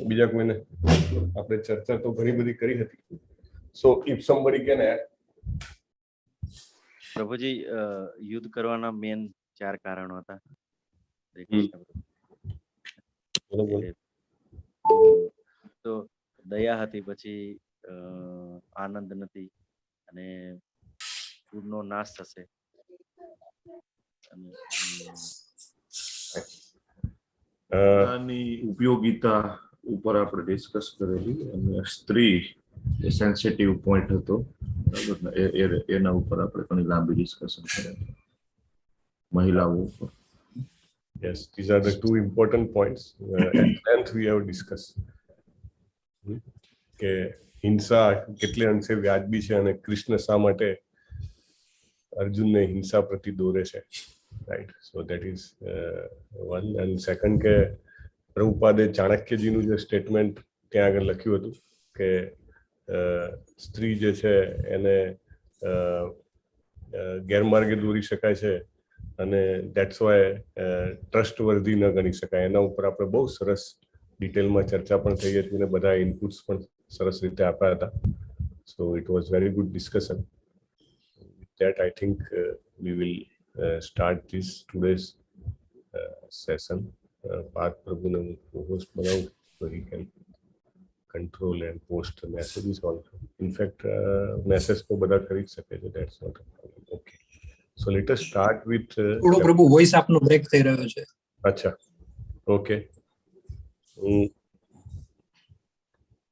બીજા કોઈને આપણે ચર્ચા તો ઘણી બધી કરી હતી. So if somebody can add. પ્રભુજી, યુદ્ધ કરવાના મેન 4 કારણો હતા. તો દયા હતી, પછી આનંદ નથી, અને કુળનો નાશ થશે. આની ઉપયોગિતા ઉપર આપણે ડિસ્કસ કરેલી, અને સ્ત્રી એ સેન્સિટિવ પોઈન્ટ હતો, એના ઉપર આપણે ઘણી લાંબી ડિસ્કશન કરેલી મહિલાઓ ઉપર. Yes, these are the 2 important points at length we have discussed. કે હિંસા કેટલે અંશે વ્યાજબી છે અને કૃષ્ણ શા માટે અર્જુનને હિંસા પ્રતિ દોરે છે, right? So that is one. And second કે પ્રભુપાદે ચાણક્યજીનું જે સ્ટેટમેન્ટ ત્યાં આગળ લખ્યું હતું કે સ્ત્રી જે છે એને ગેરમાર્ગે દોરી શકાય છે અને દેટ્સ વાય ટ્રસ્ટ વર્ધી ન ગણી શકાય. એના ઉપર આપણે બહુ સરસ ડિટેલમાં ચર્ચા પણ થઈ હતી અને બધા ઇનપુટ્સ પણ સરસ રીતે આપ્યા હતા. So it was very good discussion. With that I think we will start this today's session. Parth પ્રભુને હું હોસ્ટ બનાવું તો he can control and post messages also. In fact message તો બધા કરી જ શકે છે, that's not a problem. Okay, so let us start with. થોડો પ્રભુ વોઇસ આપનો બ્રેક થઈ રહ્યો છે. અચ્છા, ઓકે.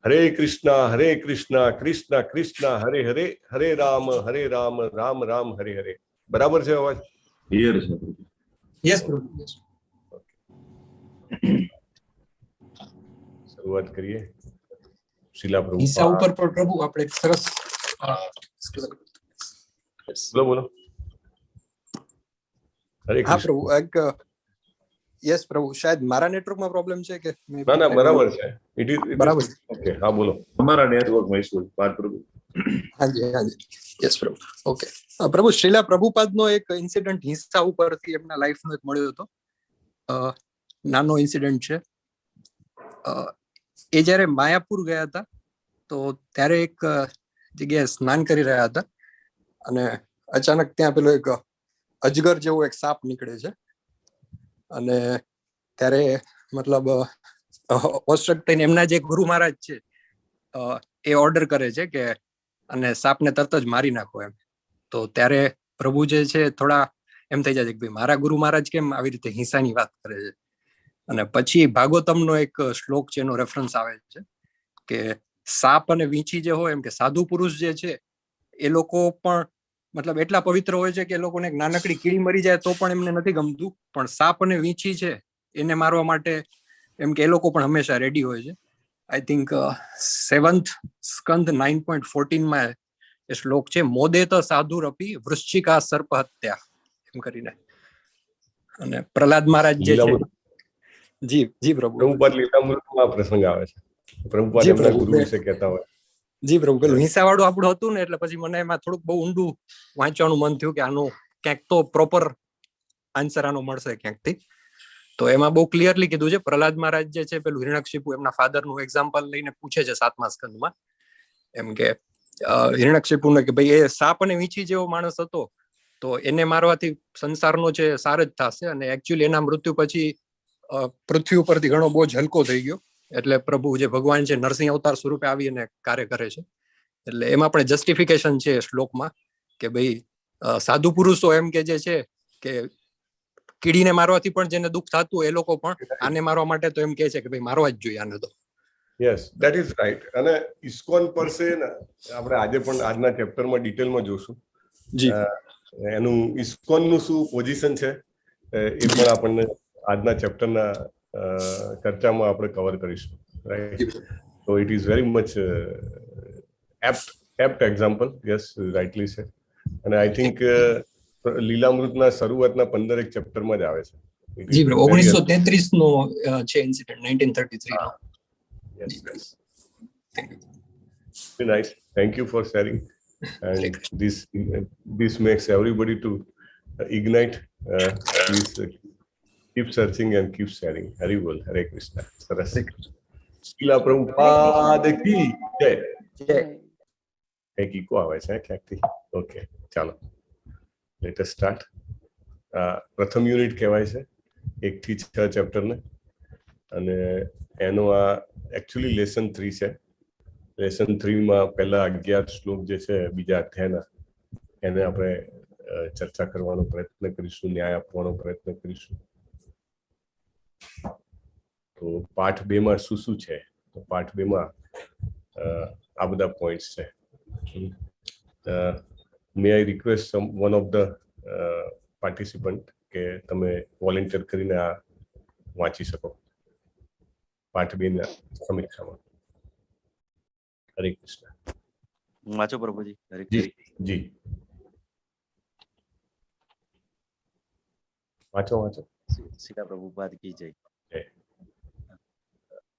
હરે કૃષ્ણ કૃષ્ણ કૃષ્ણ હરે હરે, હરે રામ રામ રામ હરે હરે. બરાબર છે અવાજ? ક્લિયર છે? યસ પ્રભુ. શરૂઆત કરીએ. શીલા પ્રભુ હિંસા ઉપર પર પ્રભુ આપણે એક સરસ બોલો. હરે હા પ્રભુ, એક યસ પ્રભુ, શાયદ મારા નેટવર્કમાં પ્રોબ્લેમ છે કે ના બરાબર છે. ઇટ ઇઝ બરાબર. ઓકે, હા બોલો. અમારા નેટવર્કમાં ઇશ્યુ પાર્થ પ્રભુ. હાજી યસ પ્રભુ. ઓકે પ્રભુ, શ્રીલા પ્રભુપાદનો એક ઇન્સિડન્ટ હિંસા ઉપરથી એમના લાઈફનો એક મળ્યો હતો. નાનો ઇન્સિડન્ટ છે. એ જ્યારે માયાપુર ગયા હતા તો ત્યારે એક જગ્યાએ સ્નાન કરી રહ્યા હતા અને અચાનક ત્યાં પેલો એક અજગર જેવો એક સાપ નીકળે છે. અને ત્યારે મતલબ ઓસ્ટ્રક થઈને એમના જે ગુરુ મહારાજ છે એ ઓર્ડર કરે છે કે અને સાપને તરત જ મારી નાખો એમ. તો ત્યારે પ્રભુ જે છે થોડા એમ થઈ જાય છે કે ભાઈ મારા ગુરુ મહારાજ કેમ આવી રીતે હિંસાની વાત કરે છે. અને પછી ભાગવતમનો એક શ્લોક છે, એનો રેફરન્સ આવે છે કે સાપ અને વીંછી જે હોય, એમ કે સાધુ પુરુષ જે છે એ લોકો પણ મતલબ એટલા પવિત્ર હોય છે કે એ લોકોને એક નાનકડી કીડી મરી જાય તો પણ એમને નથી ગમતું, પણ સાપ અને વીંછી છે એને મારવા માટે એમ કે એ લોકો પણ હંમેશા રેડી હોય છે. આઈ થિંક 7th સ્કંદ 9.14 એ શ્લોક છે, મોદેત સાધુરપી વૃશ્ચિકા સર્પ હત્યા એમ કરીને. અને પ્રહલાદ મહારાજ જે છે, જી પ્રભુ, પ્રભુપાદ લીલામૃતમાં પ્રસંગ આવે છે. પ્રભુપાદ એમના ગુરુ વિશે કહેતા હોય. જી પ્રભુ, પેલું હિંસા વાળું આપણું હતું ને, એટલે પછી મને એમાં થોડુંક બહુ ઊંડું વાંચવાનું મન થયું કે આનું ક્યાંક તો પ્રોપર આન્સર આનો મળશે ક્યાંક થી. તો એમાં બહુ ક્લિયરલી કીધું છે. પ્રહલાદ મહારાજ જે છે પેલું હિરણ્યકશિપુ એમના ફાધરનું એક્ઝામ્પલ લઈને પૂછે છે 7મા સ્કંદમાં, એમ કે હિરણ્યકશિપુને કે ભાઈ એ સાપ અને વીંછી જેવો માણસ હતો તો એને મારવાથી સંસારનો છે સાર જ થશે, અને એકચ્યુઅલી એના મૃત્યુ પછી પૃથ્વી ઉપરથી ઘણો બોજ હલકો થઈ ગયો. એટલે પ્રભુ જે ભગવાન છે નરસિંહ અવતાર સ્વરૂપે આવીને કાર્ય કરે છે. એટલે એમાં પણ જસ્ટિફિકેશન છે શ્લોકમાં કે ભાઈ સાધુ પુરુષો એમ કે જે છે કે કીડીને મારવાથી પણ જેને દુઃખ થતું એ લોકો પણ આને મારવા માટે તો એમ કે છે કે ભાઈ મારવા જ જોઈએ આને તો. Yes, that is right. અને ઇસ્કોન પર છે ને, આપણે આજે પણ આજના ચેપ્ટરમાં ડિટેલમાં જોશું એનું ઇસ્કોનનું શું પોઝિશન છે એ પણ આપણને આજના ચેપ્ટરના ચર્ચામાં આપણે કવર કરીશું, right? So it is very much apt example. Yes, rightly છે. અને આઈ થિંક લીલામૃતના શરૂઆતના 15 ચેપ્ટરમાં જ આવે છે. જી બ્રો, 1933 નો છે incident, 1933 no. Yes. Very nice. Thank you for sharing. And this makes everybody to ignite. Please keep searching and keep sharing. HARIBOL, Hare Krishna. Sarasik. શીલા પ્રભુપાદ કી જય. જય. કંઈક ઈકો આવે છે ક્યાંકથી. ઓકે, ચાલો લેટ અસ સ્ટાર્ટ. પ્રથમ unit કહેવાય છે 1 થી 6 ચેપ્ટરને, અને એનો આ એકચ્યુઅલી લેસન 3 છે. લેસન 3 માં પહેલા 11 શ્લોક જે છે બીજા અધ્યાયના, એને આપણે ચર્ચા કરવાનો પ્રયત્ન કરીશું, ન્યાય આપવાનો પ્રયત્ન કરીશું. તો પાઠ 2 માં શું શું છે? તો પાઠ 2 માં આ બધા પોઈન્ટ્સ છે. May I request one of the participant કે તમે વોલેન્ટિયર કરીને આ વાંચી શકો પાઠ 2 ના સમીક્ષામાં. હરે કૃષ્ણ. વાંચો પ્રભુજી. જી જી वाचो वाचो. सीता प्रभुपाद की जय. जय.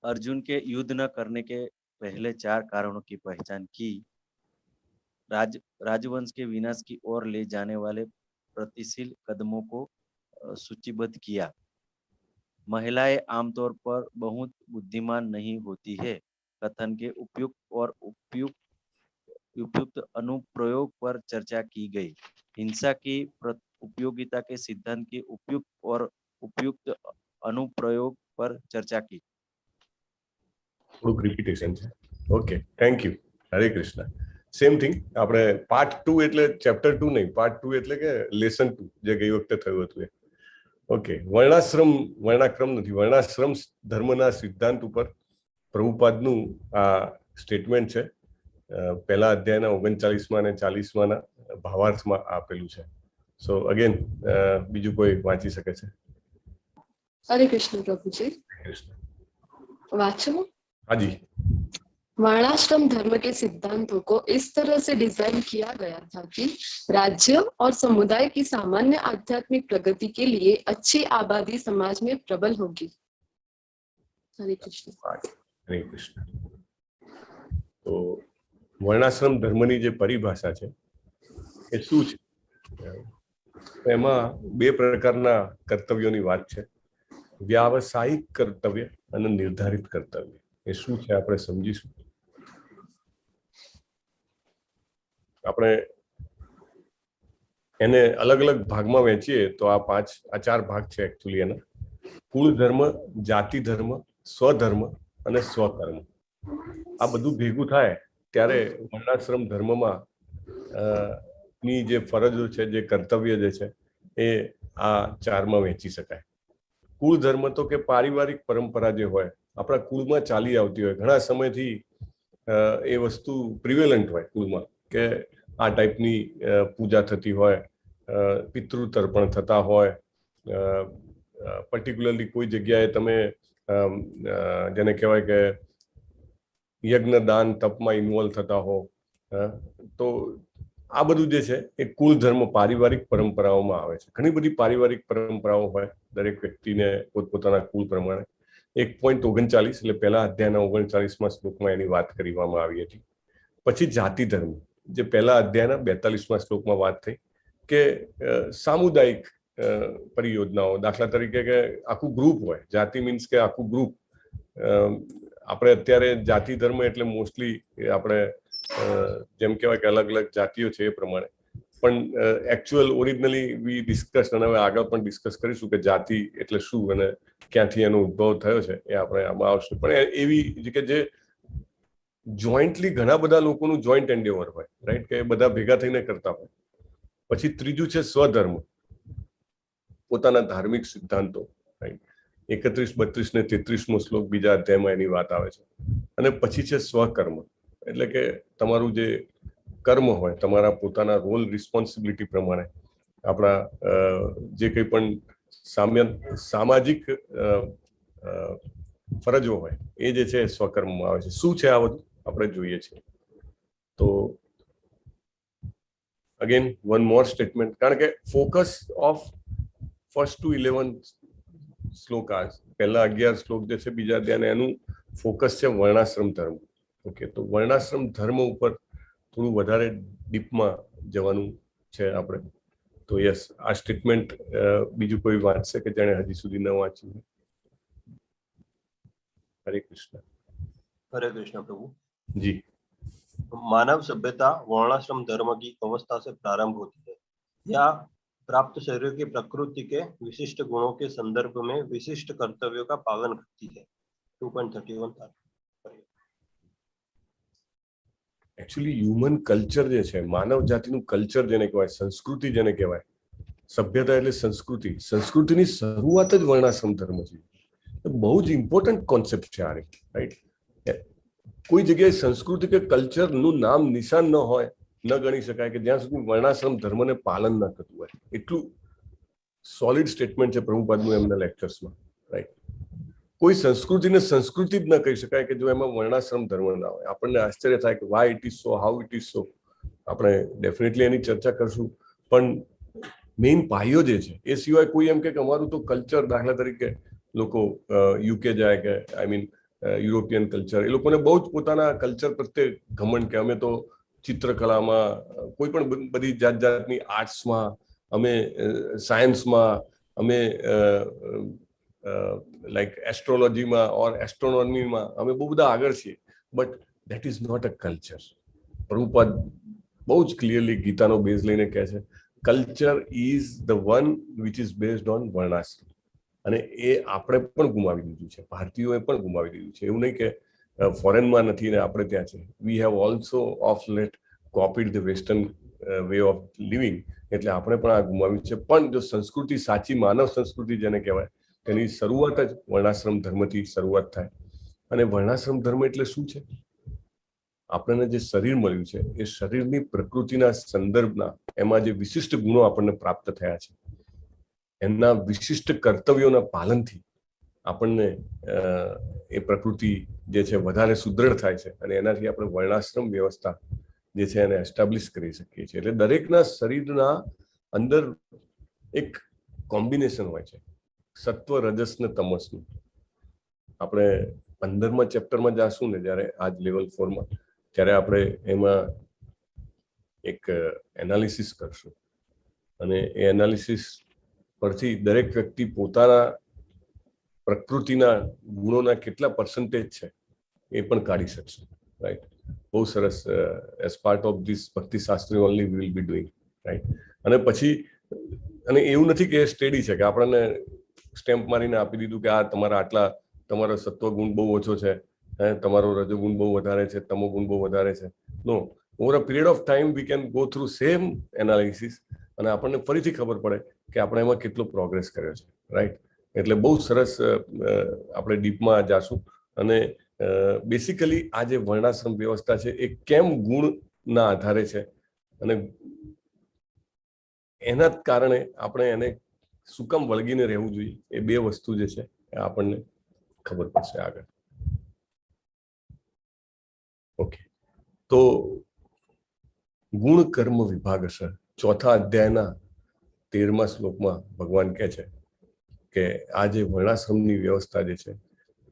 अर्जुन के युद्ध न करने के पहले 4 कारणों की पहचान की. राजवंश के विनाश की ओर ले जाने वाले प्रतिशील कदमों को सूचीबद्ध किया. महिलाएं आमतौर पर बहुत बुद्धिमान नहीं होती है. कथन के उपयुक्त और उपयुक्त अनुप्रयोग पर चर्चा की गई. हिंसा की उपयोगिता के सिद्धांत के उपयुक्त और उपयुक्त अनुप्रयोग पर चर्चा की. થોડુંક રિપીટેશન છે. Okay, thank you. Hare Krishna. Same thing. આપણે પાર્ટ 2 એટલે ચેપ્ટર 2 નહીં, પાર્ટ 2 એટલે કે લેસન 2 જે ગઈ વખતે થયું હતું એ. ઓકે, વર્ણાશ્રમ નથી, વર્ણાશ્રમ ધર્મના સિદ્ધાંત ઉપર પ્રભુપાદનું આ સ્ટેટમેન્ટ છે. પહેલા અધ્યાયના 39માં અને 40માં ના ભાવાર્થમાં આપેલું છે. સો અગેન બીજું કોઈ વાંચી શકે છે? हरे कृष्ण प्रभु जी. वाचो. हाँ जी. वर्णाश्रम धर्म के सिद्धांतों को इस तरह से डिजाइन किया गया था कि राज्य और समुदाय की सामान्य आध्यात्मिक प्रगति के लिए अच्छी आबादी समाज में प्रबल होगी. हरे कृष्ण. हरे कृष्ण. तो વર્ણાશ્રમ ધર્મની જે પરિભાષા છે એ શું છે? એમાં 2 પ્રકારના કર્તવ્યોની વાત છે. વ્યાવસાયિક કર્તવ્ય અને નિર્ધારિત કર્તવ્ય. એ શું છે આપણે સમજીશું. આપણે એને અલગ અલગ ભાગમાં વહેંચીએ તો આ 4 ભાગ છે એકચ્યુઅલી એના. કુળ ધર્મ, જાતિ ધર્મ, સ્વધર્મ અને સ્વકર્મ. આ બધું ભેગું થાય ત્યારે વર્ણાશ્રમ ધર્મમાં ની જે ફરજો છે, જે કર્તવ્ય જે છે એ આ 4માં વહેંચી શકાય. કુળ ધર્મ તો કે પારિવારિક પરંપરા જે હોય, આપણા કુળમાં ચાલી આવતી હોય, ઘણા સમયથી એ વસ્તુ પ્રિવેલન્ટ હોય કુળમાં, કે આ ટાઈપની પૂજા થતી હોય, પિતૃ તર્પણ થતા હોય, પર્ટિક્યુલરલી કોઈ જગ્યાએ તમે જેને કહેવાય કે યજ્ઞ દાન તપમાં ઇન્વોલ્વ થતા હો. તો આ બધું જે છે એ કુલ ધર્મ પારિવારિક પરંપરાઓમાં આવે છે. ઘણી બધી પારિવારિક પરંપરાઓ હોય દરેક વ્યક્તિને પોતપોતાના કુલ પ્રમાણે. 1.39 એટલે પહેલા અધ્યાયના 39માં શ્લોકમાં એની વાત કરવામાં આવી હતી. પછી જાતિ ધર્મ, જે પહેલા અધ્યાયના 42માં શ્લોકમાં વાત થઈ કે સામુદાયિક પરિયોજનાઓ, દાખલા તરીકે કે આખું ગ્રુપ હોય. જાતિ મીન્સ કે આખું ગ્રુપ. આપણે અત્યારે જાતિ ધર્મ એટલે મોસ્ટલી આપણે જેમ કહેવાય કે અલગ અલગ જાતિઓ છે એ પ્રમાણે, પણ એકચ્યુઅલ ઓરિજિનલી વી ડિસ્કસ, અને હવે આગળ પણ ડિસ્કસ કરીશું કે જાતિ એટલે શું અને ક્યાંથી એનો ઉદ્ભવ થયો છે એ આપણે આમાં આવશે. પણ એવી કે જે જોઈન્ટલી ઘણા બધા લોકોનું જોઈન્ટ એન્ડેવર હોય, રાઈટ, કે બધા ભેગા થઈને કરતા હોય. પછી ત્રીજું છે સ્વધર્મ, પોતાના ધાર્મિક સિદ્ધાંતો, રાઈટ. 31, 32 ને 33મો શ્લોક બીજા અધ્યાયમાં એની વાત આવે છે. અને પછી છે સ્વકર્મ, એટલે કે તમારું જે કર્મ હોય, તમારા પોતાના રોલ રિસ્પોન્સિબિલિટી પ્રમાણે આપણા જે કંઈ પણ સામાજિક ફરજો હોય એ જે છે સ્વકર્મમાં આવે છે. શું છે આ બધું આપણે જોઈએ છીએ. તો અગેન વન મોર સ્ટેટમેન્ટ, કારણ કે ફોકસ ઓફ ફર્સ્ટ ટુ 11 શ્લોકાસ, પહેલા 11 શ્લોક જે છે બીજા અધ્યાયના, એનું ફોકસ છે વર્ણાશ્રમ ધર્મ. ઓકે, તો વર્ણાશ્રમ ધર્મ ઉપર થોડું વધારે ડીપમાં જવાનું છે આપણે. તો યસ, આ સ્ટેટમેન્ટ બીજું કોઈ વાંચશે કે જેણે હજી સુધી ન વાંચ્યું? હરે કૃષ્ણ. हरे कृष्ण प्रभु। जी। मानव सभ्यता वर्णाश्रम धर्म की अवस्था से प्रारंभ होती है या प्राप्त शरीर की प्रकृति के विशिष्ट गुणों के संदर्भ में विशिष्ट कर्तव्यों का पालन करती है। 2.31 एक्चुअली ह्यूमन कल्चर जे छे, मानव जातिનું કલ્ચર જેને કહેવાય, સંસ્કૃતિ જેને કહેવાય, સભ્યતા એટલે સંસ્કૃતિ, સંસ્કૃતિની શરૂઆત જ વર્ણાશ્રમ ધર્મ છે. બહુ જ ઇમ્પોર્ટન્ટ કોન્સેપ્ટ છે આ, રાઈટ? કોઈ જગ્યાએ સંસ્કૃતિ કે કલ્ચરનું નામ નિશાન ન હોય, ન ગણી શકાય કે જ્યાં સુધી વર્ણાશ્રમ ધર્મને પાલન ન થતું હોય. એટલું સોલિડ સ્ટેટમેન્ટ છે પ્રભુપાદનું એમના લેક્ચર્સમાં, રાઈટ? કોઈ સંસ્કૃતિને સંસ્કૃતિ જ ન કહી શકાય કે જો એમાં વર્ણાશ્રમ ધર્મ ના હોય. આપણને આશ્ચર્ય થાય કે Y it is so, how it is so. આપણે ડેફિનેટલી એની ચર્ચા કરશું, પણ મેઇન પાયો જે છે એ સિવાય કોઈ એમ કે અમારું તો કલ્ચર, દાખલા તરીકે લોકો યુકે જાય કે આઈ મીન યુરોપિયન કલ્ચર, એ લોકોને બહુ જ પોતાના કલ્ચર પ્રત્યે ઘમંડ કે અમે તો ચિત્રકલામાં, કોઈ પણ બધી જાત જાતની આર્ટ્સમાં, અમે સાયન્સમાં, અમે લાઈક એસ્ટ્રોલોજીમાં ઓર એસ્ટ્રોનોમીમાં અમે બહુ બધા આગળ છીએ. But that is not a culture. Prabhupada બહુ જ ક્લિયરલી ગીતાનો બેઝ લઈને કહે છે, culture is the one which is based on varnashrama. અને એ આપણે પણ ગુમાવી દીધું છે, ભારતીયોએ પણ ગુમાવી દીધું છે. એવું નહીં કે ફોરેનમાં નથી ને આપણે ત્યાં છે. We have also of late copied the western way of living, એટલે આપણે પણ આ ગુમાવ્યું છે. પણ જો સંસ્કૃતિ, સાચી માનવ સંસ્કૃતિ જેને કહેવાય, તેની શરૂઆત જ વર્ણાશ્રમ ધર્મથી શરૂઆત થાય. અને વર્ણાશ્રમ ધર્મ એટલે શું છે? આપણને જે શરીર મળ્યું છે એ શરીરની પ્રકૃતિના સંદર્ભના એમાં જે વિશિષ્ટ ગુણો આપણને પ્રાપ્ત થયા છે, એમના વિશિષ્ટ કર્તવ્યોના પાલનથી આપણને એ પ્રકૃતિ જે છે વધારે સુદૃઢ થાય છે અને એનાથી આપણે વર્ણાશ્રમ વ્યવસ્થા જે છે એને એસ્ટાબ્લિશ કરી શકીએ છીએ. એટલે દરેકના શરીરના અંદર એક કોમ્બિનેશન હોય છે, સત્વ, રજસ ને તમસનું. આપણે 15મા ચેપ્ટરમાં જાશું ને જ્યારે આજ લેવલ 4માં, ત્યારે આપણે એમાં એક એનાલિસિસ કરશું અને એ એનાલિસિસ પરથી દરેક વ્યક્તિ પોતાના પ્રકૃતિના ગુણોના કેટલા પર્સન્ટેજ છે એ પણ કાઢી શકશે, રાઈટ? બહુ સરસ. એઝ પાર્ટ ઓફ ધીસ ભક્તિ Shastri only we will be doing, right? અને પછી, અને એવું નથી કે સ્ટેડી છે કે આપણને સ્ટેમ્પ મારીને આપી દીધું કે આ તમારા આટલા, તમારો સત્વગુણ બહુ ઓછો છે, તમારો રજોગુણ બહુ વધારે છે, તમોગુણ બહુ વધારે છે. No, over a period of time we can go through same analysis અને આપણને ફરીથી ખબર પડે કે આપણે એમાં કેટલો પ્રોગ્રેસ કર્યો છે, રાઈટ? એટલે બહુ સરસ આપણે ડીપમાં જાશું. અને બેસિકલી આ જે વર્ણાશ્રમ વ્યવસ્થા છે એ કેમ ગુણના આધારે છે અને એના કારણે આપણે એને શું કામ વળગીને રહેવું જોઈએ, એ બે વસ્તુ જે છે એ આપણને ખબર પડશે આગળ. ઓકે, તો ગુણ કર્મ વિભાગ અસર, ચોથા અધ્યાયના 13મા શ્લોકમાં ભગવાન કહે છે કે આ જે વર્ણાશ્રમની વ્યવસ્થા જે છે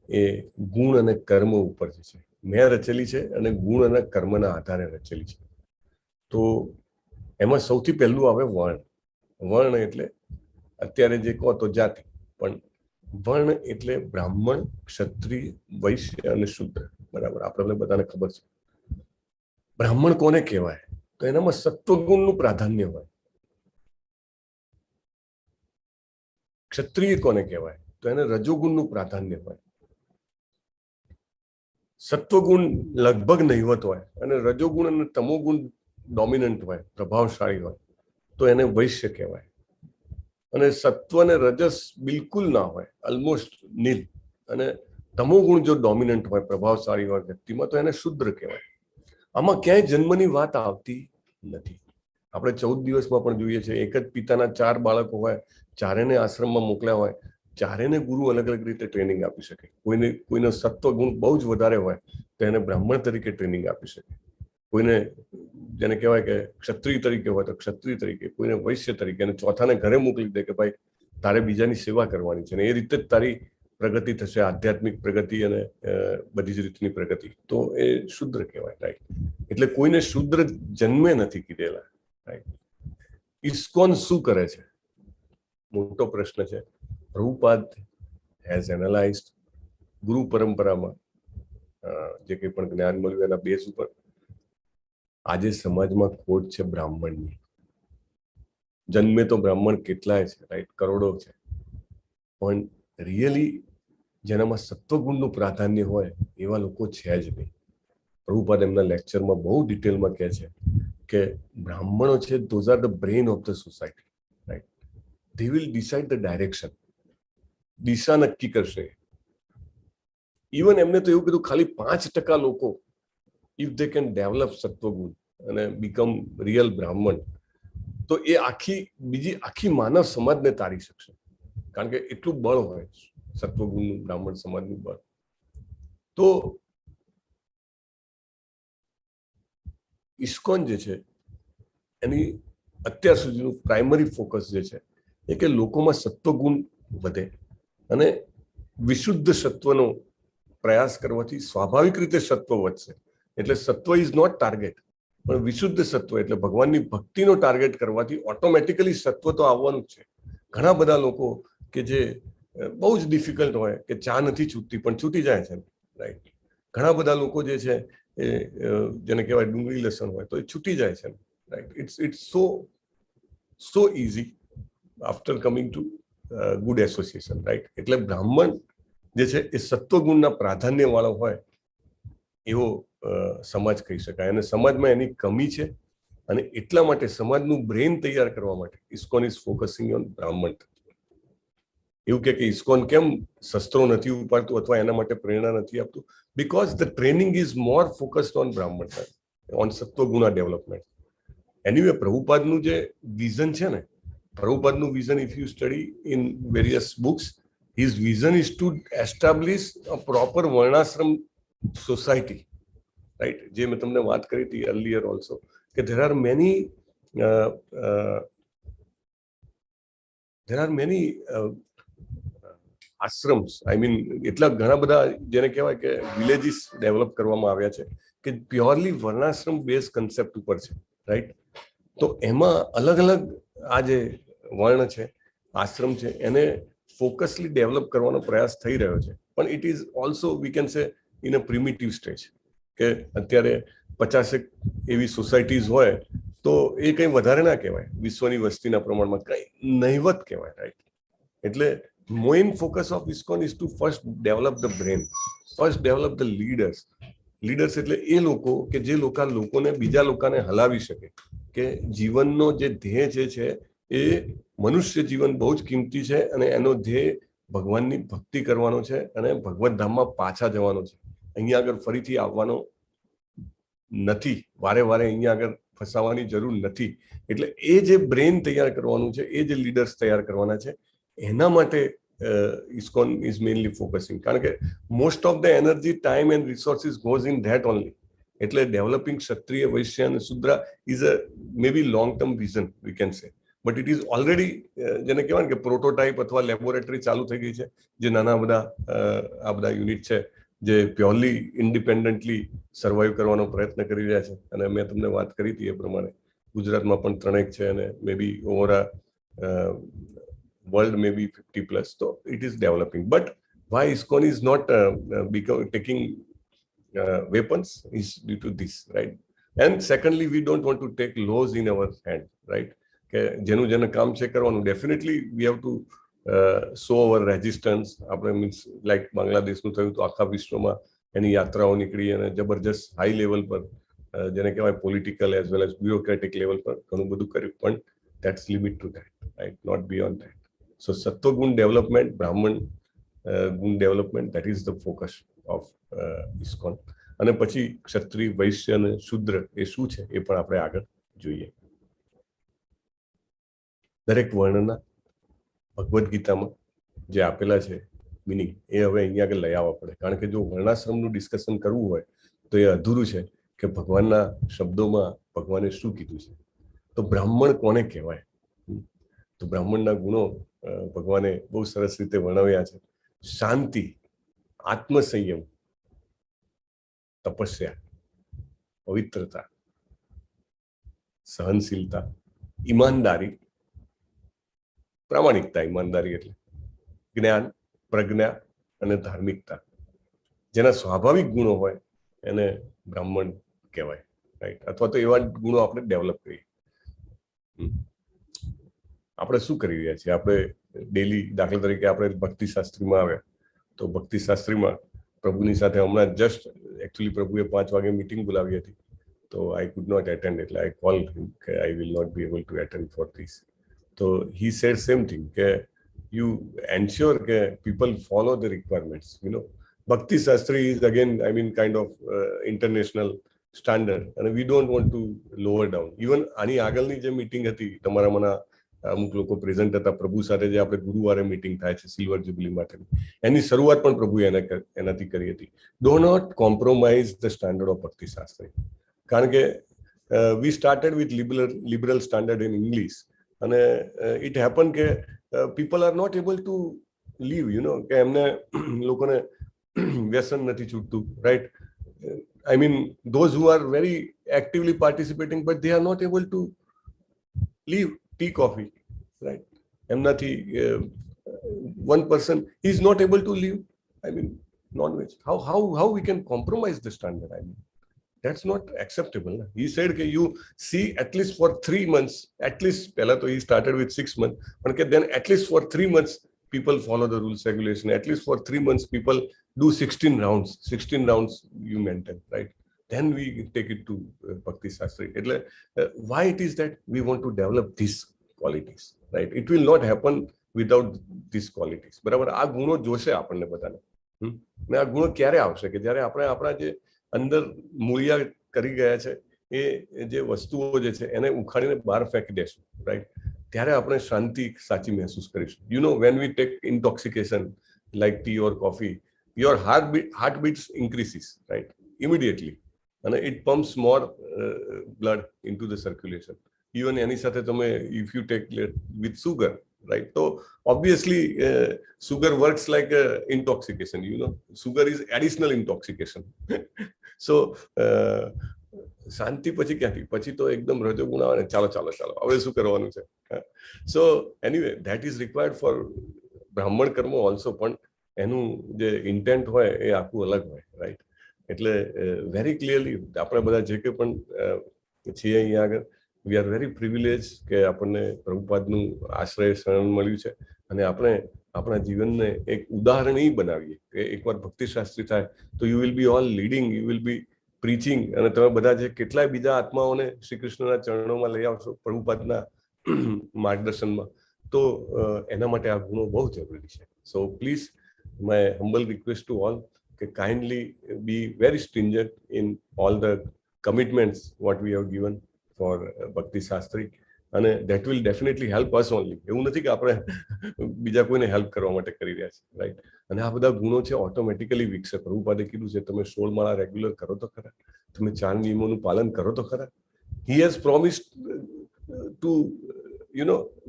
એ ગુણ અને કર્મ ઉપર જે છે મેં રચેલી છે અને ગુણ અને કર્મના આધારે રચેલી છે. તો એમાં સૌથી પહેલું આવે વર્ણ. વર્ણ એટલે અત્યારે જે કહો તો જાતિ, પણ વર્ણ એટલે બ્રાહ્મણ, ક્ષત્રિય, વૈશ્ય અને શૂદ્ર, બરાબર? આપણે બધાને ખબર છે. બ્રાહ્મણ કોને કહેવાય? તો એનામાં સત્વગુણનું પ્રાધાન્ય હોય. ક્ષત્રિય કોને કહેવાય? તો એને રજોગુણનું પ્રાધાન્ય હોય. સત્વગુણ લગભગ નહિવત હોય અને રજોગુણ અને તમોગુણ ડોમિનન્ટ હોય, પ્રભાવશાળી હોય, તો એને વૈશ્ય કહેવાય. અને સત્વ અને રજસ બિલકુલ ના હોય, ઓલમોસ્ટ નીલ, અને તમોગુણ જો ડોમિનન્ટ હોય, પ્રભાવશાળી હોય વ્યક્તિમાં, તો એને શુદ્ર કહેવાય. આમાં ક્યાંય જન્મની વાત આવતી નથી. આપણે 14 દિવસમાં પણ જોઈએ છે, એક જ પિતાના 4 બાળકો હોય, ચારેને આશ્રમમાં મોકલ્યા હોય, ચારેને ગુરુ અલગ અલગ રીતે ટ્રેનિંગ આપી શકે. કોઈનો સત્વ ગુણ બહુ જ વધારે હોય તો એને બ્રાહ્મણ તરીકે ટ્રેનિંગ આપી શકે, કોઈને જેને કહેવાય કે ક્ષત્રિય તરીકે હોય તો ક્ષત્રિય તરીકે, કોઈને વૈશ્ય તરીકે, અને ચોથાને ઘરે મોકલી દે કે ભાઈ તારે બીજાની સેવા કરવાની છે, અને એ રીતે જ તારી પ્રગતિ થશે, આધ્યાત્મિક પ્રગતિ અને બધી જ રીતની પ્રગતિ. તો એ શુદ્ર કહેવાય, રાઈટ? એટલે કોઈને શુદ્ર જન્મે નથી કીધેલા, રાઈટ? ઇસ્કોન શું કરે છે? મોટો પ્રશ્ન છે. પ્રભુપાદ હેઝ એનાલાઇઝડ ગુરુ પરંપરામાં જે કંઈ પણ જ્ઞાન મળ્યું એના બેઝ ઉપર આજે સમાજમાં ખોટ છે બ્રાહ્મણની. જન્મે તો બ્રાહ્મણ કેટલાય છે, રાઈટ, કરોડો છે, પણ રિયલી જેનામાં સત્વગુણનું પ્રાધાન્ય હોય એવા લોકો છે જ નહીં. પ્રભુપાદ એમના લેક્ચરમાં બહુ ડિટેલમાં કહે છે કે બ્રાહ્મણો છે, those are the brain of the society, right. They will decide the direction, દિશા નક્કી કરશે. ઇવન એમને તો એવું કીધું ખાલી 5% લોકો ઇફ દે કેન ડેવલપ સત્વગુણ અને બીકમ રિયલ બ્રાહ્મણ, તો એ આખી માનવ સમાજને તારી શકશે. કારણ કે એટલું બળ હોય સત્વગુણનું બ્રાહ્મણ સમાજનું બળ. તો ઇસ્કોન જે છે એની અત્યાર સુધીનું પ્રાઇમરી ફોકસ જે છે એ કે લોકોમાં સત્વગુણ વધે અને વિશુદ્ધ સત્વનો પ્રયાસ કરવાથી સ્વાભાવિક રીતે સત્વ વધશે. એટલે સત્વ ઇઝ નોટ ટાર્ગેટ, પણ વિશુદ્ધ સત્વ એટલે ભગવાનની ભક્તિનો ટાર્ગેટ કરવાથી ઓટોમેટિકલી સત્વ તો આવવાનું જ છે. ઘણા બધા લોકો કે જે બહુ જ ડિફિકલ્ટ હોય કે ચા નથી છૂટતી પણ છૂટી જાય છે, રાઈટ. ઘણા બધા લોકો જે છે એ જેને કહેવાય ડુંગળી લસણ હોય તો એ છૂટી જાય છે, right. It's so easy after coming to good association, right. એટલે બ્રાહ્મણ જે છે એ સત્વગુણના પ્રાધાન્ય વાળો હોય એવો સમાજ કહી શકાય. અને સમાજમાં એની કમી છે અને એટલા માટે સમાજનું બ્રેઇન તૈયાર કરવા માટે ઇસ્કોન ઇઝ ફોકસિંગ ઓન બ્રાહ્મણ. એવું કે ઇસ્કોન કેમ શસ્ત્રો નથી ઉપાડતું અથવા એના માટે પ્રેરણા નથી આપતું? Because the training is more focused on Brahmin, on sattvaguna development. Anyway પ્રભુપાદનું જે વિઝન છે ને, પ્રભુપાદનું vision if you study in various books, his vision is to establish a proper varnashrama society, right. જે મેં તમને વાત કરી હતી અર્લિયર ઓલ્સો કે there are many ashrams, I mean એટલા ઘણા બધા જેને કહેવાય કે વિલેજીસ ડેવલપ કરવામાં આવ્યા છે કે પ્યોરલી વર્ણાશ્રમ બેઝ કન્સેપ્ટ ઉપર છે, રાઈટ. તો એમાં અલગ અલગ આ જે વર્ણ છે, આશ્રમ છે, એને ફોકસલી ડેવલપ કરવાનો પ્રયાસ થઈ રહ્યો છે. પણ it is also we can say in a primitive stage કે અત્યારે 50 એવી સોસાયટીઝ હોય તો એ કંઈ વધારે ના કહેવાય, વિશ્વની વસ્તીના પ્રમાણમાં કંઈ નહિવત કહેવાય, રાઈટ. એટલે main focus of ISKCON is to first develop the brain, first develop the leaders. એટલે એ લોકો કે જે લોકોને બીજા લોકોને હલાવી શકે કે જીવનનો જે ધ્યેય જે છે એ મનુષ્ય જીવન બહુ જ કિંમતી છે અને એનો ધ્યેય ભગવાનની ભક્તિ કરવાનો છે અને ભગવત ધામમાં પાછા જવાનો છે. અહીંયા આગળ ફરીથી આવવાનો નથી, વારે અહીંયા આગળ ફસાવાની જરૂર નથી. એટલે એ જે બ્રેઇન તૈયાર કરવાનું છે, એ જે લીડર્સ તૈયાર કરવાના છે, એના માટે ISKCON is mainly focusing. કારણ કે most of the energy, time and resources goes in that only. એટલે developing ક્ષત્રિય, વૈશ્ય અને શુદ્ર is a maybe long term vision we can say, but it is already જેને કહેવાય કે પ્રોટોટાઇપ અથવા લેબોરેટરી ચાલુ થઈ ગઈ છે. જે નાના બધા આ બધા યુનિટ છે જે પ્યોરલી ઇન્ડિપેન્ડન્ટલી સર્વાઈવ કરવાનો પ્રયત્ન કરી રહ્યા છે. અને મેં તમને વાત કરી હતી એ પ્રમાણે ગુજરાતમાં પણ 3 છે અને મે બી over world maybe 50+. So it is developing. But why ISKCON is not taking weapons is due to this, right? And secondly, we don't want to take laws in our hand, right? કે જેનું કામ છે કરવાનું. Definitely we have to show our resistance. આપણે means like બાંગ્લાદેશનું થયું તો આખા વિશ્વમાં એની યાત્રાઓ નીકળી અને જબરજસ્ત હાઈ લેવલ પર જેને કહેવાય political as well as bureaucratic level પર ઘણું બધું કર્યું, પણ that's limit to that, right? Not beyond that. So Sattva-gun development, Brahman gun development, that is the focus of ISKCON. અને પછી ક્ષત્રિય, વૈશ્ય અને શુદ્ર એ શું છે એ પણ આપણે આગળ જોઈએ. દરેક વર્ણના ભગવદ્ ગીતામાં જે આપેલા છે મિનિંગ એ હવે અહીંયા આગળ લઈ આવવા પડે. કારણ કે જો વર્ણાશ્રમનું ડિસ્કશન કરવું હોય તો એ અધૂરું છે કે ભગવાનના શબ્દોમાં ભગવાને શું કીધું છે. તો બ્રાહ્મણ કોને કહેવાય? તો બ્રાહ્મણના ગુણો ભગવાને બહુ સરસ રીતે વર્ણવ્યા છે. શાંતિ, આત્મસંયમ, તપસ્યા, પવિત્રતા, સહનશીલતા, ઈમાનદારી, પ્રામાણિકતા, ઈમાનદારી એટલે જ્ઞાન, પ્રજ્ઞા અને ધાર્મિકતા. જેના સ્વાભાવિક ગુણો હોય એને બ્રાહ્મણ કહેવાય, રાઈટ? અથવા તો એવા ગુણો આપણે ડેવલપ કરીએ. આપણે શું કરી રહ્યા છીએ? આપણે ડેલી, દાખલા તરીકે આપણે ભક્તિ શાસ્ત્રીમાં આવ્યા, તો ભક્તિ શાસ્ત્રીમાં પ્રભુની સાથે હમણાં જસ્ટ એકચ્યુઅલી પ્રભુએ 5 વાગે મીટિંગ બોલાવી હતી, તો આઈ કુડ નોટ એટેન્ડ, એટલે આઈ કોલ કે I will not be able to attend for this. તો હી સેડ સેમ થિંગ કે you ensure that people follow the requirements. Bhakti Shastri is again, I mean, kind of international standard, and we don't want to lower down. Even આની આગળની જે meeting હતી, તમારામાંના અમુક લોકો present હતા, પ્રભુ સાથે જે આપણે ગુરુવારે મીટિંગ થાય છે સિલ્વર જ્યુબિલી માટેની, એની શરૂઆત પણ પ્રભુએ એનાથી કરી હતી. Do not compromise the standard of Bhakti Shastri. કારણ કે we started with liberal standard in English, અને ઇટ હેપન કે people are not able to live, કે એમને લોકોને વ્યસન નથી છૂટતું, right? I mean, those who are very actively participating, but they are not able to leave tea, coffee, right? એમનાથી one person is not able to leave, I mean, non-veg. How we can compromise the standard? I mean, that's not acceptable. He said that you see at least for 3 months, at least, he started with 6 months, but then at least for 3 months, people follow the rules, regulation. At least for 3 months, people do 16 rounds. 16 rounds you maintain, right? Then we take it to Bhakti Shastri. Why it is that we want to develop these qualities, right? It will not happen without these qualities. બરાબર? આ ગુણો જોશે આપણને બધાને. ને આ ગુણો ક્યારે આવશે? કે જ્યારે આપણે આપણા જે અંદર મૂળિયા કરી ગયા છે એ જે વસ્તુઓ જે છે એને ઉખાડીને બહાર ફેંકી દેશું, રાઈટ? ત્યારે આપણે શાંતિ સાચી મહેસૂસ કરીશું. when we take intoxication like tea or coffee, your heart beats increases, right? Immediately, and it pumps more blood into the circulation. Even any સાથે તમે if you take with sugar, right? So obviously sugar works like intoxication. Sugar is additional intoxication. So શાંતિ પછી ક્યાંથી? પછી તો એકદમ રજોગુણ આવે ને, ચાલો ચાલો ચાલો હવે શું કરવાનું છે. So anyway that is required for Brahmin karma also, પણ એનું જે ઇન્ટેન્ટ હોય એ આખું અલગ હોય, રાઈટ? એટલે વેરી ક્લિયરલી આપણે બધા જે કંઈ પણ છીએ અહીંયા આગળ, વી આર વેરી પ્રિવિલેજ કે આપણને પ્રભુપાદનું આશ્રય શરણ મળ્યું છે, અને આપણે આપણા જીવનને એક ઉદાહરણી બનાવીએ કે એકવાર ભક્તિ શાસ્ત્રી થાય તો you will be all leading, you will be preaching, અને તમે બધા જે કેટલાય બીજા આત્માઓને શ્રી કૃષ્ણના ચરણોમાં લઈ આવશો પ્રભુપાદના માર્ગદર્શનમાં, તો એના માટે આ ગુણો બહુ જરૂરી છે. So please my humble request to all કે kindly be very stringent in all the commitments what we have given for Bhakti Shastri, અને that will definitely help us only. એવું નથી કે આપણે બીજા કોઈને હેલ્પ કરવા માટે કરી રહ્યા છીએ, રાઈટ? અને આ બધા ગુણો છે ઓટોમેટિકલી વિકસે. પ્રભુપાદે કીધું છે તમે 16 માળા રેગ્યુલર કરો તો ખરા, તમે 4 નિયમોનું પાલન કરો તો ખરા. He has promised to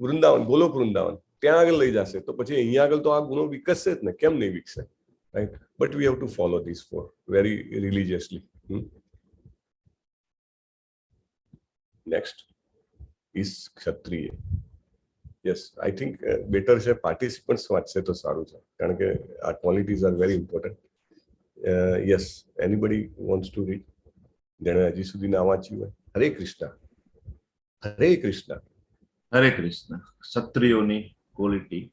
Vrindavan, Goloka Vrindavan, ત્યાં આગળ લઈ જશે, તો પછી અહીંયા આગળ તો આ ગુણો વિકસશે જ ને, કેમ નહીં વિકસે, right? But we have to follow this for very religiously. Next is Kshatriya. Yes, I think better છે પાર્ટિસિપન્ટ્સ વાંચશે તો સારું છે, કારણ કે આ qualities are very important. Yes, anybody wants to read જેણે હજી સુધી ના વાંચ્યું હોય? હરે કૃષ્ણ. હરે કૃષ્ણ. હરે કૃષ્ણ. ક્ષત્રિયોની ક્વોલિટી: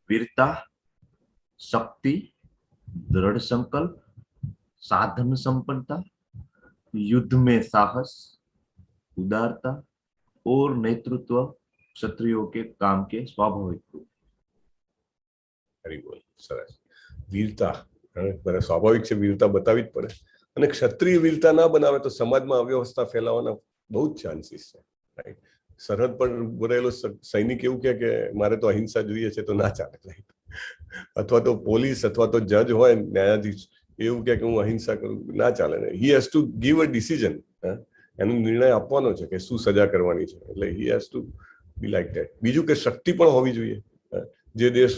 વીરતા, શક્તિ, दृढ़ संकल्प, साधन संपन्नता, युद्ध में साहस, उदारता और नेतृत्व क्षत्रियों के काम के स्वाभाविक रूप. हरिबोल. સરસ. વીરતા સ્વાભાવિક છે, વીરતા બતાવી જ પડે, અને ક્ષત્રિય વીરતા ના બનાવે તો સમાજમાં અવ્યવસ્થા ફેલાવાના બહુ જ ચાન્સીસ છે, રાઈટ? સરહદ પર ઉભો રહેલો સૈનિક એવું કહે કે મારે તો અહિંસા જોઈએ છે, તો ના ચાલે, રાઈટ? અથવા તો પોલીસ અથવા તો જજ હોય, ન્યાયાધીશ, એવું કહે કે હું અહિંસા કરું, ના ચાલે ને. હી has to give a decision. એનો નિર્ણય આપવાનો છે કે શું સજા કરવાની છે, એટલે he has to be like that. બીજું કે શક્તિ પણ હોવી જોઈએ. જે દેશ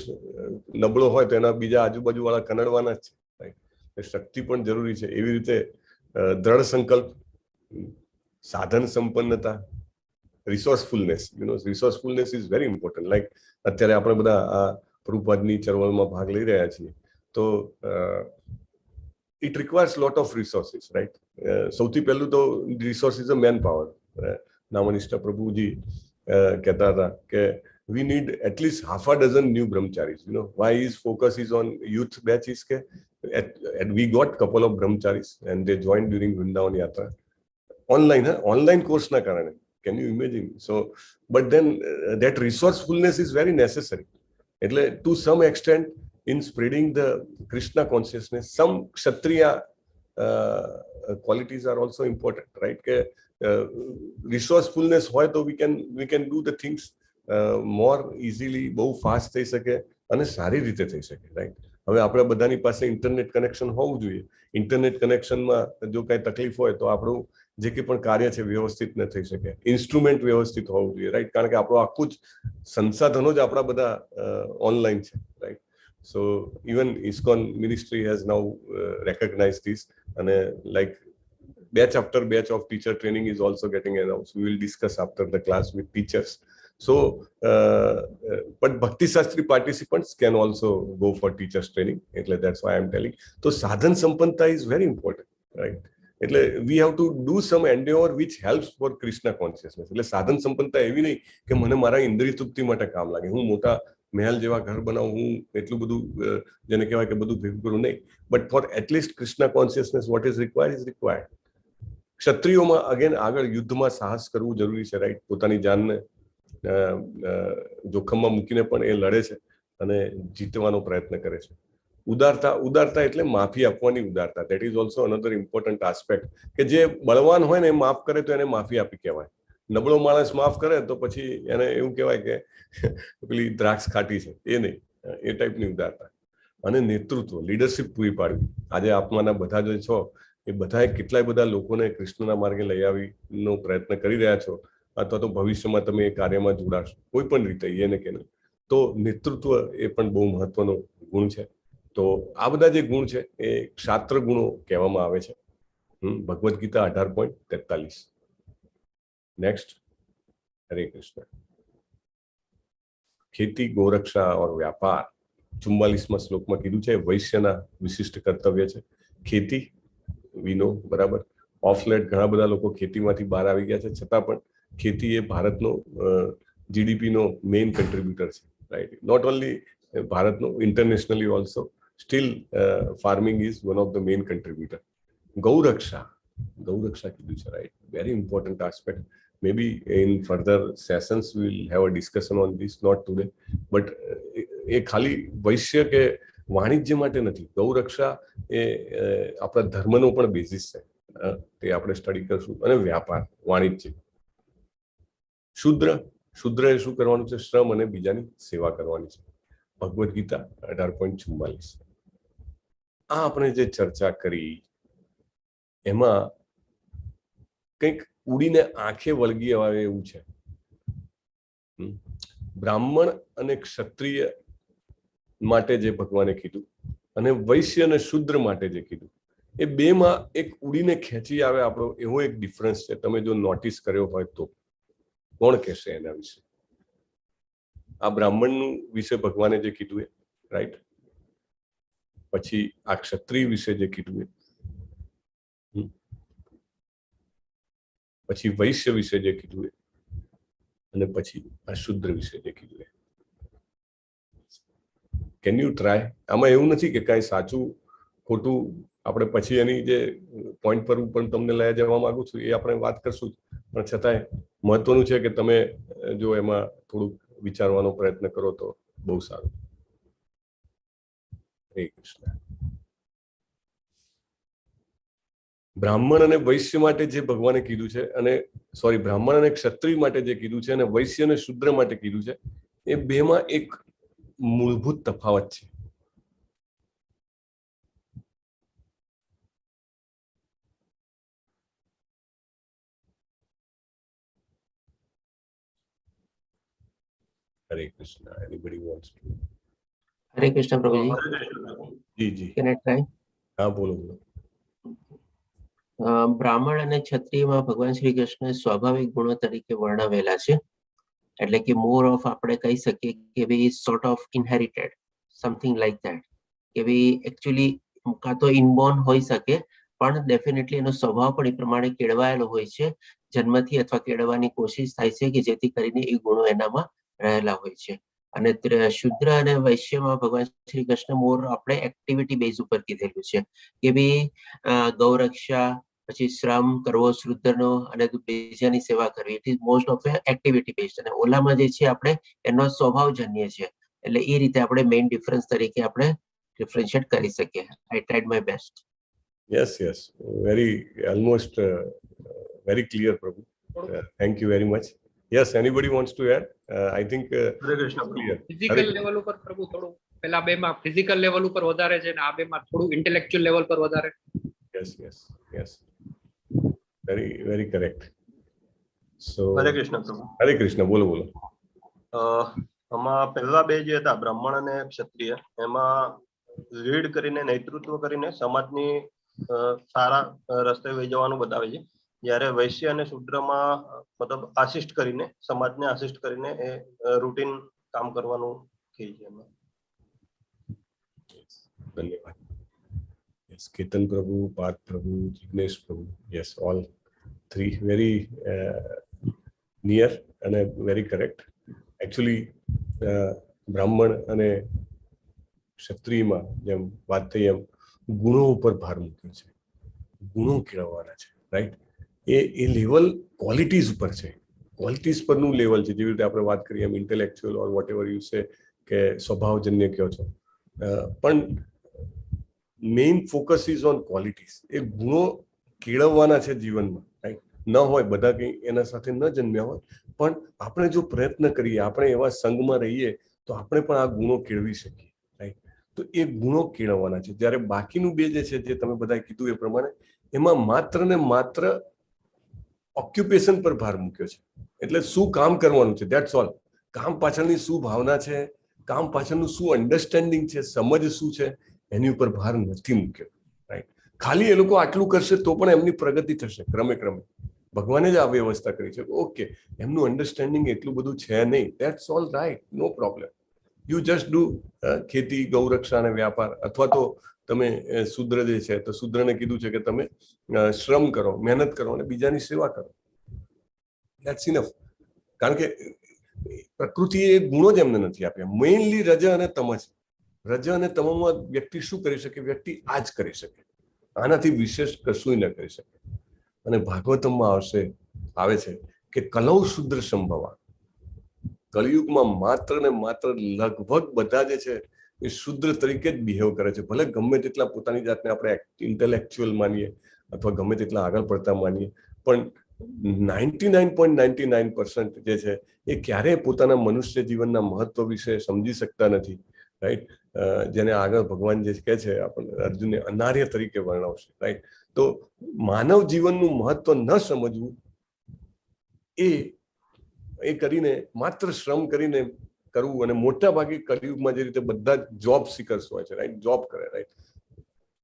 નબળો હોય તો એના બીજા આજુબાજુ વાળા કનડવાના જ છે, રાઈટ? શક્તિ પણ જરૂરી છે. એવી રીતે દ્રઢ સંકલ્પ, સાધન સંપન્નતા, રિસોર્સફુલનેસ. રિસોર્સફુલનેસ ઇઝ વેરી ઇમ્પોર્ટન્ટ. લાઈક અત્યારે આપણે બધા આ પ્રભુપાદની ચળવળમાં ભાગ લઈ રહ્યા છીએ, તો it requires lot of resources, right? સૌથી પહેલું તો resource is a manpower. નામનિષ્ઠ પ્રભુજી કહેતા હતા કે we need at least half a dozen new brahmacharis. You know why his focus is on youth batch is ke we got couple of brahmacharis and they joined during Vrindavan Yatra online course na karane. Can you imagine? So but then that resourcefulness is very necessary. એટલે to some extent in spreading the Krishna consciousness, some kshatriya qualities are also important, right? કે resourcefulness હોય તો we can do the things more easily, બહુ fast થઈ શકે અને સારી રીતે થઈ શકે, રાઈટ? હવે આપણે બધાની પાસે ઇન્ટરનેટ કનેક્શન હોવું જોઈએ. ઇન્ટરનેટ કનેક્શનમાં જો કાંઈ તકલીફ હોય તો આપણું જે કંઈ પણ કાર્ય છે વ્યવસ્થિત ન થઈ શકે. ઇન્સ્ટ્રુમેન્ટ વ્યવસ્થિત હોવું જોઈએ, રાઈટ? કારણ કે આપણું આખું જ સંસાધનો જ આપણા બધા ઓનલાઈન છે, right? So even ISKCON ministry has now recognized this, and like batch after batch of teacher training is also getting announced. We will discuss after the class with teachers. So but Bhakti Shastri participants can also go for teachers training. That's why I'm telling. So sadhan sampannata is very important, right? We have to do some endeavor which helps for Krishna consciousness. સાધન સંપન્નતા એવી નહીં કે મને મારા ઇન્દ્રિય તૃપ્તિ માટે કામ લાગે, હું મોટા મહેલ જેવા ઘર બનાવું, હું એટલું બધું જેને કહેવાય કે બધું ભેગું કરું, નહીં. But for at least Krishna consciousness what is required. ક્ષત્રિયોમાં અગેન આગળ યુદ્ધમાં સાહસ કરવું જરૂરી છે, રાઈટ? પોતાની જાનને જોખમમાં મૂકીને પણ એ લડે છે અને જીતવાનો પ્રયત્ન કરે છે. ઉદારતા એટલે માફી આપવાની ઉદારતા. That is also another important aspect કે જે બળવાન હોય ને એ માફ કરે તો એને માફી આપી કહેવાય. નબળો માણસ માફ કરે તો પછી એને એવું કહેવાય કે પેલી દ્રાક્ષ ખાટી છે, એ નહીં. એ ટાઈપની ઉદારતા. અને નેતૃત્વ, લીડરશિપ પૂરી પાડવી. આજે આપમાંના બધા જે છો એ બધાએ કેટલાય બધા લોકોને કૃષ્ણના માર્ગે લઈ આવીનો પ્રયત્ન કરી રહ્યા છો, અથવા તો ભવિષ્યમાં તમે એ કાર્યમાં જોડાશો કોઈ પણ રીતે, એને કે નહીં. તો નેતૃત્વ એ પણ બહુ મહત્વનો ગુણ છે. તો આ બધા જે ગુણ છે એ ક્ષાત્ર ગુણો કહેવામાં આવે છે. ભગવદ્ ગીતા 18.43. નેક્સ્ટ. હરે કૃષ્ણ. ખેતી, ગોરક્ષા ઓર વ્યાપાર 44મા શ્લોકમાં કીધું છે વૈશ્યના વિશિષ્ટ કર્તવ્ય છે. ખેતી વીનો, બરાબર. ઓફ લેટ ઘણા બધા લોકો ખેતીમાંથી બહાર આવી ગયા છે, છતાં પણ ખેતી એ ભારતનો જીડીપીનો મેઇન કન્ટ્રીબ્યુટર છે, રાઈટ? નોટ ઓનલી ભારતનો, internationally also still farming is one of the main contributor. ગૌરક્ષા કીધું છે, right? Very important aspect. Maybe in further sessions we will have a discussion on this, not today. But એ ખાલી વૈશ્ય કે વાણિજ્ય માટે નથી. ગૌરક્ષા એ આપણા ધર્મનો પણ બેઝિસ છે, તે આપણે સ્ટડી કરશું. અને વ્યાપાર, વાણિજ્ય. શુદ્ર એ શું કરવાનું છે? શ્રમ અને બીજાની સેવા કરવાની છે. ભગવદ્ ગીતા 18.44. આ આપણે જે ચર્ચા કરી એમાં કંઈક ઉડીને આંખે વળગી આવે એવું છે. બ્રાહ્મણ અને ક્ષત્રિય માટે જે ભગવાને કીધું અને વૈશ્ય અને શુદ્ર માટે જે કીધું, એ બેમાં એક ઉડીને ખેંચી આવે આપણો એવો એક ડિફરન્સ છે. તમે જો નોટિસ કર્યો હોય તો કોણ કહેશે એના વિશે? આ બ્રાહ્મણનું વિશે ભગવાને જે કીધું એ, રાઈટ? પછી આ ક્ષત્રિય વિશે જે કીધું એ, પછી વૈશ્ય વિશે જે કીધું એ, અને પછી આ શુદ્ર વિશે જે કીધું એ. Can you try? આમાં એવું નથી કે કાંઈ સાચું ખોટું, આપણે પછી એની જે પોઈન્ટ પર પણ તમને લઈ જવા માંગુ છું એ આપણે વાત કરશું, પણ છતાંય મહત્વનું છે કે તમે જો એમાં થોડુંક વિચારવાનો પ્રયત્ન કરો તો બહુ સારું. હરે કૃષ્ણ. બ્રાહ્મણ અને વૈશ્ય માટે જે ભગવાને કીધું છે, અને બ્રાહ્મણ અને ક્ષત્રિય માટે જે કીધું છે અને વૈશ્ય અને શુદ્ર માટે કીધું છે, એ બેમાં એક મૂળભૂત તફાવત છે. હરે કૃષ્ણ. Anybody wants to? હરે કૃષ્ણ પ્રભુજી. જી. Can I try? હા, બોલો. બ્રાહ્મણ અને ક્ષત્રિયમાં ભગવાન શ્રી કૃષ્ણ સ્વાભાવિક ગુણો તરીકે વર્ણવેલા છે. એટલે કે મોર ઓફ આપણે કહી શકીએ કે we sort of inherited, something like that, કે વી એકચ્યુઅલી કાં તો ઇનબોર્ન હોઈ શકે, પણ ડેફિનેટલી એનો સ્વભાવ પણ એ પ્રમાણે કેળવાયેલો હોય છે, જન્મથી અથવા કેળવવાની કોશિશ થાય છે કે જેથી કરીને એ ગુણો એનામાં રહેલા હોય છે. અને શુદ્ર અને વૈશ્યમાં ભગવાન શ્રી કૃષ્ણ મોર આપણે એક્ટિવિટી બેઝ ઉપર કીધેલું છે કે ભાઈ ગૌરક્ષા, પછી શ્રમ કરવો શુદ્રનો, અને બીજાની સેવા કરવી. It is most of activity based. અને ઓલામાં જે છે આપણે એનો સ્વભાવજન્ય છે, એટલે એ રીતે આપણે મેઇન ડિફરન્સ તરીકે આપણે ડિફરન્શિએટ કરી શકીએ. આઈ tried my best. Yes, very almost very clear, Prabhu. Thank you very much. Yes, anybody wants to add? I think clear. Physical level ઉપર પ્રભુ થોડું પેલા બેમાં ફિઝિકલ લેવલ ઉપર વધારે છે ને આ બેમાં થોડું ઇન્ટેલેક્ચ્યુઅલ લેવલ પર વધારે. Yes. Very correct. So હરે કૃષ્ણ પ્રભુ. હરે કૃષ્ણ. બોલો. આમાં પહેલા બે જે હતા બ્રાહ્મણ અને ક્ષત્રિય, એમાં લીડ કરીને નેતૃત્વ કરીને સમાજની સારા રસ્તે લઈ જવાનું બતાવે છે, જ્યારે વૈશ્ય અને શૂદ્રમાં મતલબ આસિસ્ટ કરીને, સમાજને આસિસ્ટ કરીને એ રૂટીન કામ કરવાનું કહે છે એમાં. ધન્યવાદ. Yes, Ketan Prabhu, Parth Prabhu, Jignesh Prabhu. Yes, all three very near and very correct. Actually, બ્રાહ્મણ અને ક્ષત્રિયમાં જેમ વાત થઈ એમ ગુણો ઉપર ભાર મૂક્યો છે, ગુણો કેળવવાના છે, રાઈટ? એ લેવલ ક્વોલિટીઝ ઉપર છે, ક્વોલિટીઝ પરનું લેવલ છે. જેવી રીતે આપણે વાત કરીએ એમ intellectual or whatever you say કે સ્વભાવજન્ય કહો છો, પણ main focus is on qualities. એ ગુણો કેળવવાના છે જીવનમાં, રાઈટ? ન હોય બધા કંઈ એના સાથે ન જન્મ્યા હોય, પણ આપણે જો પ્રયત્ન કરીએ, આપણે એવા સંઘમાં રહીએ તો આપણે પણ આ ગુણો કેળવી શકીએ, રાઈટ? તો એ ગુણો કેળવવાના છે. જ્યારે બાકીનું બે જે છે, જે તમે બધાએ કીધું એ પ્રમાણે, એમાં માત્ર ને માત્ર ઓક્યુપેશન પર ભાર મૂક્યો છે. એટલે શું કામ કરવાનું છે, ધેટ્સ ઓલ. કામ પાછળની શું ભાવના છે, કામ પાછળનું શું અન્ડરસ્ટેન્ડિંગ છે, સમજ શું છે, એની ઉપર ભાર નથી મૂક્યો, રાઈટ? ખાલી એ લોકો આટલું કરશે તો પણ એમની પ્રગતિ થશે ક્રમે. ભગવાને જ આ વ્યવસ્થા કરી છે. ઓકે, એમનું અન્ડરસ્ટેન્ડિંગ એટલું બધું છે નહીં, that's all right, no problem. You just do ખેતી, ગૌરક્ષા અને વ્યાપાર, અથવા તો તમે શૂદ્ર જે છે તો શૂદ્રને કીધું છે કે તમે શ્રમ કરો, મહેનત કરો અને બીજાની સેવા કરો. That's enough. કારણ કે પ્રકૃતિએ ગુણો જ એમને નથી આપ્યા. મેઇનલી રજ અને તમ છે. રજ અને તમમાં વ્યક્તિ શું કરી શકે? વ્યક્તિ આ જ કરી શકે, આનાથી વિશેષ કશું ન કરી શકે. અને ભાગવતમમાં આવે છે કે કલૌ શુદ્ર સંભવા. કલયુગમાં માત્ર ને માત્ર લગભગ બધા જે છે એ શુદ્ર તરીકે જ બિહેવ કરે છે. ભલે ગમે તેટલા પોતાની જાતને આપણે ઇન્ટેલેક્ચ્યુઅલ માનીએ અથવા ગમે તેટલા આગળ પડતા માનીએ, પણ 99.99% જે છે એ ક્યારેય પોતાના મનુષ્ય જીવનના મહત્વ વિશે સમજી શકતા નથી, રાઈટ? જેને આગળ ભગવાન જે કહે છે, આપણને અર્જુનને અનાર્ય તરીકે વર્ણવશે, રાઈટ? તો માનવ જીવનનું મહત્વ ન સમજવું એ કરીને માત્ર શ્રમ કરીને કરવું. અને મોટા ભાગે કલયુગમાં જે રીતે બધા જોબ સિકર્સ હોય છે, રાઈટ? જોબ કરે, રાઈટ?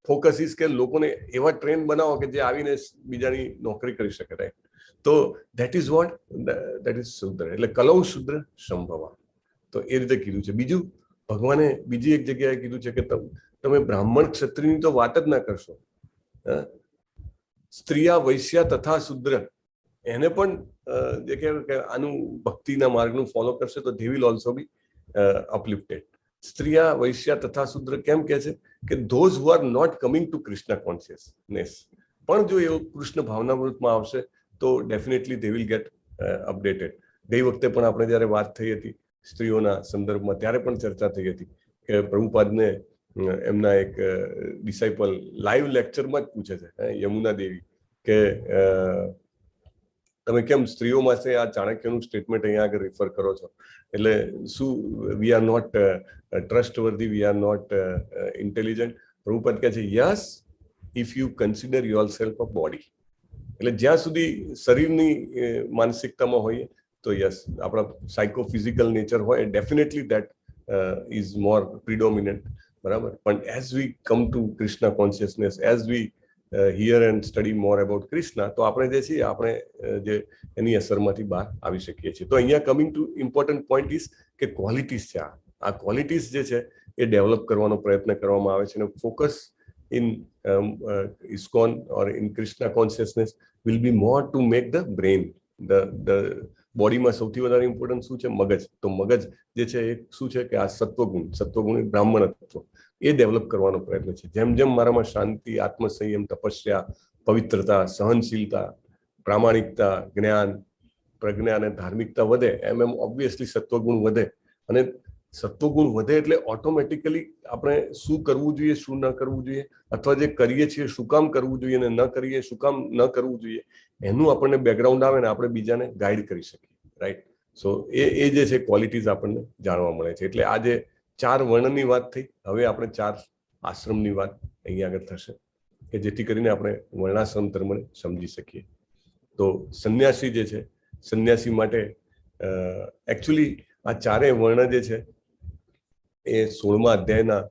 ફોકસ ઇઝ કે લોકોને એવા ટ્રેન બનાવો કે જે આવીને બીજાની નોકરી કરી શકે, રાઈટ? તો that is what, that is shudra. એટલે કલૌ શુદ્ર સંભવા. તો એ રીતે કીધું છે. બીજું, ભગવાને બીજી એક જગ્યાએ કીધું છે કે તમે બ્રાહ્મણ ક્ષત્રિયની તો વાત જ ના કરશો, સ્ત્રીયા વૈશ્યા તથા શુદ્ર, એને પણ જે કહેવાય કે આનું ભક્તિના માર્ગનું ફોલો કરશે તો they will also be uplifted. સ્ત્રીયા વૈશ્યા તથા શુદ્ર કેમ કહે છે? કે those who are not coming to Krishna consciousness, પણ જો એવું કૃષ્ણ ભાવનામૃતમાં આવશે તો definitely they will get updated. ગઈ વખતે પણ આપણે જ્યારે વાત થઈ હતી સ્ત્રીઓના સંદર્ભમાં, ત્યારે પણ ચર્ચા થઈ હતી કે પ્રભુપાદને એમના એક ડિસાઇપલ લાઈવ લેક્ચરમાં જ પૂછે છે, યમુના દેવી, કે તમે કેમ સ્ત્રીઓ માટે આ ચાણક્યનું સ્ટેટમેન્ટ અહીંયા આગળ રિફર કરો છો? એટલે શું we are not trustworthy, we are not intelligent? Prabhupada કહે છે yes, if you consider yourself a body. એટલે જ્યાં સુધી શરીરની માનસિકતામાં હોઈએ તો યસ, આપણા સાયકોફિઝિકલ નેચર હોય, definitely that is more predominant, બરાબર? પણ as we come to Krishna consciousness, as we hear and study more about Krishna, તો આપણે જે છીએ આપણે જે એની અસરમાંથી બહાર આવી શકીએ છીએ. તો અહીંયા coming to important point is કે ક્વોલિટીઝ છે. આ ક્વોલિટીઝ જે છે એ ડેવલપ કરવાનો પ્રયત્ન કરવામાં આવે છે. અને focus in ISKCON or in Krishna consciousness will be more to make the brain, the બોડીમાં સૌથી વધારે ઇમ્પોર્ટન્ટ શું છે? મગજ. તો મગજ જે છે એ શું છે કે આ સત્વગુણ બ્રાહ્મણત્વ એ ડેવલપ કરવાનો પ્રયત્ન છે. જેમ જેમ મારામાં શાંતિ, આત્મસંયમ, તપસ્યા, પવિત્રતા, સહનશીલતા, પ્રામાણિકતા, જ્ઞાન, પ્રજ્ઞા અને ધાર્મિકતા વધે એમ એમ ઓબ્વિયસલી સત્વગુણ વધે. અને સત્વગુણ વધે એટલે ઓટોમેટિકલી આપણે શું કરવું જોઈએ, શું ન કરવું જોઈએ, અથવા જે કરીએ છીએ શું કામ કરવું જોઈએ અને ન કરીએ શું કામ ન કરવું જોઈએ, એનું આપણને બેકગ્રાઉન્ડ આવે ને આપણે બીજાને ગાઈડ કરી શકીએ. રાઈટ. સો એ જે છે ક્વોલિટીઝ આપણને જાણવા મળે છે. એટલે આ જે 4 વર્ણની વાત થઈ, હવે આપણે 4 આશ્રમની વાત અહીંયા આગળ થશે કે જેથી કરીને આપણે વર્ણાશ્રમ ધર્મને સમજી શકીએ. તો સંન્યાસી જે છે, સંન્યાસી માટે એકચ્યુઅલી આ 4 વર્ણ જે છે એ 16મા અધ્યાયના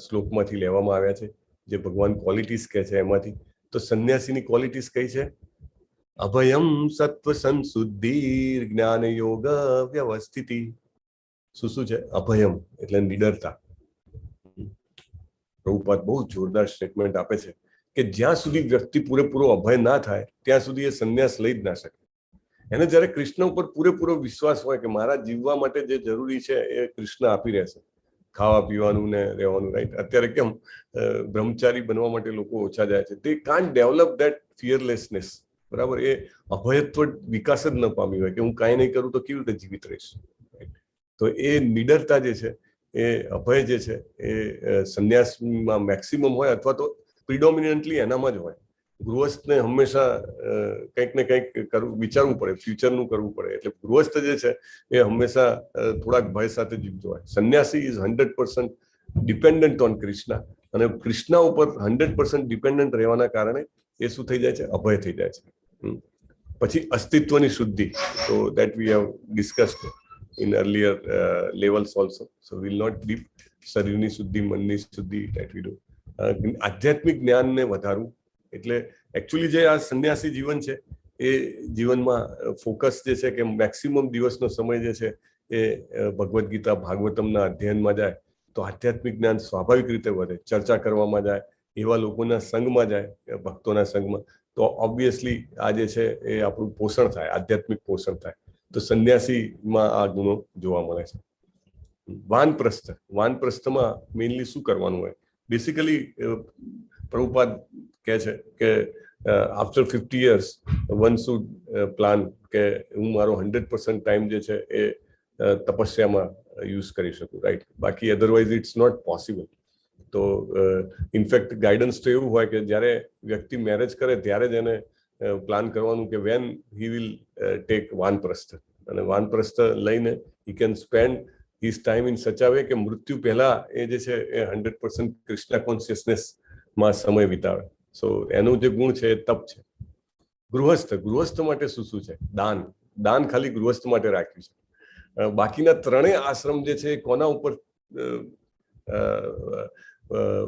શ્લોકમાંથી લેવામાં આવ્યા છે, જે ભગવાન ક્વોલિટીઝ કહે છે એમાંથી. તો સંન્યાસીની ક્વોલિટીઝ કઈ છે? અભયમ સત્વ સંશુદ્ધિ જ્ઞાન યોગ વ્યવસ્થિતિ. શું છે? અભયમ એટલે નિડરતા. પ્રભુપાદ બહુ જોરદાર સ્ટેટમેન્ટ આપે છે કે જ્યાં સુધી વ્યક્તિ પૂરેપૂરો અભય ના થાય ત્યાં સુધી એ સંન્યાસ લઈ જ ના શકે. એને જયારે કૃષ્ણ ઉપર પૂરેપૂરો વિશ્વાસ હોય કે મારા જીવવા માટે જે જરૂરી છે એ કૃષ્ણ આપી રહેશે, ખાવા પીવાનું ને રહેવાનું. રાઈટ. અત્યારે કેમ બ્રહ્મચારી બનવા માટે લોકો ઓછા જાય છે? તે કાન્ટ ડેવલપ ધેટ ફિયરલેસનેસ. બરાબર. એ અભયત્વ વિકાસ જ ન પામ્યું હોય કે હું કાંઈ નહીં કરું તો કેવી રીતે જીવિત રહીશ. તો એ નિડરતા જે છે, એ અભય જે છે એ સંન્યાસમાં મેક્સિમમ હોય, અથવા તો પ્રિડોમિનન્ટલી એનામાં જ હોય. ગૃહસ્થને હંમેશા કંઈક ને કંઈક વિચારવું પડે, ફ્યુચરનું કરવું પડે. એટલે ગૃહસ્થ જે છે એ હંમેશા થોડાક ભય સાથે જીવતો હોય. સંન્યાસી ઇઝ 100% ડિપેન્ડન્ટ ઓન કૃષ્ણ, અને કૃષ્ણ ઉપર 100% ડિપેન્ડન્ટ રહેવાના કારણે એ શું થઈ જાય છે? અભય થઈ જાય છે. પછી અસ્તિત્વની શુદ્ધિ. તો that we have discussed in earlier levels also, so we will not deep. શરીરની શુદ્ધિ, મનની શુદ્ધિ, that we do. આધ્યાત્મિક જ્ઞાનને વધારવું. એટલે એકચ્યુઅલી જે આ સંન્યાસી જીવન છે એ જીવનમાં ફોકસ જે છે કે મેક્સિમમ દિવસનો સમય જે છે એ ભગવદ્ ગીતા, ભાગવતમના અધ્યયનમાં જાય તો આધ્યાત્મિક જ્ઞાન સ્વાભાવિક રીતે વધે. ચર્ચા કરવામાં જાય, એવા લોકોના સંગમાં જાય, ભક્તોના સંગમાં, તો ઓબ્વિયસલી આ જે છે એ આપણું પોષણ થાય, આધ્યાત્મિક પોષણ થાય. તો સંન્યાસીમાં આ ગુણો જોવા મળે છે. વાનપ્રસ્થમાં મેઇનલી શું કરવાનું હોય? બેસિકલી પ્રભુપાદ કહે છે કે after 50 years one should plan કે હું મારો 100% ટાઈમ જે છે એ તપસ્યામાં યુઝ કરી શકું. રાઈટ. બાકી અધરવાઇઝ ઇટ્સ નોટ પોસિબલ. તો ઇનફેક્ટ ગાઈડન્સ તો એવું હોય કે જ્યારે વ્યક્તિ મેરેજ કરે ત્યારે જ એને પ્લાન કરવાનું કે when he will take Vanprasth. અને વાનપ્રસ્થ લઈને he can spend his time in such a way કે મૃત્યુ પહેલા એ જે છે એ 100% કૃષ્ણ કોન્શિયસનેસમાં સમય વિતાવે. સો એનું જે ગુણ છે એ તપ છે. ગૃહસ્થ માટે શું છે? દાન ખાલી ગૃહસ્થ માટે રાખ્યું છે. બાકીના 3 આશ્રમ જે છે એ કોના ઉપર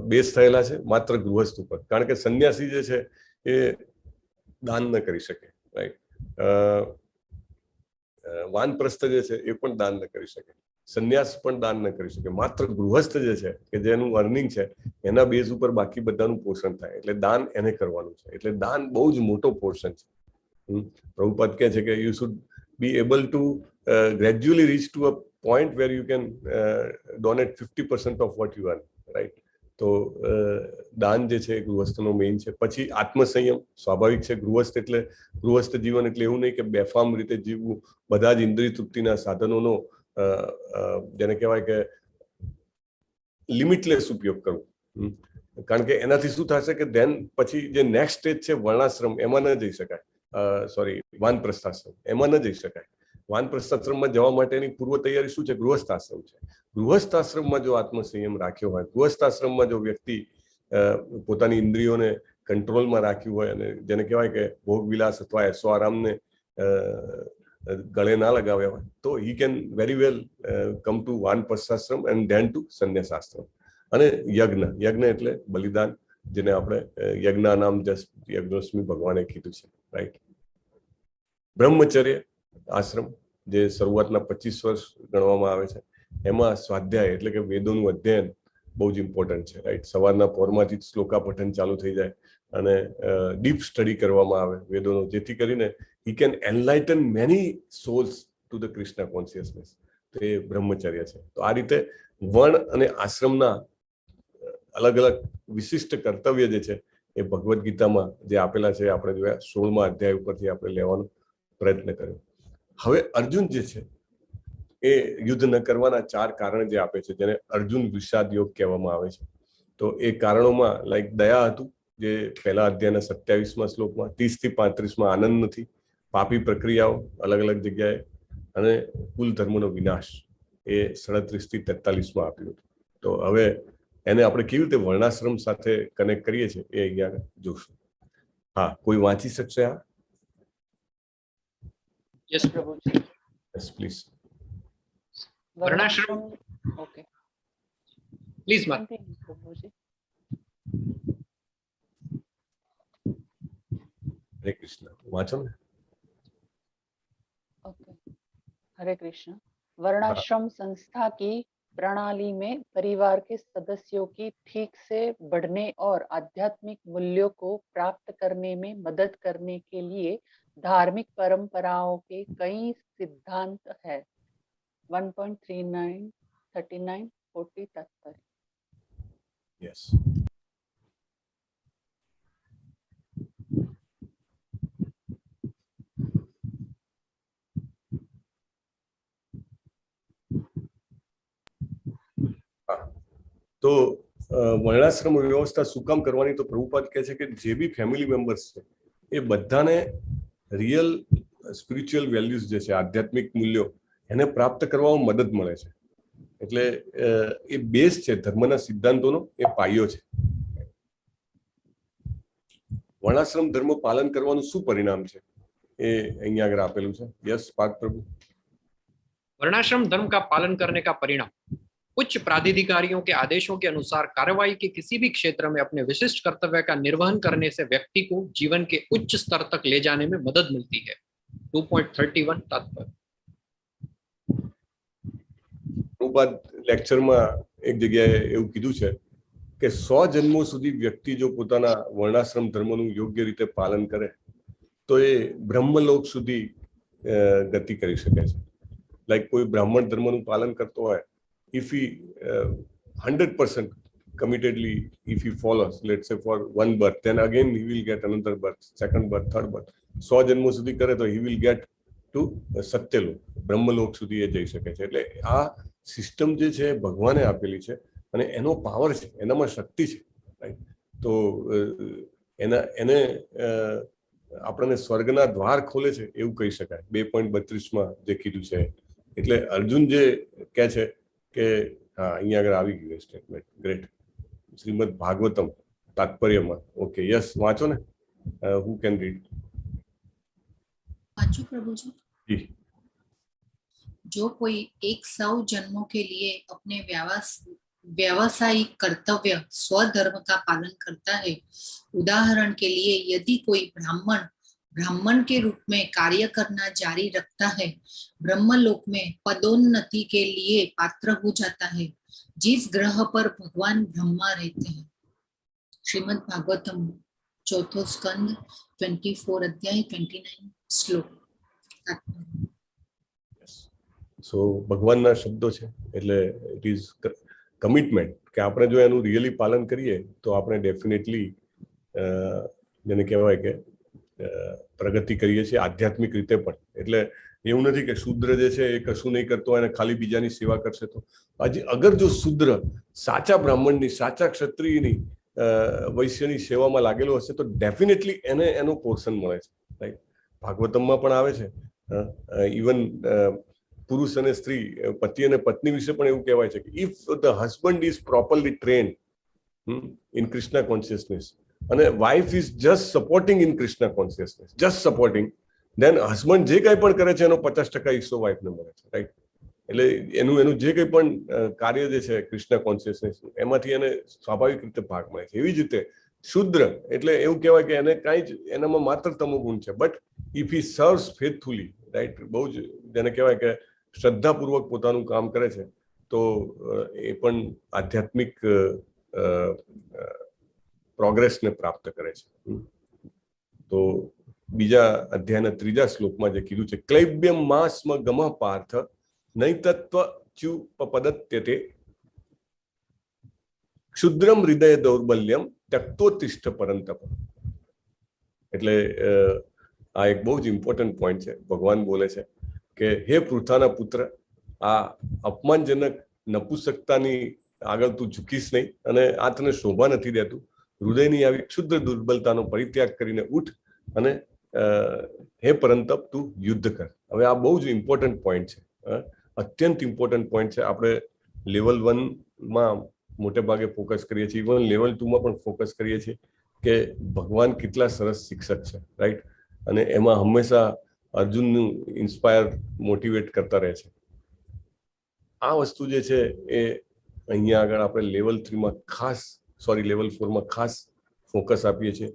બેઝ થયેલા છે? માત્ર ગૃહસ્થ ઉપર. કારણ કે સંન્યાસી જે છે એ દાન ન કરી શકે. રાઈટ. વાનપ્રસ્થ જે છે એ પણ દાન ન કરી શકે, સંન્યાસ પણ દાન ન કરી શકે. માત્ર ગૃહસ્થ જે છે કે જેનું અર્નિંગ છે એના બેઝ ઉપર બાકી બધાનું પોષણ થાય. એટલે દાન એને કરવાનું છે. એટલે દાન બહુ જ મોટો પોર્શન છે. પ્રભુપાદ કહે છે કે you should be able to gradually reach to a point where you can donate 50% of what you earn. Right. તો દાન જે છે ગૃહસ્થનો મેઇન છે. પછી આત્મસંયમ સ્વાભાવિક છે. ગૃહસ્થ જીવન એટલે એવું નહીં કે બેફામ રીતે જીવવું, બધા જ ઇન્દ્રિય તૃપ્તિના સાધનોનો જેને કહેવાય કે લિમિટલેસ ઉપયોગ કરવો. કારણ કે એનાથી શું થશે કે ધેન પછી જે નેક્સ્ટ સ્ટેજ છે વર્ણાશ્રમ, એમાં ન જઈ શકાય. વાનપ્રસ્થાશ્રમ, એમાં ન જઈ શકાય. વાનપ્રસ્થાશ્રમમાં જવા માટેની પૂર્વ તૈયારી શું છે? ગૃહસ્થાશ્રમ છે. ગૃહસ્થાશ્રમમાં જો આત્મસંયમ રાખ્યો હોય, ગૃહસ્થાશ્રમમાં જો વ્યક્તિ પોતાની ઇન્દ્રિયોને કંટ્રોલમાં રાખ્યું હોય અને જેને કહેવાય કે ભોગવિલાસ અથવા એસો આરામને ગળે ના લગાવ્યા હોય, તો he can very well come to vanaprasthashram and then to sannyasashram. અને યજ્ઞ એટલે બલિદાન, જેને આપણે યજ્ઞાનામ યજ્ઞોસ્મી ભગવાને કીધું છે. રાઈટ. બ્રહ્મચર્ય આશ્રમ જે શરૂઆતના 25 વર્ષ ગણવામાં આવે છે, એમાં સ્વાધ્યાય એટલે કે વેદોનું અધ્યયન બહુ જ ઇમ્પોર્ટન્ટ છે, રાઈટ. સવારના પોરમાંથી જ શ્લોકા પઠન ચાલુ થઈ જાય અને ડીપ સ્ટડી કરવામાં આવે વેદોનો, જેથી કરીને he can enlighten many souls to the Krishna consciousness. તો એ બ્રહ્મચર્ય છે. તો આ રીતે વર્ણ અને આશ્રમના અલગ અલગ વિશિષ્ટ કર્તવ્ય જે છે એ ભગવદ્ ગીતામાં જે આપેલા છે આપણે જોયા 16મા અધ્યાય ઉપરથી આપણે લેવાનો પ્રયત્ન કર્યો. હવે અર્જુન જે છે એ યુદ્ધ ન કરવાના 4 કારણ જે આપે છે, જેને અર્જુન વિષાદ યોગ કહેવામાં આવે છે. તો એ કારણોમાં લાઈક દયા હતું, જે પહેલા અધ્યાયના 27મા શ્લોકમાં, 30 થી 35માં આનંદ નથી, પાપી પ્રક્રિયાઓ અલગ અલગ જગ્યાએ, અને કુલ ધર્મનો વિનાશ એ 37 થી 43માં આપ્યું હતું. તો હવે એને આપણે કેવી રીતે વર્ણાશ્રમ સાથે કનેક્ટ કરીએ છીએ એ અહીંયા જોશું. હા, કોઈ વાંચી શકશે? આ yes Prabhuji. Yes please. Varnashram. Okay please મત. હરે કૃષ્ણ, વાંચો ને. ओके, हरे कृष्ण। वर्णाश्रम संस्था की प्रणाली में परिवार के सदस्यों की ठीक से बढ़ने और आध्यात्मिक मूल्यों को प्राप्त करने में मदद करने के लिए धार्मिक परंपराओं के कई सिद्धांत है। 1.39, 39, 40 तात्पर्य। यस. તો વર્ણાશ્રમ વ્યવસ્થા શું કામ કરવાની? તો પ્રભુપાદ કહે છે કે જે બી ફેમિલી મેમ્બર્સ છે એ બધાને રિયલ સ્પિરિચ્યુઅલ વેલ્યુઝ જે છે, આધ્યાત્મિક મૂલ્યો, એને પ્રાપ્ત કરવામાં મદદ મળે છે. એટલે એ બેઝ છે ધર્મના સિદ્ધાંતોનો, એ પાયો છે. વર્ણાશ્રમ ધર્મ પાલન કરવાનું શું પરિણામ છે એ અહીંયા આગળ આપેલું છે. યસ પાર્થ પ્રભુ. वर्णाश्रम धर्म का पालन करने का परिणाम उच्च प्राधिकारियों के आदेशों के अनुसार कार्रवाई के किसी भी क्षेत्र में अपने विशिष्ट कर्तव्य का निर्वहन करने से व्यक्ति को जीवन के उच्च स्तर तक ले जाने में मदद मिलती है। 2.31 तात्पर्य। પ્રભુપાદ લેક્ચરમાં એક જગ્યાએ એવું કીધું છે કે 100 જન્મો સુધી વ્યક્તિ જો પોતાના વર્ણાશ્રમ ધર્મનું યોગ્ય રીતે પાલન કરે તો એ બ્રહ્મલોક સુધી ગતિ કરી શકે છે. લાઈક કોઈ બ્રાહ્મણ ધર્મનું પાલન કરતો હોય, if he 100% committedly, if he follows, let's say for one birth, then again he will get another birth, second birth, third birth. 100 જન્મો સુધી કરે તો he will get to Satyalok, Brahmlok સુધી એ જઈ શકે છે. એટલે આ સિસ્ટમ જે છે ભગવાને આપેલી છે અને એનો પાવર છે, એનામાં શક્તિ છે, રાઈટ. તો એને આપણને સ્વર્ગના દ્વાર ખોલે છે એવું કહી શકાય 2.32માં જે કીધું છે. એટલે અર્જુન જે કહે છે કે હા, અહીંયા આગળ આવી ગયું સ્ટેટમેન્ટ. ગ્રેટ. શ્રીમદ ભાગવતમ તાત્પર્યમાં. ઓકે, યસ, વાંચો ને. Who can read? वाचो प्रभु जी। जी. जो कोई 100 जन्मों के लिए अपने व्यावसायिक कर्तव्य स्वधर्म का पालन करता है, उदाहरण के लिए यदि कोई ब्राह्मण के रूप में कार्य करना जारी रखता है, ब्रह्मलोक में पदोन्नति के लिए पात्र हो जाता है, जिस ग्रह पर भगवान ब्रह्मा रहते हैं। श्रीमद् भागवतम 4 स्कंद 24 अध्याय 29 श्लोक। સો ભગવાનના શબ્દો છે એટલે ઇટ ઇઝ કમિટમેન્ટ કે આપણે જો એનું રિયલી પાલન કરીએ તો આપણે ડેફિનેટલી જેને કહેવાય કે પ્રગતિ કરીએ છીએ આધ્યાત્મિક રીતે પણ. એટલે એવું નથી કે શૂદ્ર જે છે એ કશું નહીં કરતો અને ખાલી બીજાની સેવા કરશે. તો આજે અગર જો શૂદ્ર સાચા બ્રાહ્મણની, સાચા ક્ષત્રિયની, વૈશ્યની સેવામાં લાગેલો હશે તો ડેફિનેટલી એને એનો પોર્શન મળે છે, રાઈટ. ભાગવતમમાં પણ આવે છે. ઇવન પુરુષ અને સ્ત્રી, પતિ અને પત્ની વિશે પણ એવું કહેવાય છે કે if the husband is properly trained in Krishna consciousness અને wife is just supporting in Krishna consciousness, just supporting, then husband જે કંઈ પણ કરે છે એનો 50% હિસ્સો વાઇફને મળે છે, રાઈટ. એટલે એનું જે કંઈ પણ કાર્ય જે છે કૃષ્ણ કોન્શિયસનેસ એમાંથી એને સ્વાભાવિક રીતે ભાગ મળે છે. એવી જ રીતે શુદ્ર એટલે એવું કહેવાય કે એને કાંઈ જ એનામાં માત્ર તમો ગુણ છે, but if he serves faithfully, right, બહુ જ જેને કહેવાય કે શ્રદ્ધાપૂર્વક પોતાનું કામ કરે છે તો એ પણ આધ્યાત્મિક પ્રોગ્રેસને પ્રાપ્ત કરે છે. તો બીજા અધ્યાયના 3જા શ્લોકમાં જે કીધું છે, ક્લૈબ્યમ માસ્મ ગમ પાર્થ નૈતત્વ ચ્યુપપદત્યતે ક્ષુદ્રમ હૃદય દૌર્બલ્યમ ત્યક્તોતિષ્ઠ પરંતપ. એટલે આ એક બહુ જ ઇમ્પોર્ટન્ટ પોઈન્ટ છે. ભગવાન બોલે છે કે હે પૃથાના પુત્ર, આ અપમાનજનક નપુસકતાની આગળ તું ઝૂકીશ નહીં, અને આ તને શોભા નથી દેતું. હૃદયની આવી ક્ષુદ્ર દુર્બલતાનો પરિત્યાગ કરીને ઉઠ અને હે પરંતપ તું યુદ્ધ કર. હવે આ બહુ જ ઇમ્પોર્ટન્ટ પોઈન્ટ છે, અત્યંત ઇમ્પોર્ટન્ટ પોઈન્ટ છે. આપણે લેવલ 1માં મોટે ભાગે ફોકસ કરીએ છીએ, ઇવન લેવલ 2માં પણ ફોકસ કરીએ છીએ કે ભગવાન કેટલા સરસ શિક્ષક છે, રાઈટ? અને એમાં હંમેશા અર્જુનનું ઇન્સ્પાયર મોટિવેટ કરતા રહે છે. આ વસ્તુ જે છે એ અહીંયા આગળ આપણે લેવલ 3માં લેવલ 4માં ખાસ ફોકસ આપીએ છીએ.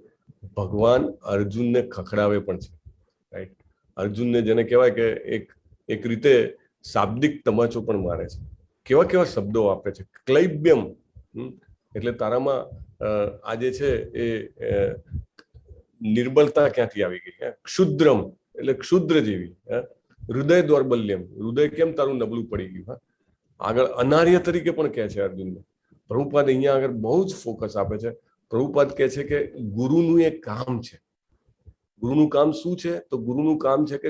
ભગવાન અર્જુનને ખખડાવે પણ છે, રાઈટ? અર્જુનને જેને કહેવાય કે એક રીતે શાબ્દિક તમાચો પણ મારે છે. કેવા કેવા શબ્દો વાપરે છે. ક્લૈબ્યમ એટલે તારામાં આ જે છે એ નિર્બળતા ક્યાંથી આવી ગઈ? ક્ષુદ્રમ એટલે ક્ષુદ્ર જેવી. હૃદય દૌર્બલ્યમ, હૃદય કેમ તારું નબળું પડી ગયું? આગળ અનાર્ય તરીકે પણ કહે છે અર્જુનને. પ્રભુપાદ અહીંયા આગળ બહુ જ ફોકસ આપે છે. પ્રભુપાદ કહે છે કે ગુરુનું એક કામ છે. ગુરુનું કામ શું છે? તો ગુરુનું કામ છે કે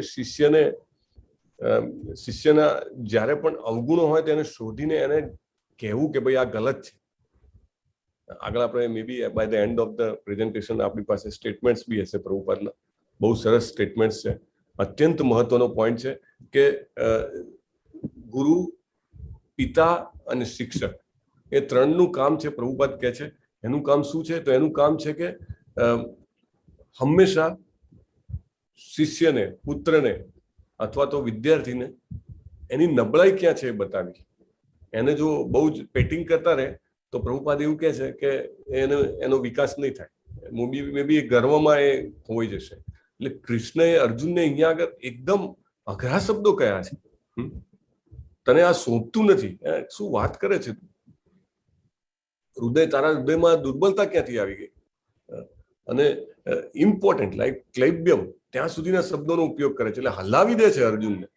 શિષ્યના જ્યારે પણ અવગુણો હોય તેને શોધીને એને કહેવું કે ભાઈ આ ગલત છે. આગળ આપણે maybe by the end of the presentation આપણી પાસે સ્ટેટમેન્ટ્સ બી હશે પ્રભુપાદના. બહુ સરસ સ્ટેટમેન્ટ્સ છે. અત્યંત મહત્વનો પોઈન્ટ છે કે ગુરુ, પિતા અને શિક્ષક એ ત્રણનું કામ છે. પ્રભુપાદ કહે છે એનું કામ શું છે? તો એનું કામ છે કે હંમેશા શિષ્યને, પુત્રને અથવા તો વિદ્યાર્થીને એની નબળાઈ ક્યાં છે એ બતાવી. એને જો બહુ જ પેટિંગ કરતા રહે તો પ્રભુપાદ એવું કહે છે કે એનો વિકાસ નહીં થાય. મે બી ગર્વમાં એ ખોવાઈ જશે. એટલે કૃષ્ણએ અર્જુનને અહીંયા આગળ એકદમ અઘરા શબ્દો કયા છે. તને આ સોંપતું નથી, શું વાત કરે છે તું? તારા હૃદયમાં દુર્બળતા ક્યાંથી આવી ગઈ? અને ઇમ્પોર્ટન્ટ લાઈક ક્લૈબ્યમ ત્યાં સુધીના શબ્દોનો ઉપયોગ કરે છે. એટલે હલાવી દે છે અર્જુનને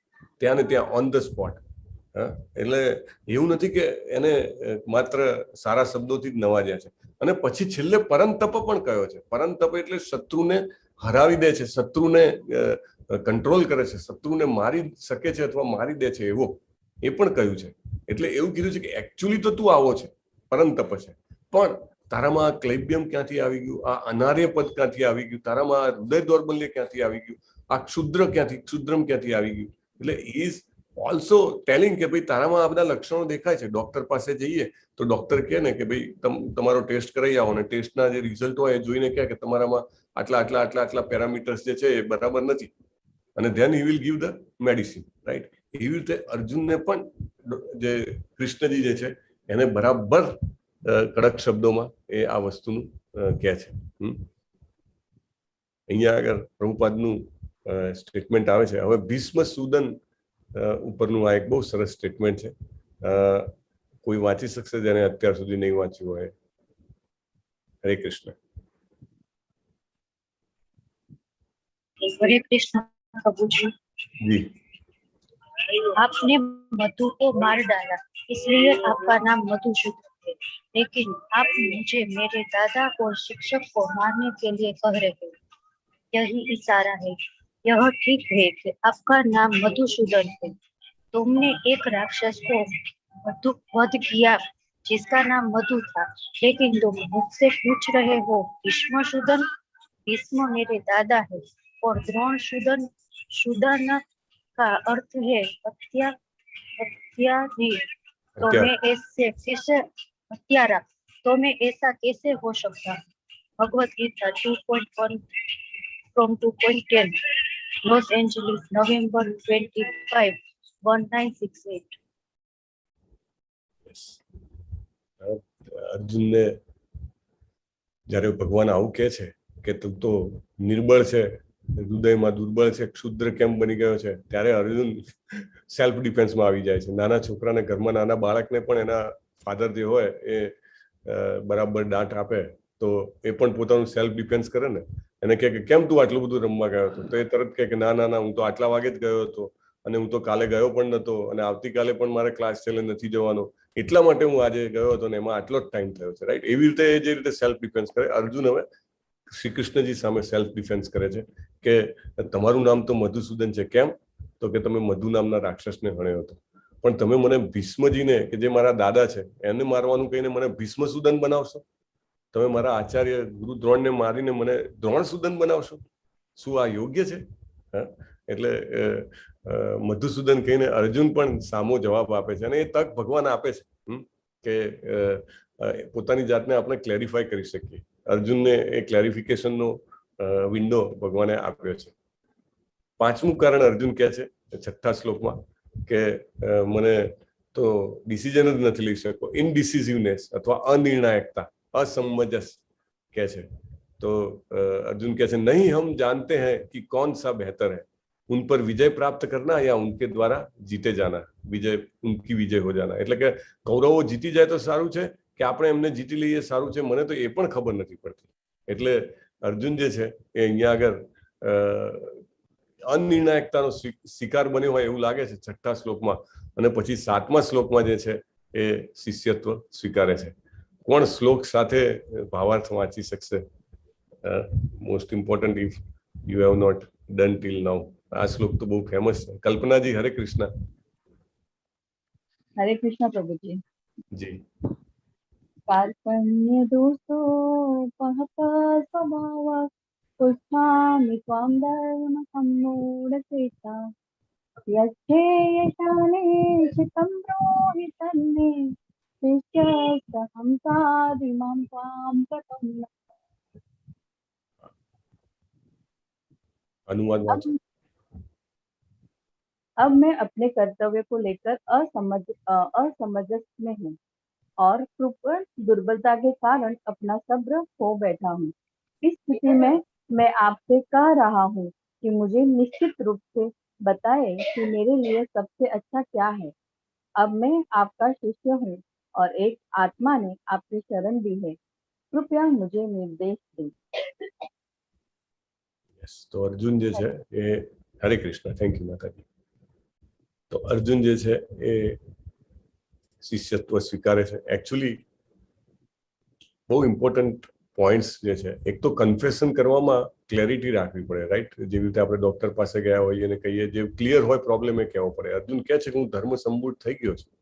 ત્યાં ને ત્યાં ઓન ધ સ્પોટ. એટલે એવું નથી કે એને માત્ર સારા શબ્દોથી જ નવાજ્યા છે. અને પછી છેલ્લે પરંતપ પણ કયો છે. પરંતપ એટલે શત્રુને હરાવી દે છે, શત્રુને કંટ્રોલ કરે છે, શત્રુને મારી શકે છે અથવા મારી દે છે એવો એ પણ કહ્યું છે. એટલે એવું કીધું છે કે એકચ્યુઅલી તો તું આવો છે, પરંતપ છે, પણ તારામાં આ ક્લૈબ્યમ ક્યાંથી આવી ગયું? આ અનાર્ય પદ ક્યાંથી આવી ગયું? તારામાં આ હૃદય દૌર્બલ્ય ક્યાંથી આવી ગયું? આ ક્ષુદ્રમ ક્યાંથી આવી ગયું? એટલે ઇઝ ઓલ્સો ટેલિંગ કે ભાઈ તારામાં આ બધા લક્ષણો દેખાય છે. ડોક્ટર પાસે જઈએ તો ડોક્ટર કહે ને કે ભાઈ તમારો ટેસ્ટ કરાવી આવો, અને ટેસ્ટના જે રિઝલ્ટ હોય એ જોઈને કહે કે તમારામાં આટલા પેરામીટર્સ જે છે એ બરાબર નથી, અને then he will give the medicine, right? એવી રીતે અર્જુનને પણ જે કૃષ્ણજી જે છે એને બરાબર કડક શબ્દોમાં એ આ વસ્તુનું કહે છે. અહીંયા આગળ પ્રભુપાદનું સ્ટેટમેન્ટ આવે છે. હવે ભીષ્મ સુદન ઉપરનું આ એક બહુ સરસ સ્ટેટમેન્ટ છે. કોઈ વાંચી શકશે જેને અત્યાર સુધી નહીં વાંચ્યું હોય? હરે કૃષ્ણ. हरे कृष्ण प्रभु जी। आपने मधु को मार डाला, इसलिए आपका नाम मधुसूदन है, लेकिन आप मुझे मेरे दादा और शिक्षक को मारने के लिए कह रहे हैं। यही इशारा है। यह ठीक है कि आपका नाम मधुसूदन है। तुमने एक राक्षस को वध किया जिसका नाम मधु था, लेकिन तुम मुझसे पूछ रहे हो भीष्मसूदन। भीष्म मेरे दादा है और द्रोण सूदन का अर्थ है हत्यारी। तो मैं ऐसा कैसे हो सकता? Bhagavad Gita 2.1 from 2.10 Los Angeles नवंबर 25 1968। અર્જુનને જ્યારે ભગવાન આવું કહે છે કે તું તો નિર્બળ છે, હૃદયમાં દુર્બળ છે, ક્ષુદ્ર કેમ બની ગયો છે, ત્યારે અર્જુન સેલ્ફ ડિફેન્સમાં આવી જાય છે. નાના છોકરાને, ઘરમાં નાના બાળકને પણ એના ફાધર જે હોય એ બરાબર દાંત આપે તો એ પણ પોતાનું સેલ્ફ ડિફેન્સ કરે ને. એને કહે કે કેમ તું આટલું બધું રમવા ગયો હતો, તો એ તરત કહે કે ના ના ના, હું તો આટલા વાગે જ ગયો હતો અને હું તો કાલે ગયો પણ નતો અને આવતીકાલે પણ મારે ક્લાસ છે નથી જવાનો, એટલા માટે હું આજે ગયો હતો ને એમાં આટલો જ ટાઈમ થયો છે, રાઈટ. એવી રીતે જે રીતે સેલ્ફ ડિફેન્સ કરે અર્જુન, હવે શ્રી કૃષ્ણજી સામે સેલ્ફ ડિફેન્સ કરે છે કે તમારું નામ તો મધુસૂદન છે, કેમ? તો કે તમે મધુ નામના રાક્ષસને હણ્યો હતો, પણ તમે મને ભીષ્મજીને કે જે મારા દાદા છે એને મારવાનું કહીને મને ભીષ્મસૂદન બનાવશો? તમે મારા આચાર્ય ગુરુ દ્રોણને મારીને મને દ્રોણસૂદન બનાવશો? શું આ યોગ્ય છે? એટલે મધુસૂદન કહીને અર્જુન પણ સામો જવાબ આપે છે અને એ તક ભગવાન આપે છે કે પોતાની જાતને આપણે ક્લેરિફાય કરી શકીએ. અર્જુનને એ ક્લેરિફિકેશનનો વિન્ડો ભગવાને આપ્યો છે. પાંચમું કારણ અર્જુન કહે છે 6થા શ્લોકમાં કે મને તો ડિસિઝન જ નથી લઈ શકો, ઇનડિસિઝિવનેસ અથવા અનિર્ણાયકતા, असमंजस કહે છે. તો અર્જુન કહે છે નહીં હમ જાનતે हैं कि कौन सा बेहतर है, उन पर विजय प्राप्त करना या उनके द्वारा जीते जाना, विजय उनकी विजय हो जाना. એટલે કે કૌરવો જીતી જાય તો સારું છે કે આપણે એમને જીતી લઈએ સારું છે, મને તો એ પણ ખબર નથી પડતી. એટલે અર્જુન જે છે એ અહીંયા આગળ અનિર્ણાયકતાનો શિકાર બન્યો હોય એવું લાગે છે 6થા શ્લોકમાં. અને પછી 7મા શ્લોકમાં જે છે એ શિષ્યત્વ સ્વીકારે છે. કોણ શ્લોક સાથે ભાવાર્થ વાંચી શકશે? Most important, if you have not done till now. આ શ્લોક તો બહુ ફેમસ છે. કલ્પનાજી, હરે કૃષ્ણ. हरे कृष्णा प्रभु जी. जी. कार्पण्य दोषो पहत स्वभाव पुष्ठामि त्वां धर्म सम्मूढ चेता यच्छे यशाने शितं ब्रूहि तन्मे शिष्यस्सहं साधिमां त्वां प्रपन्नः. अनुवाद वाचो. अब मैं अपने कर्तव्य को लेकर असमंजस में हूँ और कृपण दुर्बलता के कारण अपना सब्र खो बैठा हूँ. इस स्थिति में मैं आपसे कह रहा हूँ कि मुझे निश्चित रूप से बताएं कि मेरे लिए सबसे अच्छा क्या है. अब मैं आपका शिष्य हूँ और एक आत्मा ने आपकी शरण दी है, कृपया मुझे निर्देश दें. તો અર્જુન જે છે એ હરે કૃષ્ણ. થેન્ક યુ માતાજી. તો અર્જુન જે છે એ શિષ્યત્વ સ્વીકારે છે. એકચ્યુઅલી બહુ ઇમ્પોર્ટન્ટ પોઈન્ટ્સ જે છે, એક તો કન્ફેશન કરવામાં ક્લેરિટી રાખવી પડે, રાઈટ. જેવી રીતે આપણે ડોક્ટર પાસે ગયા હોઈએ અને કહીએ, જે ક્લિયર હોય પ્રોબ્લેમ એ કહેવો પડે. અર્જુન કહે છે કે હું ધર્મ સંબૂઢ થઈ ગયો છું,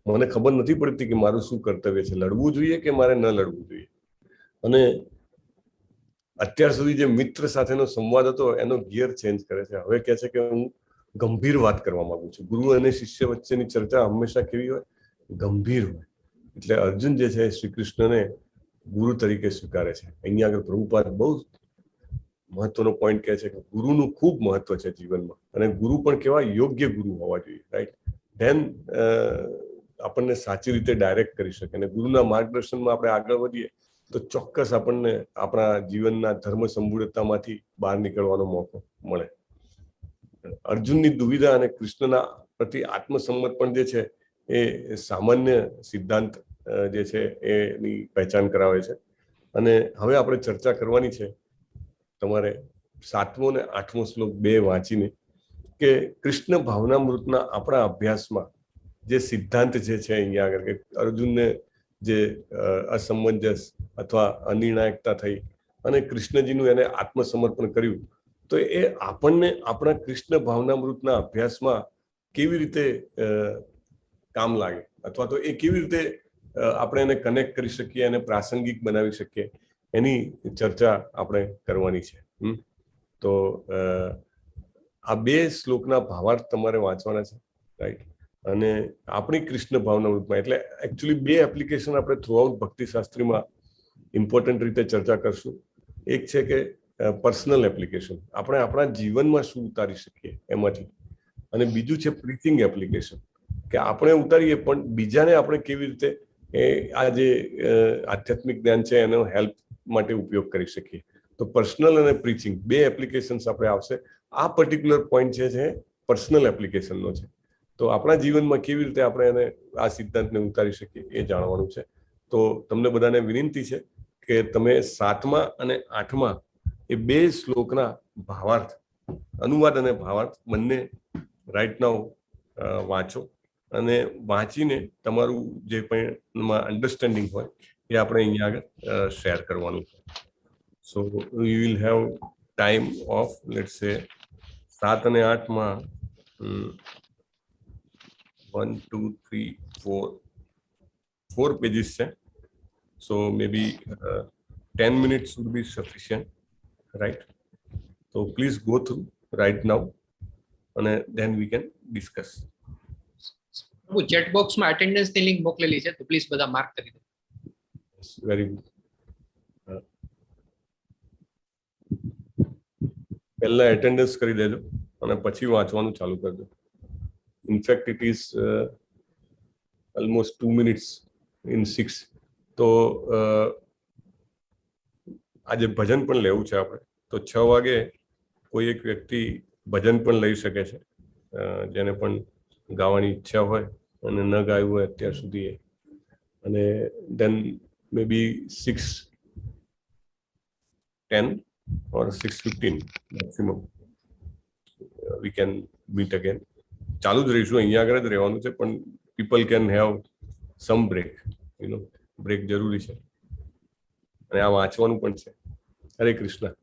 મને ખબર નથી પડતી કે મારું શું કર્તવ્ય છે, લડવું જોઈએ કે મારે ન લડવું જોઈએ. અને અત્યાર સુધી જે મિત્ર સાથેનો સંવાદ હતો એનો ગિયર ચેન્જ કરે છે. હવે કહે છે કે હું ગંભીર વાત કરવા માંગુ છું. ગુરુ અને શિષ્ય વચ્ચેની ચર્ચા હંમેશા કેવી હોય? ગંભીર હોય. એટલે અર્જુન જે છે શ્રી કૃષ્ણને ગુરુ તરીકે સ્વીકારે છે. અહીંયા આગળ પ્રભુપાદ બહુ મહત્વનો પોઈન્ટ કહે છે કે ગુરુનું ખૂબ મહત્વ છે જીવનમાં, અને ગુરુ પણ કેવા યોગ્ય ગુરુ હોવા જોઈએ, રાઈટ. ધેન આપણને સાચી રીતે ડાયરેક્ટ કરી શકે. અને ગુરુના માર્ગદર્શનમાં આપણે આગળ વધીએ તો ચોક્કસ આપણને આપણા જીવનના ધર્મ સંબૂઢતામાંથી બહાર નીકળવાનો મોકો મળે. અર્જુનની દુવિધા અને કૃષ્ણના પ્રતિ આત્મસમર્પણ જે છે એ સામાન્ય સિદ્ધાંત જે છે એની પહેચાન કરાવે છે. અને હવે આપણે ચર્ચા કરવાની છે તમારે 7મો અને 8મો શ્લોક બે વાંચીને, કે કૃષ્ણ ભાવનામૃતના આપણા અભ્યાસમાં જે સિદ્ધાંત જે છે અહીંયા આગળ, કે અર્જુનને જે અસમંજસ અથવા અનિર્ણાયકતા થઈ અને કૃષ્ણજીનું એને આત્મસમર્પણ કર્યું, તો એ આપણને આપણા કૃષ્ણ ભાવનામૃતના અભ્યાસમાં કેવી રીતે કામ લાગે, અથવા તો એ કેવી રીતે આપણે એને કનેક્ટ કરી શકીએ અને પ્રાસંગિક બનાવી શકીએ, એની ચર્ચા આપણે કરવાની છે. તો આ બે શ્લોકના ભાવાર્થ તમારે વાંચવાના છે, રાઈટ. અને આપણી કૃષ્ણ ભાવનામૃતમાં, એટલે એકચ્યુઅલી બે એપ્લિકેશન આપણે થ્રુઆઉટ ભક્તિ શાસ્ત્રીમાં ઇમ્પોર્ટન્ટ રીતે ચર્ચા કરશું. એક છે કે પર્સનલ એપ્લિકેશન, આપણે આપણા જીવનમાં શું ઉતારી શકીએ એમાંથી, અને બીજું છે પ્રીચિંગ એપ્લિકેશન, કે આપણે ઉતારીએ પણ બીજાને આપણે કેવી રીતે એ આ જે આધ્યાત્મિક જ્ઞાન છે એનો હેલ્પ માટે ઉપયોગ કરી શકીએ. તો પર્સનલ અને પ્રીચિંગ બે એપ્લિકેશન્સ આપણે આવશે. આ પર્ટિક્યુલર પોઈન્ટ છે પર્સનલ એપ્લિકેશનનો છે. તો આપણા જીવનમાં કેવી રીતે આપણે એને આ સિદ્ધાંતને ઉતારી શકીએ એ જાણવાનું છે. તો તમને બધાને વિનંતી છે કે તમે 7મા અને 8મા એ બે શ્લોકના ભાવાર્થ, અનુવાદ અને ભાવાર્થ બંને રાઈટ નાઉ વાંચો અને વાંચીને તમારું જે પણ અન્ડરસ્ટેન્ડિંગ હોય એ આપણે અહીંયા આગળ શેર કરવાનું છે. So we will have time of let's say 7 અને 8માં 1 2 3 4 પેજીસ છે. So maybe 10 minutes would be sufficient, right? So please go through right now and then we can discuss. હું ચેટ બોક્સમાં અટેન્ડન્સ ની લિંક મોકલેલી છે, તો પ્લીઝ બધા mark કરી દો. Very good. પહેલા અટેન્ડન્સ કરી દેજો અને પછી વાંચવાનું ચાલુ કરજો. In fact it is almost 2 minutes in 6. તો આજે ભજન પણ લેવું છે આપણે, તો 6 વાગે કોઈ એક વ્યક્તિ ભજન પણ લઈ શકે છે જેને પણ ગાવાની ઈચ્છા હોય અને ન ગાયું હોય અત્યાર સુધી. અને દેન મે બી 6:10 or 6:15 maximum we can meet again. ચાલુ જ રહીશું, અહીંયા આગળ જ રહેવાનું છે, પણ people can have some break, you know, break જરૂરી છે. અને આ વાંચવાનું પણ છે. હરે Krishna.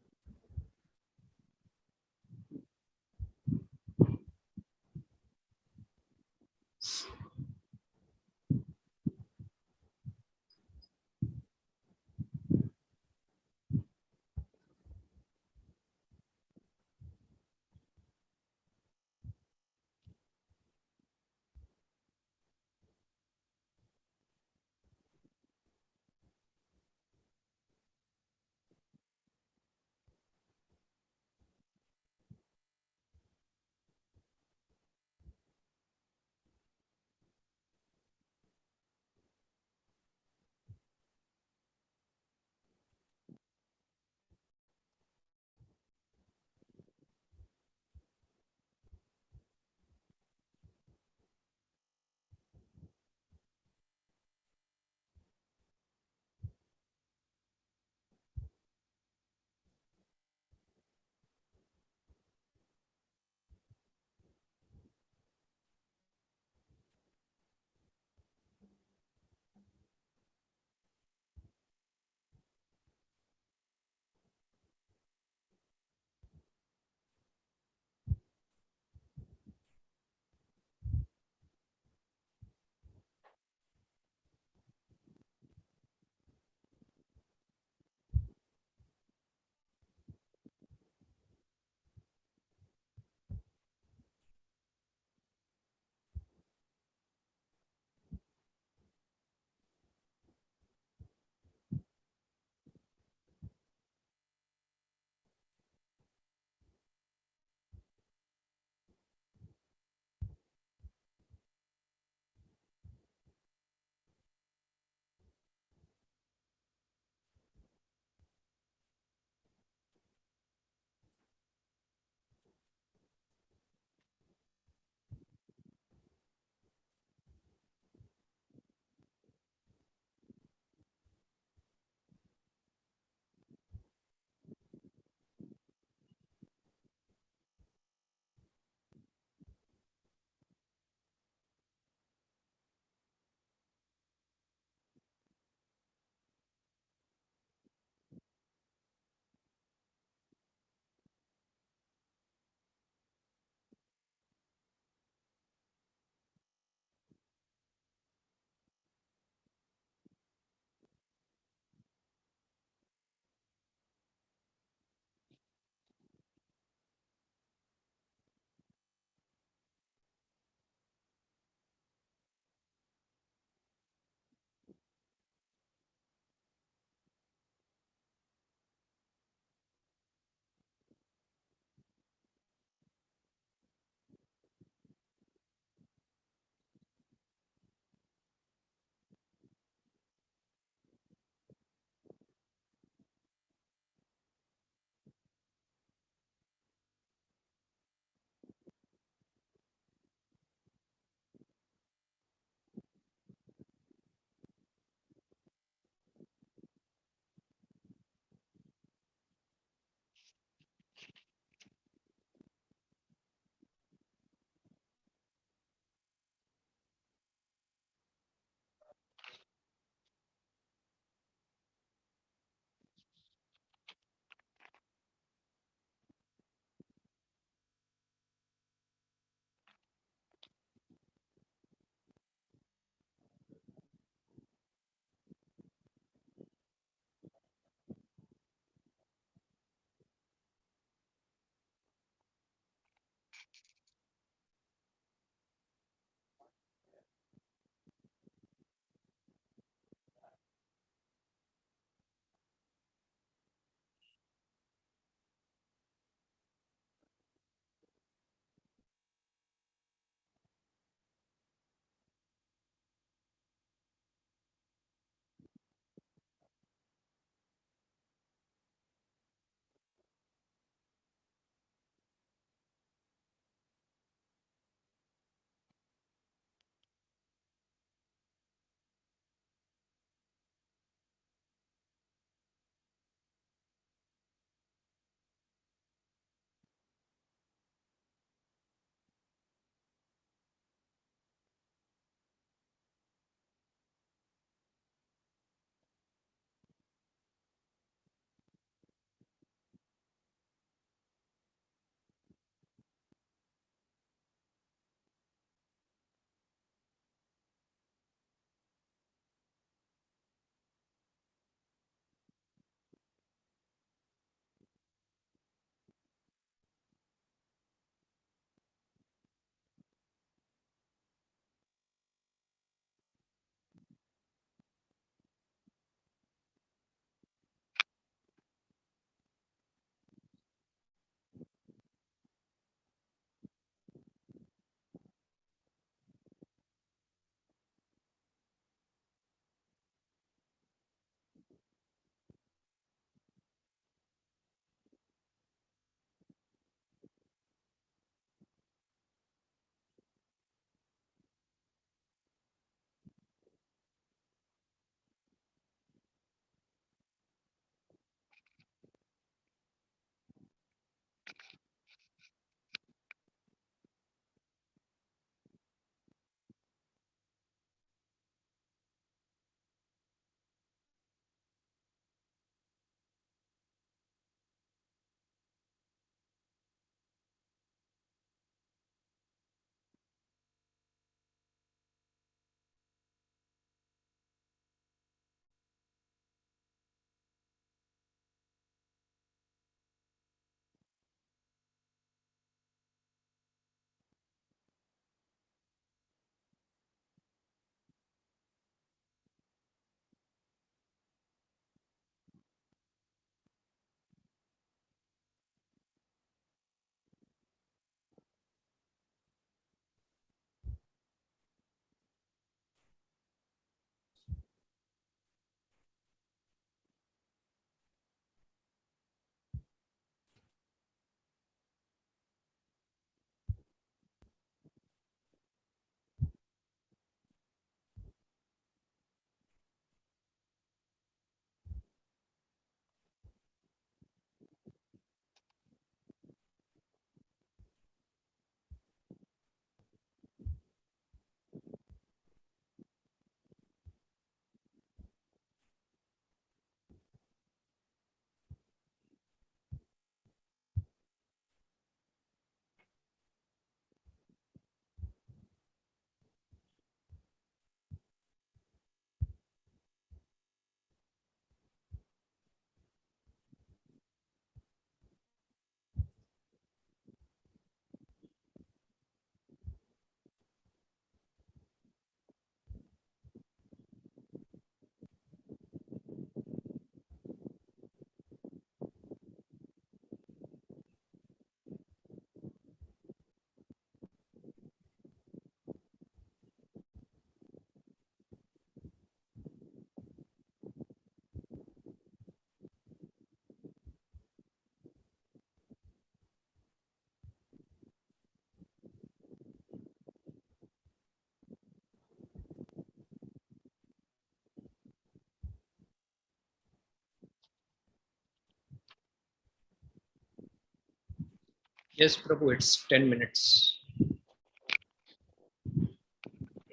Yes, Prabhu, it's 10 minutes.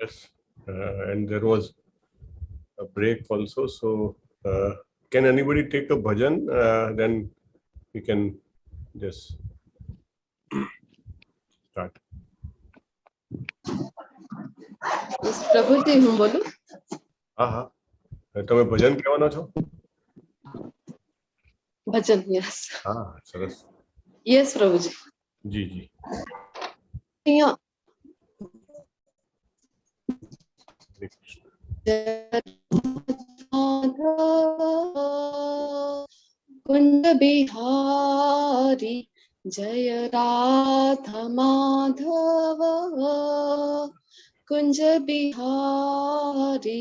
Yes, and there was a break also. So can anybody take a bhajan? Then we can just start. Yes, પ્રભુજી હું બોલું. હા હા, તમે ભજન કહેવાના છો? ભજન, yes. હા, સરસ. Yes, પ્રભુજી. જી જી. અહીંયા कुंज बिहारी जय राधा माधव, कुंज बिहारी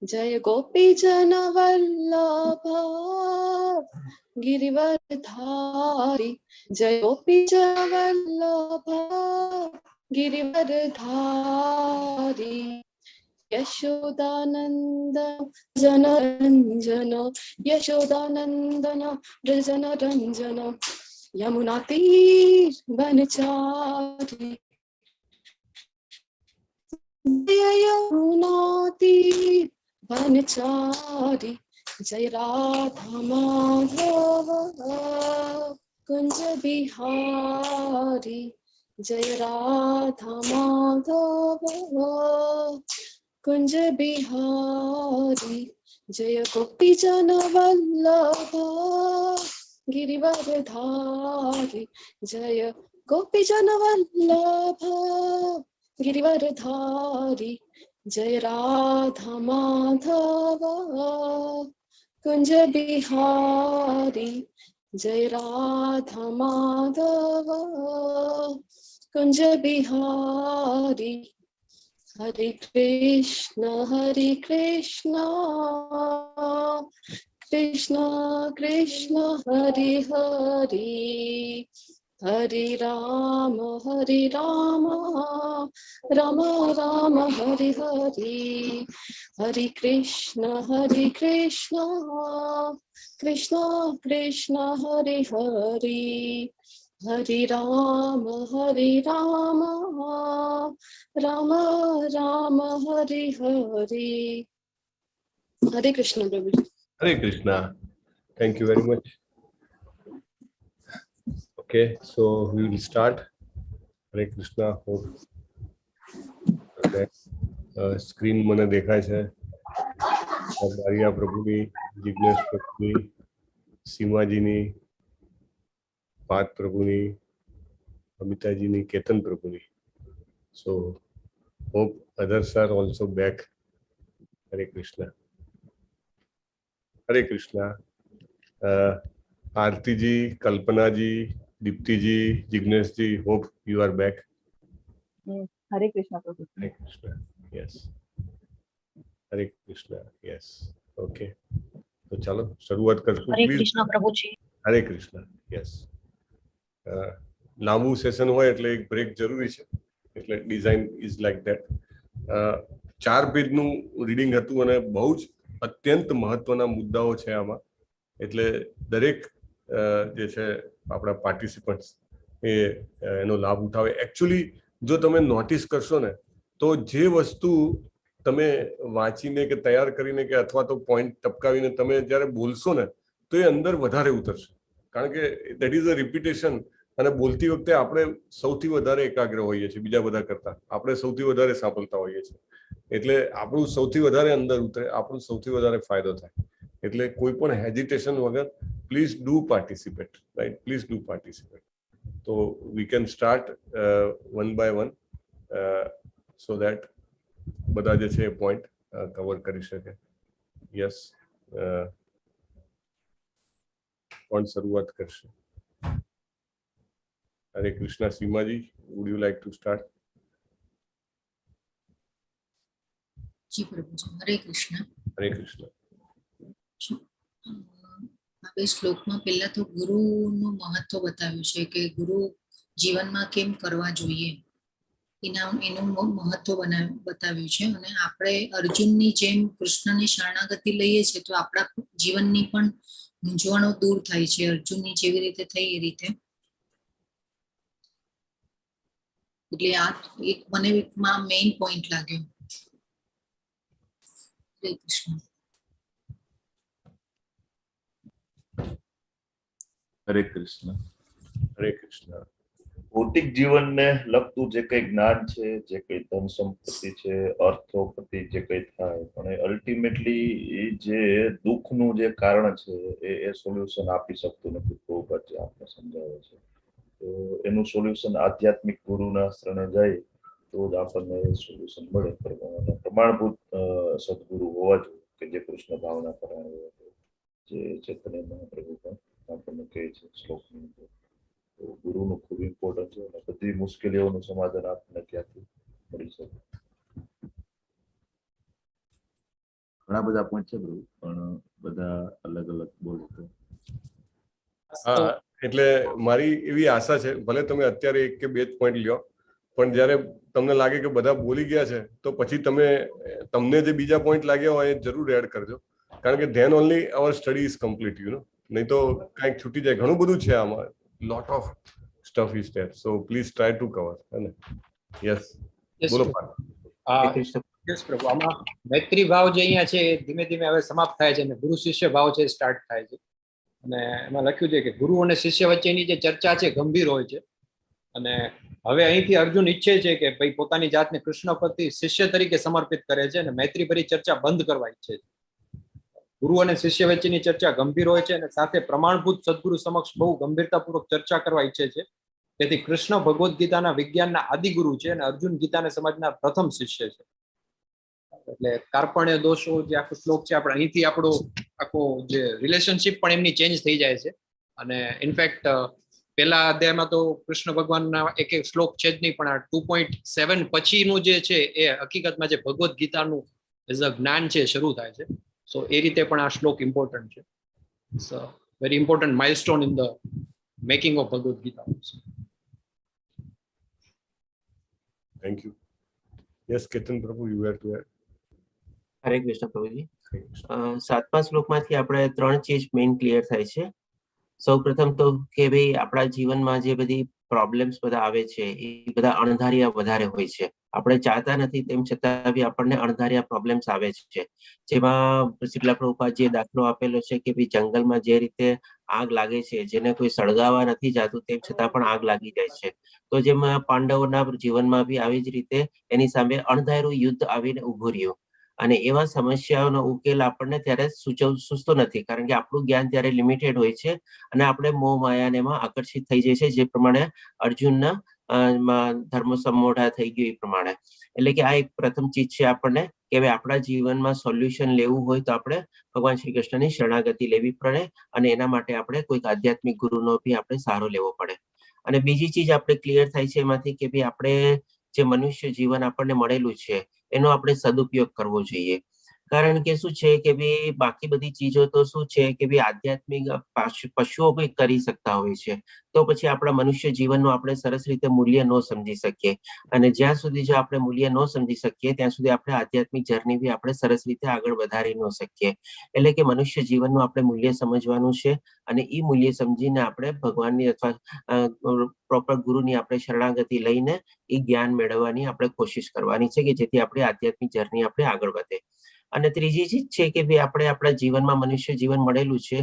जय गोपी जन वल्लभ, गिरिवरधारी जय गोपी जन वल्लभ, गिरिवरधारी यशोदानंदन जनरंजन, यशोदानंदन जनरंजन, यमुना तीर बनचारी, यमुना तीर बनचारी, जय राधा माधव, कुंज बिहारी जय राधा माधव, कुंज बिहारी जय गोपी जन वल्लभ, गिरिवरधारी जय गोपी जन वल्लभ, गिरिवरधारी जय राधा माधव, कुंज बिहारी जय राधा माधव, कुंज बिहारी। हरे कृष्ण कृष्ण कृष्ण हरे हरे, हरे राम राम राम हरे हरे, हरे कृष्ण कृष्ण कृष्ण हरे हरे, हरे राम राम राम हरे हरे। हरे कृष्ण प्रभु। Hare Krishna. Thank you very much. Okay, so we will start. Hare Krishna. Hope that screen મને દેખાય છે. મારિયા પ્રભુની, જિગ્નેશ પ્રભુની, સીમાજીની, પાર્થ પ્રભુની, અમિતાજીની, કેતન પ્રભુની. So hope others are also back. Hare Krishna. Hare Krishna. Aarti ji, Kalpana ji, Dipti ji, Jignesh ji, hope you are back. Hare Krishna Prabhu. Hare Krishna. Yes. Hare Krishna. Yes. Okay. तो चलो शुरुआत करते हैं. Hare Krishna Prabhu ji. Hare Krishna. Yes. લાંબુ session હોય એટલે એક break જરૂરી છે, એટલે ડિઝાઇન ઇઝ લાઈક ધેટ. 4 પેજનું રીડિંગ હતું અને બહુ જ અત્યંત મહત્વના મુદ્દાઓ છે આમાં, એટલે દરેક જે છે આપણા પાર્ટિસિપન્ટ્સ એનો લાભ ઉઠાવે. એકચ્યુઅલી જો તમે નોટિસ કરશો ને તો જે વસ્તુ તમે વાંચીને કે તૈયાર કરીને કે અથવા તો પોઈન્ટ ટપકાવીને તમે જ્યારે બોલશો ને તો એ અંદર વધારે ઉતરશે, કારણ કે દેટ ઇઝ અ રિપીટેશન. અને બોલતી વખતે આપણે સૌથી વધારે એકાગ્ર હોઈએ છીએ બીજા બધા કરતા, આપણે સૌથી વધારે સાંભળતા હોઈએ છીએ, એટલે આપણું સૌથી વધારે અંદર ઉતરે, આપણું સૌથી વધારે ફાયદો થાય. એટલે કોઈ પણ હેઝિટેશન વગર please do participate, right? Please do participate. તો we can start one by one so that બધા જે છે એ પોઈન્ટ કવર કરી શકે. યસ, કોણ શરૂઆત કરશે? Hare Krishna. Seemaji, would you like to start? Ji Prabhu ji. Hare Krishna. Hare Krishna. આ શ્લોકમાં પહેલા તો ગુરુનું મહત્વ બતાવ્યું છે કે ગુરુ જીવનમાં કેમ કરવા જોઈએ એનું મહત્વ બતાવ્યું છે. અને આપણે અર્જુનની જેમ કૃષ્ણની શરણાગતિ લઈએ છીએ તો આપણા જીવનની પણ મૂંઝવણો દૂર થાય છે, અર્જુનની જેવી રીતે થઈ એ રીતે. એટલે આ એક મને મેઇન પોઈન્ટ લાગ્યો. હરે કૃષ્ણ. હરે કૃષ્ણ. હરે કૃષ્ણ. ભૌતિક જીવનને લગતું જે કઈ જ્ઞાન છે, જે કઈ ધન સંપત્તિ છે, અર્થોપતિ જે કઈ થાય, પણ એ અલ્ટિમેટલી જે દુઃખનું જે કારણ છે એ સોલ્યુશન આપી શકતું નથી. પ્રભુપાદ જે આપણે સમજાવે છે, તો એનું સોલ્યુશન આધ્યાત્મિક ગુરુના શરણે જાય તો જ આપણને એ સોલ્યુશન મળે. પ્રમાણભૂત સદગુરુ હોવા જોઈએ કે જે કૃષ્ણ ભાવના પરાયણ હોય, જે ચૈતન્ય મહાપ્રભુ પણ આપણને કહે છે શ્લોકની અંદર. તો ગુરુનું ખૂબ ઇમ્પોર્ટન્ટ છે અને બધી મુશ્કેલીઓનું સમાધાન આપણને ક્યાંથી મળી શકે. ઘણા બધા પોઈન્ટ છે પ્રભુ, પણ બધા અલગ અલગ બોલો તો. હા, એટલે મારી એવી આશા છે, ભલે તમે અત્યારે એક કે બે જ પોઈન્ટ લ્યો, પણ જ્યારે તમને લાગે કે બધા બોલી ગયા છે તો પછી તમને જે બીજા પોઈન્ટ લાગ્યા હોય એ જરૂર એડ કરજો, કારણ કે then only our study is complete, નહીં તો કાંઈક છૂટી જાય. ઘણું બધું છે આમાં, lot of stuff is there, so please try to cover. હેને? યસ, બોલો. યસ પ્રભુ. આમાં મૈત્રી ભાવ જે અહીંયા છે એ ધીમે ધીમે હવે સમાપ્ત થાય છે અને ગુરુ શિષ્ય ભાવ છે સ્ટાર્ટ થાય છે. અને એમાં લખ્યું છે કે ગુરુ અને શિષ્ય વચ્ચેની જે ચર્ચા છે ગંભીર હોય છે. અને હવે અહીંથી અર્જુન ઈચ્છે છે કે ભાઈ પોતાની જાતને કૃષ્ણ પ્રતિ શિષ્ય તરીકે સમર્પિત કરે છે અને મૈત્રી ભરી ચર્ચા બંધ કરવા ઈચ્છે છે. ગુરુ અને શિષ્ય વચ્ચેની ચર્ચા ગંભીર હોય છે અને સાથે પ્રમાણભૂત સદગુરુ સમક્ષ બહુ ગંભીરતાપૂર્વક ચર્ચા કરવા ઈચ્છે છે. તેથી કૃષ્ણ ભગવદ્ ગીતાના વિજ્ઞાનના આદિગુરુ છે અને અર્જુન ગીતાને સમજનાર પ્રથમ શિષ્ય છે. એટલે કાર્પણ્ય દોષો જે આખો શ્લોક છે, આપણે અહીંથી આપણો આખો જે રિલેશનશિપ પણ એમની ચેન્જ થઈ જાય છે. અને ઇનફેક્ટ પેલા અધ્યાયમાં તો કૃષ્ણ ભગવાનના એક શ્લોક છે જ નહીં, પણ આ 2.7 પછીનું જે છે એ હકીકતમાં જે ભગવદ્ ગીતાનું એઝ અ જ્ઞાન છે શરૂ થાય છે. સો એ રીતે પણ આ શ્લોક ઇમ્પોર્ટન્ટ છે. It's a very important milestone in the making of Bhagavad Gita. Thank you. Yes Ketan પ્રભુ, યુ હેવ ટુ એડ. હરે કૃષ્ણ પ્રભુજી. 7મા શ્લોકમાંથી આપણે 3 ચીજ મેઇન ક્લિયર થાય છે. સૌ પ્રથમ તો કે ભાઈ આપણા જીવનમાં જે બધી પ્રોબ્લેમ્સ બધા આવે છે એ બધા અણધાર્યા વધારે હોય છે. આપણે ચાહતા નથી તેમ છતાં બી આપણને અણધાર્યા પ્રોબ્લેમ્સ આવે છે. જેમાં શીલા પ્રભુપાદ જે દાખલો આપેલો છે કે ભાઈ જંગલમાં જે રીતે આગ લાગે છે, જેને કોઈ સળગાવવા નથી જતું તેમ છતાં પણ આગ લાગી જાય છે. તો જેમાં પાંડવોના જીવનમાં બી આવી જ રીતે એની સામે અણધાર્યું યુદ્ધ આવીને ઉભું રહ્યું. અને એવા સમસ્યાઓનો ઉકેલ આપણને ત્યારે સૂચતો નથી, કારણ કે આપણું જ્ઞાન ત્યારે લિમિટેડ હોય છે અને આપણે મોહ માયાને એમાં આકર્ષિત થઈ જાય છે, જે પ્રમાણે અર્જુનના ધર્મ સંમોઢા થઈ ગયું એ પ્રમાણે. એટલે કે આ એક પ્રથમ ચીજ છે આપણને કે હવે આપણા જીવનમાં સોલ્યુશન લેવું હોય તો આપણે ભગવાન શ્રી કૃષ્ણની શરણાગતિ લેવી પડે અને એના માટે આપણે કોઈક આધ્યાત્મિક ગુરુનો બી આપણે સહારો લેવો પડે. અને બીજી ચીજ આપણે ક્લિયર થાય છે એમાંથી કે ભાઈ આપણે જે મનુષ્ય જીવન આપણને મળેલું છે એનો આપણે સદુપયોગ કરવો જોઈએ. કારણ કે શું છે કે ભાઈ બાકી બધી ચીજો તો શું છે કે ભાઈ આધ્યાત્મિક પશુઓ બી કરી શકતા હોય છે, તો પછી આપણા મનુષ્ય જીવનનું આપણે સરસ રીતે મૂલ્ય ન સમજી શકીએ. અને જ્યાં સુધી જો આપણે મૂલ્ય ન સમજી શકીએ ત્યાં સુધી આપણે આધ્યાત્મિક જર્ની બી આપણે સરસ રીતે આગળ વધારી ન શકીએ. એટલે કે મનુષ્ય જીવનનું આપણે મૂલ્ય સમજવાનું છે અને એ મૂલ્ય સમજીને આપણે ભગવાનની અથવા પ્રોપર ગુરુની આપણે શરણાગતિ લઈને એ જ્ઞાન મેળવવાની આપણે કોશિશ કરવાની છે કે જેથી આપણે આધ્યાત્મિક જર્ની આપણે આગળ વધે. અને ત્રીજી ચીજ છે કે ભાઈ આપણે આપણા જીવનમાં મનુષ્ય જીવન મળેલું છે,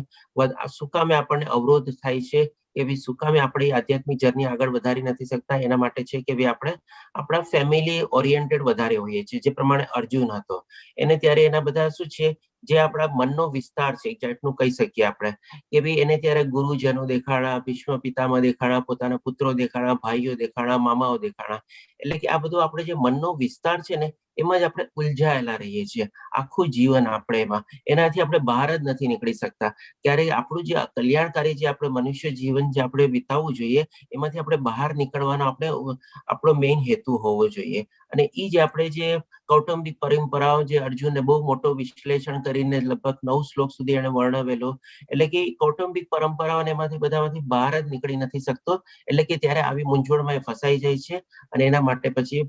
શું કામે આપણને અવરોધ થાય છે કે ભાઈ શું કામે આપણે આધ્યાત્મિક જર્ની આગળ વધારી નથી શકતા? એના માટે છે કે ભાઈ આપણે આપણા ફેમિલી ઓરિએન્ટેડ વધારે હોઈએ છીએ. જે પ્રમાણે અર્જુન હતો એને ત્યારે એના બધા શું છે જે આપણા મનનો વિસ્તાર છે એક જાતનું કહી શકીએ આપણે કે ભાઈ એને ત્યારે ગુરુજનો દેખાણા, ભીષ્મ પિતામહ દેખાણા, પોતાના પુત્રો દેખાણા, ભાઈઓ દેખાણા, મામાઓ દેખાણા. એટલે કે આ બધું આપણે જે મનનો વિસ્તાર છે ને એમાં જ આપણે ઉલઝાયેલા રહીએ છીએ આખું જીવન. આપણે એનાથી આપણે બહાર જ નથી નીકળી શકતા. ત્યારે આપણું જે કલ્યાણકારી જે આપણે મનુષ્ય જીવન જે આપણે વિતાવવું જોઈએ એમાંથી આપણે બહાર નીકળવાનો આપણો મેઇન હેતુ હોવો જોઈએ. અને એ જ આપણે જે કૌટુંબિક પરંપરાઓ જે અર્જુનને બહુ મોટો વિશ્લેષણ કરીને લગભગ 9 શ્લોક સુધી એને વર્ણવેલો, એટલે કે કૌટુંબિક પરંપરાઓને એમાંથી બધામાંથી બહાર જ નીકળી નથી શકતો. એટલે કે ત્યારે આવી મૂંઝવણમાં એ ફસાઈ જાય છે અને એના માટે પછી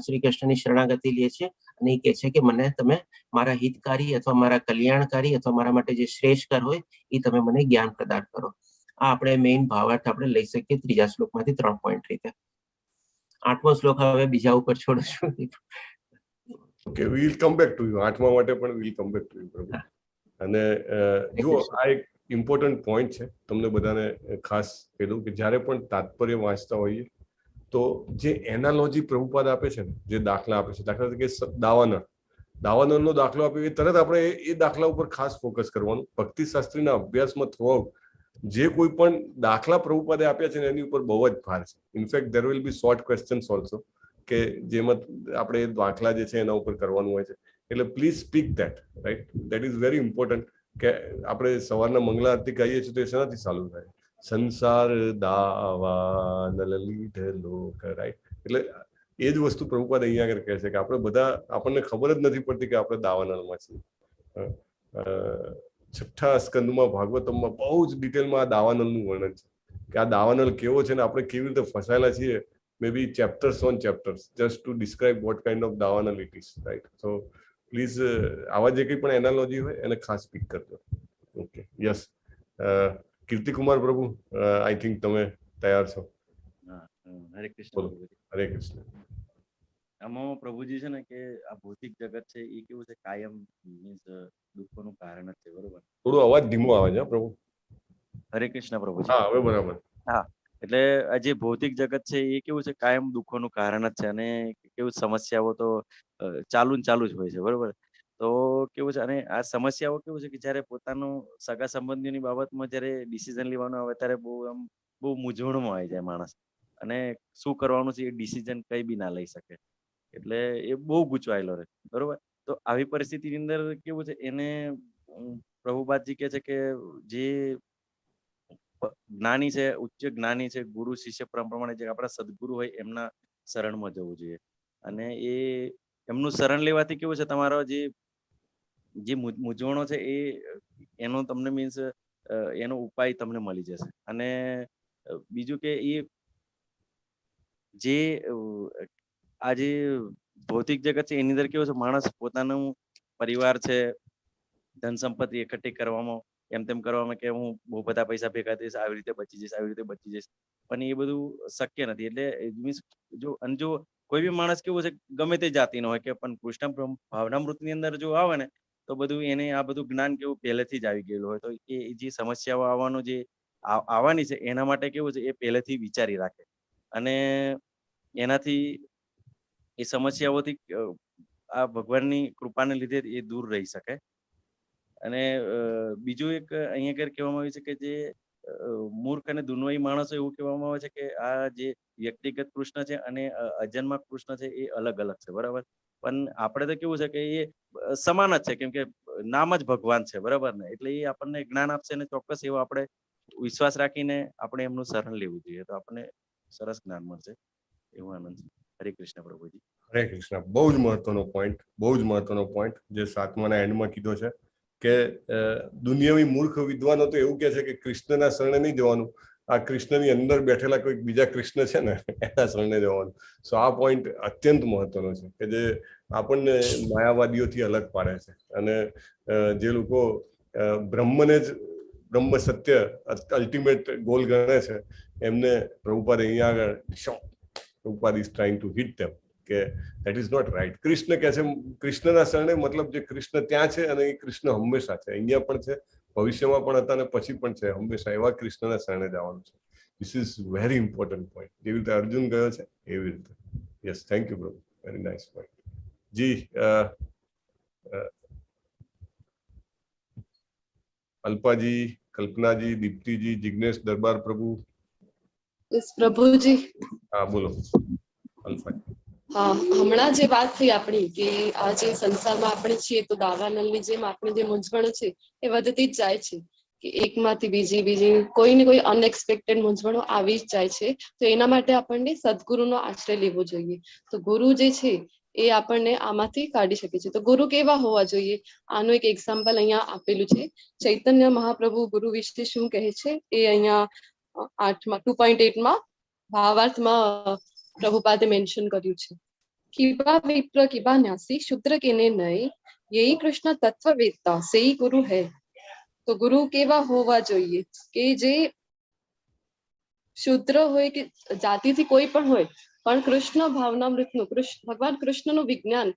શ્રી કૃષ્ણની શરણાગતિ લે છે અને એ કહે છે કે મને તમે મારા હિતકારી અથવા મારા કલ્યાણકારી અથવા મારા માટે જે શ્રેષ્ઠકર હોય એ તમે મને જ્ઞાન પ્રદાન કરો. આ આપણે મેઇન ભાવાર્થ આપણે લઈ શકીએ ત્રીજા શ્લોકમાંથી 3 પોઈન્ટ રીતે. 8મો શ્લોક હવે બીજા ઉપર છોડું છું. Okay, we will come back to you. 8મા માટે પણ we will come back to you Prabhu. અને જુઓ, આ એક ઇમ્પોર્ટન્ટ પોઈન્ટ છે, તમને બધાને ખાસ કહી દઉં કે જ્યારે પણ તાત્પર્ય વાંચતા હોઈએ તો જે એનાલોજી પ્રભુપાદ આપે છે ને, જે દાખલા આપે છે, દાખલા તરીકે દાવાનળનો દાખલો આપ્યો એ તરત આપણે એ દાખલા ઉપર ખાસ ફોકસ કરવાનું. ભક્તિ શાસ્ત્રીના અભ્યાસમાં થ્રુઆઉટ જે કોઈ પણ દાખલા પ્રભુપાદે આપ્યા છે ને એની ઉપર બહુ જ ભાર છે. In fact there will be short questions also, કે જેમાં આપણે દાખલા જે છે એના ઉપર કરવાનું હોય છે. એટલે please speak that, right? That is very important. કે આપણે સવારના મંગલા આરતી કહીએ છીએ તો એ શેનાથી ચાલુ થાય? સંસાર દાવાનળ લીધેલો, રાઈટ? એટલે એ જ વસ્તુ પ્રભુપાદ અહીંયા આગળ કહે છે કે આપણે બધા, આપણને ખબર જ નથી પડતી કે આપણે દાવાનળમાં છીએ. 6ઠ્ઠા સ્કંદમાં ભાગવતમમાં બહુ જ ડિટેલમાં આ દાવાનળનું વર્ણન છે કે આ દાવાનળ કેવો છે ને આપણે કેવી રીતે ફસાયેલા છીએ. Maybe chapters on chapters just to describe what kind of દાવાનળ it is, right? So please આવા જે કંઈ પણ એનાલોજી હોય એને ખાસ સ્પીક કરજો. Okay, yes. કીર્તિકુમાર પ્રભુ, આઈ થિંક તમે તૈયાર છો. હરે કૃષ્ણ. હરે કૃષ્ણ. આમાં પ્રભુજી છે ને કે આ ભૌતિક જગત છે એ કેવું છે, કાયમ મીન્સ દુઃખોનું કારણ જ છે, બરોબર? થોડો અવાજ ધીમો આવે છે પ્રભુ. હરે કૃષ્ણ પ્રભુજી. હા, હવે બરાબર. હા, એટલે આ જે ભૌતિક જગત છે એ કેવું છે, કાયમ દુઃખોનું કારણ જ છે. અને કેવું સમસ્યાઓ તો ચાલુ જ હોય છે, બરોબર? તો કેવું છે, અને આ સમસ્યાઓ કેવું છે કે જ્યારે પોતાનું સગા સંબંધીઓની બાબતમાં જ્યારે ડિસિઝન લેવાનું આવે ત્યારે બહુ મૂંઝવણમાં આવી જાય માણસ, અને શું કરવાનું છે એ ડિસિઝન કઈ બી ના લઈ શકે. એટલે એ બહુ ગૂંચવાયેલો રહે, બરોબર? તો આવી પરિસ્થિતિની અંદર કેવું છે, એને પ્રભુપાદજી કહે છે કે જે જ્ઞાની છે, ઉચ્ચ જ્ઞાની છે, ગુરુ શિષ્ય પ્રમાણે જે આપણા સદગુરુ હોય એમના શરણમાં જવું જોઈએ. અને એ એમનું શરણ લેવાથી કેવું છે, તમારો જે મૂંઝવણો છે એનો તમને મીન્સ એનો ઉપાય તમને મળી જશે. અને બીજું કે એ જે આ જે ભૌતિક જગત છે એની અંદર કેવું છે, માણસ પોતાનું પરિવાર છે, ધન સંપત્તિ એકઠી કરવામાં, એમ તેમ કરવામાં કે હું બહુ બધા પૈસા ભેગા થઈશ, આવી રીતે બચી જઈશ, પણ એ બધું શક્ય નથી. એટલે મીન્સ જો કોઈ બી માણસ કેવું છે, ગમે તે જાતિનો હોય કે પણ કૃષ્ણ ભાવનામૃતની અંદર જો આવે ને તો બધું એને આ બધું જ્ઞાન કેવું પહેલેથી જ આવી ગયેલું હોય. તો એ જે સમસ્યાઓ આવવાની છે એના માટે કેવું છે, એ પહેલેથી વિચારી રાખે અને એનાથી એ સમસ્યાઓથી આ ભગવાનની કૃપાને લીધે એ દૂર રહી શકે. અને બીજું એક અહીંયા આગળ કહેવામાં આવ્યું છે કે જે મૂર્ખ અને દુન્વયી માણસો એવું કહેવામાં આવે છે કે આ જે વ્યક્તિગત કૃષ્ણ છે અને અજન્મા કૃષ્ણ છે એ અલગ છે, બરાબર? પણ આપણે તો કેવું છે કે એ સમાન જ છે, કેમ કે નામ જ ભગવાન છે, બરાબર ને? એટલે એ આપણને જ્ઞાન આપશે અને ચોક્કસ એવો આપણે વિશ્વાસ રાખીને આપણે એમનું શરણ લેવું જોઈએ, તો આપણને સરસ જ્ઞાન મળશે. એવું આનંદ છે. હરે કૃષ્ણ પ્રભુજી. હરે કૃષ્ણ. બહુ જ મહત્વનો પોઈન્ટ જે 7માના એન્ડમાં કીધો છે કે દુનિયાવી મૂર્ખ વિદ્વાનો તો એવું કહે છે કે કૃષ્ણના શરણે નહીં જવાનું, આ કૃષ્ણની અંદર બેઠેલા કોઈ બીજા કૃષ્ણ છે ને એના શરણે જવાનું. સો આ પોઈન્ટ અત્યંત મહત્વનો છે કે જે આપણને માયાવાદીઓથી અલગ પાડે છે. અને જે લોકો બ્રહ્મ સત્ય અલ્ટિમેટ ગોલ ગણે છે એમને પ્રભુપાદ અહીંયા આગળ Prabhupada is trying to hit them કે that is not right. Krishna કહે છે કૃષ્ણના શરણે, મતલબ જે કૃષ્ણ ત્યાં છે અને એ કૃષ્ણ હંમેશા છે, અહીંયા પણ છે, ભવિષ્યમાં પણ હતા અને પછી પણ છે, હંમેશા એવા કૃષ્ણના શરણે જવાનું છે. This is very important point. જેવી રીતે અર્જુન ગયો છે એવી રીતે. યસ, થેન્ક યુ પ્રભુ, વેરી નાઇસ પોઈન્ટ. જી અલ્પાજી, કલ્પનાજી, દીપ્તિજી, જિગ્નેશ દરબાર પ્રભુ. પ્રભુજી. હા બોલો અલ્પાજી. હા, હમણાં જે વાત થઈ આપણી કે આ જે સંસારમાં આપણે છીએ તો દાવાનળની જેમ આપણે જે મૂંઝવણ છે એ વધતી જ જાય છે કે એકમાંથી બીજી કોઈ ને કોઈ અનએક્સપેક્ટેડ મૂંઝવણો આવી જ જાય છે. તો એના માટે આપણને સદગુરુનો આશ્રય લેવો જોઈએ. તો ગુરુ જે છે એ આપણને આમાંથી કાઢી શકે છે. તો ગુરુ કેવા હોવા જોઈએ, આનું એક એક્ઝામ્પલ અહીંયા આપેલું છે. ચૈતન્ય મહાપ્રભુ ગુરુ વિશે શું કહે છે એ અહીંયા 2.8માં ભાવાર્થમાં પ્રભુપાદે મેન્શન કર્યું છે. કિબા વિપ્ર કિબા ન્યાસી શુદ્ર કેને નય યહી કૃષ્ણ તત્વવેત્તા સેઈ ગુરુ હૈ. તો ગુરુ કેવા હોવા જોઈએ કે જે શુદ્ર હોય કે જાતિથી કોઈ પણ હોય, પણ કૃષ્ણ ભાવનામૃતનું ભગવાન કૃષ્ણનું વિજ્ઞાન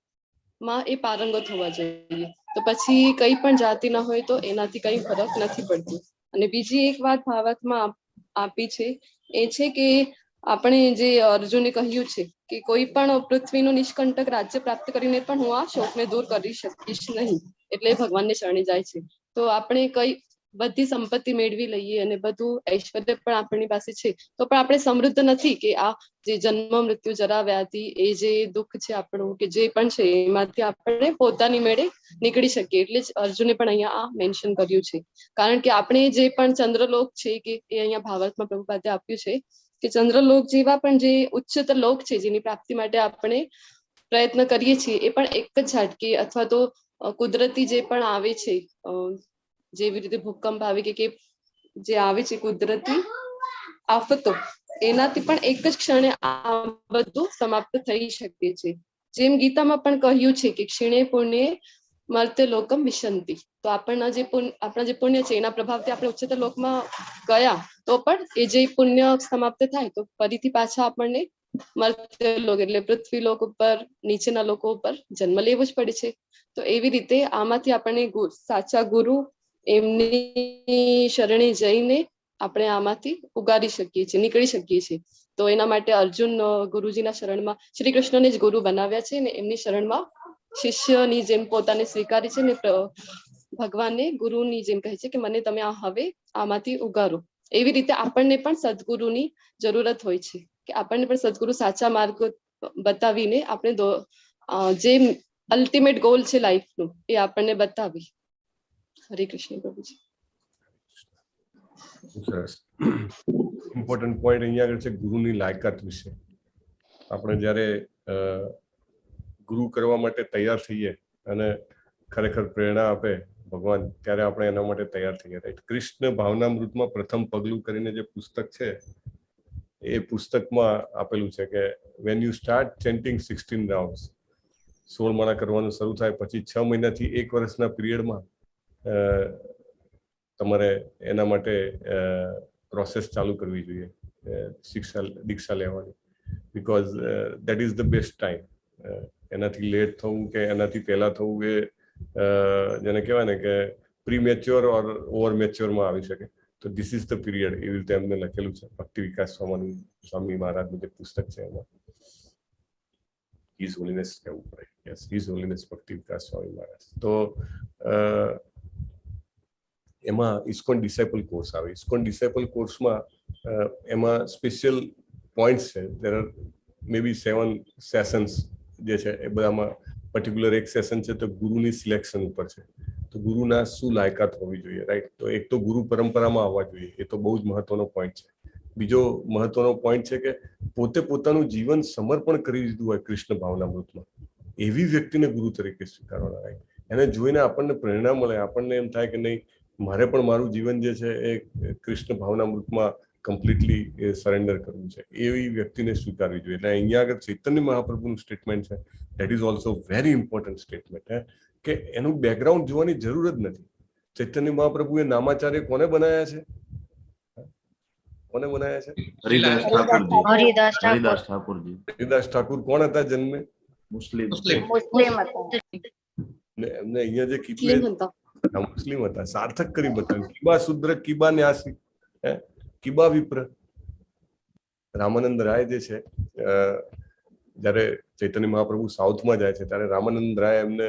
માં એ પારંગત હોવા જોઈએ. તો પછી કઈ પણ જાતિના હોય તો એનાથી કઈ ફરક નથી પડતું. અને બીજી એક વાત ભાવાર્થમાં આપી છે એ છે કે આપણે જે અર્જુને કહ્યું છે કે કોઈ પણ પૃથ્વીનું નિષ્કંટક રાજ્ય પ્રાપ્ત કરીને પણ હું આ શોકને દૂર કરી શકીશ નહીં, એટલે ભગવાનને શરણે જાય છે. તો આપણે કઈ બધી સંપત્તિ મેળવી લઈએ અને બધું ઐશ્વર્ય પણ આપણી પાસે છે તો પણ આપણે સમૃદ્ધ નથી કે આ જે જન્મ મૃત્યુ જરા વ્યાધિ એ જે દુઃખ છે આપણું કે જે પણ છે એમાંથી આપણે પોતાની મેળે નીકળી શકીએ. એટલે જ અર્જુને પણ અહીંયા આ મેન્શન કર્યું છે. કારણ કે આપણે જે પણ ચંદ્રલોક છે કે એ અહીંયા ભાવાર્થમાં પ્રભુપાદે આપ્યું છે કે ચંદ્રલોક જેવા પણ જે ઉચ્ચતર લોક છે જેની પ્રાપ્તિ માટે આપણે પ્રયત્ન કરીએ છીએ એ પણ એક જ ઝાટકે અથવા તો કુદરતી જે પણ આવે છે, જેવી રીતે ભૂકંપ આવે કે જે આવે છે કુદરતી આફતો, એનાથી પણ એક જ ક્ષણે આ બધું સમાપ્ત થઈ શકે છે. જેમ ગીતામાં પણ કહ્યું છે કે ક્ષીણે પુણ્યે મર્ત્ય લોકમ વિશંતિ. તો આપણા જે પુણ્ય છે એના પ્રભાવથી આપણે ઉચ્ચતર લોકમાં ગયા તો પણ એ જે પુણ્ય સમાપ્ત થાય તો ફરીથી પાછા આપણને મર્ત્ય લોક એટલે પૃથ્વી લોક ઉપર નીચેના લોકો ઉપર જન્મ લેવો જ પડે છે. તો એવી રીતે આમાંથી આપણને સાચા ગુરુ એમની શરણે જઈને આપણે આમાંથી ઉગારી શકીએ છીએ, નીકળી શકીએ છીએ. તો એના માટે અર્જુન ગુરુજીના શરણમાં શ્રી કૃષ્ણને જ ગુરુ બનાવ્યા છે ને એમની શરણમાં શિષ્યની જેમ પોતાને સ્વીકારી છે ને ભગવાનને ગુરુની જેમ કહે છે કે મને તમે આ હવે આમાંથી ઉગારો. એવી રીતે આપણને પણ સદગુરુની જરૂરત હોય છે કે આપણને પણ સદગુરુ સાચા માર્ગ બતાવીને આપણે જે અલ્ટિમેટ ગોલ છે લાઈફનું એ આપણને બતાવી. હરે કૃષ્ણ પ્રભુજી. સરસ. ઇમ્પોર્ટન્ટ પોઈન્ટ અહીંયા આગળ છે ગુરુની લાયકાત વિશે. આપણે જ્યારે ગુરુ કરવા માટે તૈયાર થઈએ અને ખરેખર પ્રેરણા આપે ભગવાન ત્યારે આપણે એના માટે તૈયાર થઈએ. રાઈટ. કૃષ્ણ ભાવનામૃતમાં પ્રથમ પગલું કરીને જે પુસ્તક છે એ પુસ્તકમાં આપેલું છે કે when you start chanting 16 rounds, 16 માળા કરવાનું શરૂ થાય પછી 6 મહિનાથી 1 વર્ષના પીરિયડમાં તમારે એના માટે પ્રોસેસ ચાલુ કરવી જોઈએ, દીક્ષા લેવાની. Because that is the best time. એનાથી લેટ થવું કે એનાથી પહેલા થવું એ જેને કહેવાય ને કે પ્રીમેચ્યોર ઓર ઓવર મેચ્યોરમાં આવી શકે. તો ધીસ ઇઝ ધ પીરિયડ, એવી રીતે એમને લખેલું છે ભક્તિ વિકાસ સ્વામી મહારાજનું જે પુસ્તક છે એમાં. હિઝ હોલીનેસ કહેવું પડે. યસ, હિઝ હોલીનેસ ભક્તિ વિકાસ સ્વામી મહારાજ. તો એમાં ઇસ્કોન ડિસાઇપલ કોર્સ આવે. ઇસ્કોન ડિસાઇપલ કોર્સમાં એમાં સ્પેશિયલ પોઈન્ટ્સ છે. There are May B 7 sessions જે છે એ બધામાં પર્ટિક્યુલર એક સેશન છે તો ગુરુની સિલેક્શન ઉપર છે. તો ગુરુના શું લાયકાત હોવી જોઈએ, રાઈટ. તો એક તો ગુરુ પરંપરામાં આવવા જોઈએ, એ તો બહુ જ મહત્વનો પોઈન્ટ છે. બીજો મહત્વનો પોઈન્ટ છે કે પોતે પોતાનું જીવન સમર્પણ કરી દીધું હોય કૃષ્ણ ભાવનામૃતમાં, એવી વ્યક્તિને ગુરુ તરીકે સ્વીકારવાના. રાઈટ. એને જોઈને આપણને પ્રેરણા મળે, આપણને એમ થાય કે નહીં મારે પણ મારું જીવન જે છે એ કૃષ્ણ ભાવનામૃતમાં કમ્પ્લીટલી સરેન્ડર કરવું છે, એવી વ્યક્તિને સ્વીકારવી જોઈએ. એટલે અહીંયા આગળ ચૈતન્ય મહાપ્રભુનું સ્ટેટમેન્ટ છે, that is also very important statement. કે એનું બેકગ્રાઉન્ડ જોવાની જરૂર જ નથી. ચૈતન્ય મહાપ્રભુએ નામાચાર્ય કોને બનાવ્યા છે? કોને બનાવ્યા છે? હરિદાસ ઠાકુરજી. હરિદાસ ઠાકુરજી. હરિદાસ ઠાકુર કોણ હતા જન્મે? મુસ્લિમ. એમને અહીંયા જે કીધું મુસ્લિમ હતા, સાર્થક કરી બતાવ્યું. કીબા શુદ્ર કીબા ન્યાસી, કીબા વિપ્ર. રામાનંદ રાય જે છે, જયારે ચૈતન્ય મહાપ્રભુ સાઉથમાં જાય છે ત્યારે રામાનંદ રાય એમને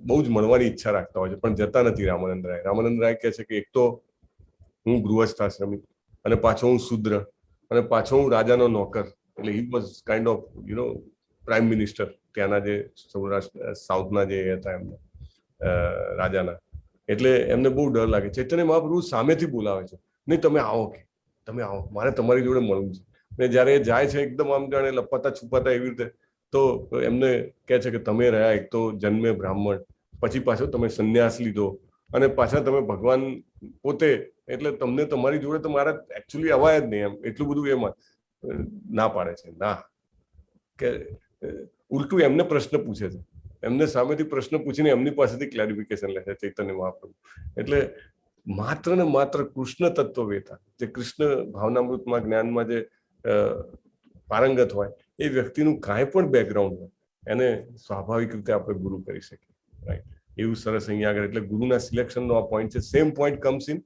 બહુ જ મળવાની ઈચ્છા રાખતા હોય છે, પણ જતા નથી રામાનંદ રાય. રામાનંદ રાય કહે છે કે એક તો હું ગૃહસ્થ આશ્રમી અને પાછો હું શુદ્ર અને પાછો હું રાજાનો નોકર. એટલે he was kind of prime minister ત્યાંના જે સૌરાષ્ટ્ર સાઉથના જે હતા એમના રાજાના. એટલે એમને બહુ ડર લાગે. ચૈતન્ય મહાપ્રભુ સામેથી બોલાવે છે, નહીં તમે આવો, કે તમે આવો, મારે તમારી જોડે મળવું છે. ને જયારે એ જાય છે એકદમ આમ જાણે લપાતા છુપાતા એવી રીતે, તો એમને કહે છે કે તમે રહ્યા એક તો જન્મે બ્રાહ્મણ, પછી પાછો તમે સંન્યાસ લીધો અને પાછા તમે ભગવાન પોતે, એટલે તમને તમારી જોડે તો મારે એકચ્યુઅલી અવાય જ નહીં. એમ એટલું બધું એમાં ના પાડે છે. ના, કે ઉલટું એમને પ્રશ્ન પૂછે છે, એમને સામેથી પ્રશ્ન પૂછીને એમની પાસેથી ક્લેરિફિકેશન લે છે ચૈતન્ય મહાપ્રભુ. એટલે માત્ર ને માત્ર કૃષ્ણ તત્વવેતા, જે કૃષ્ણ ભાવનામૃતમાં જ્ઞાનમાં જે પારંગત હોય, એ વ્યક્તિનું કાંઈ પણ બેકગ્રાઉન્ડ હોય એને સ્વાભાવિક રીતે આપણે ગુરુ કરી શકીએ, રાઈટ? એવું સરસ અહીંયા આગળ, એટલે ગુરુના સિલેક્શનનો આ પોઈન્ટ છે. Same point comes in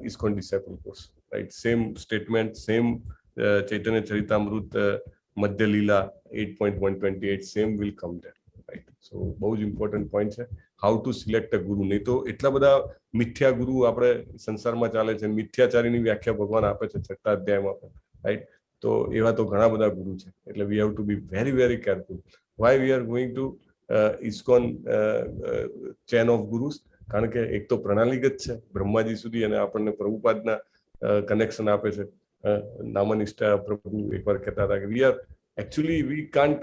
ISKCON disciple course, right? Same statement, same Chaitanya Charitamrita Madhya Lila 8.128 same will come there, right? So બહુ જ ઇમ્પોર્ટન્ટ પોઈન્ટ છે how to select a guru. નહીં તો એટલા બધા મિથ્યા ગુરુ આપણે સંસારમાં ચાલે છે. મિથ્યાચારીની વ્યાખ્યા ભગવાન આપે છે 6ઠા અધ્યાયમાં પણ, રાઈટ? તો એવા તો ઘણા બધા ગુરુ છે, એટલે we have to be very very careful why we are going to ISKCON chain of gurus. કારણ કે એક તો પ્રણાલીગત છે બ્રહ્માજી સુધી, અને આપણને પ્રભુપાદના કનેક્શન આપે છે. નામનિષ્ઠા પ્રભુ એકવાર કહેતા હતા કે we can't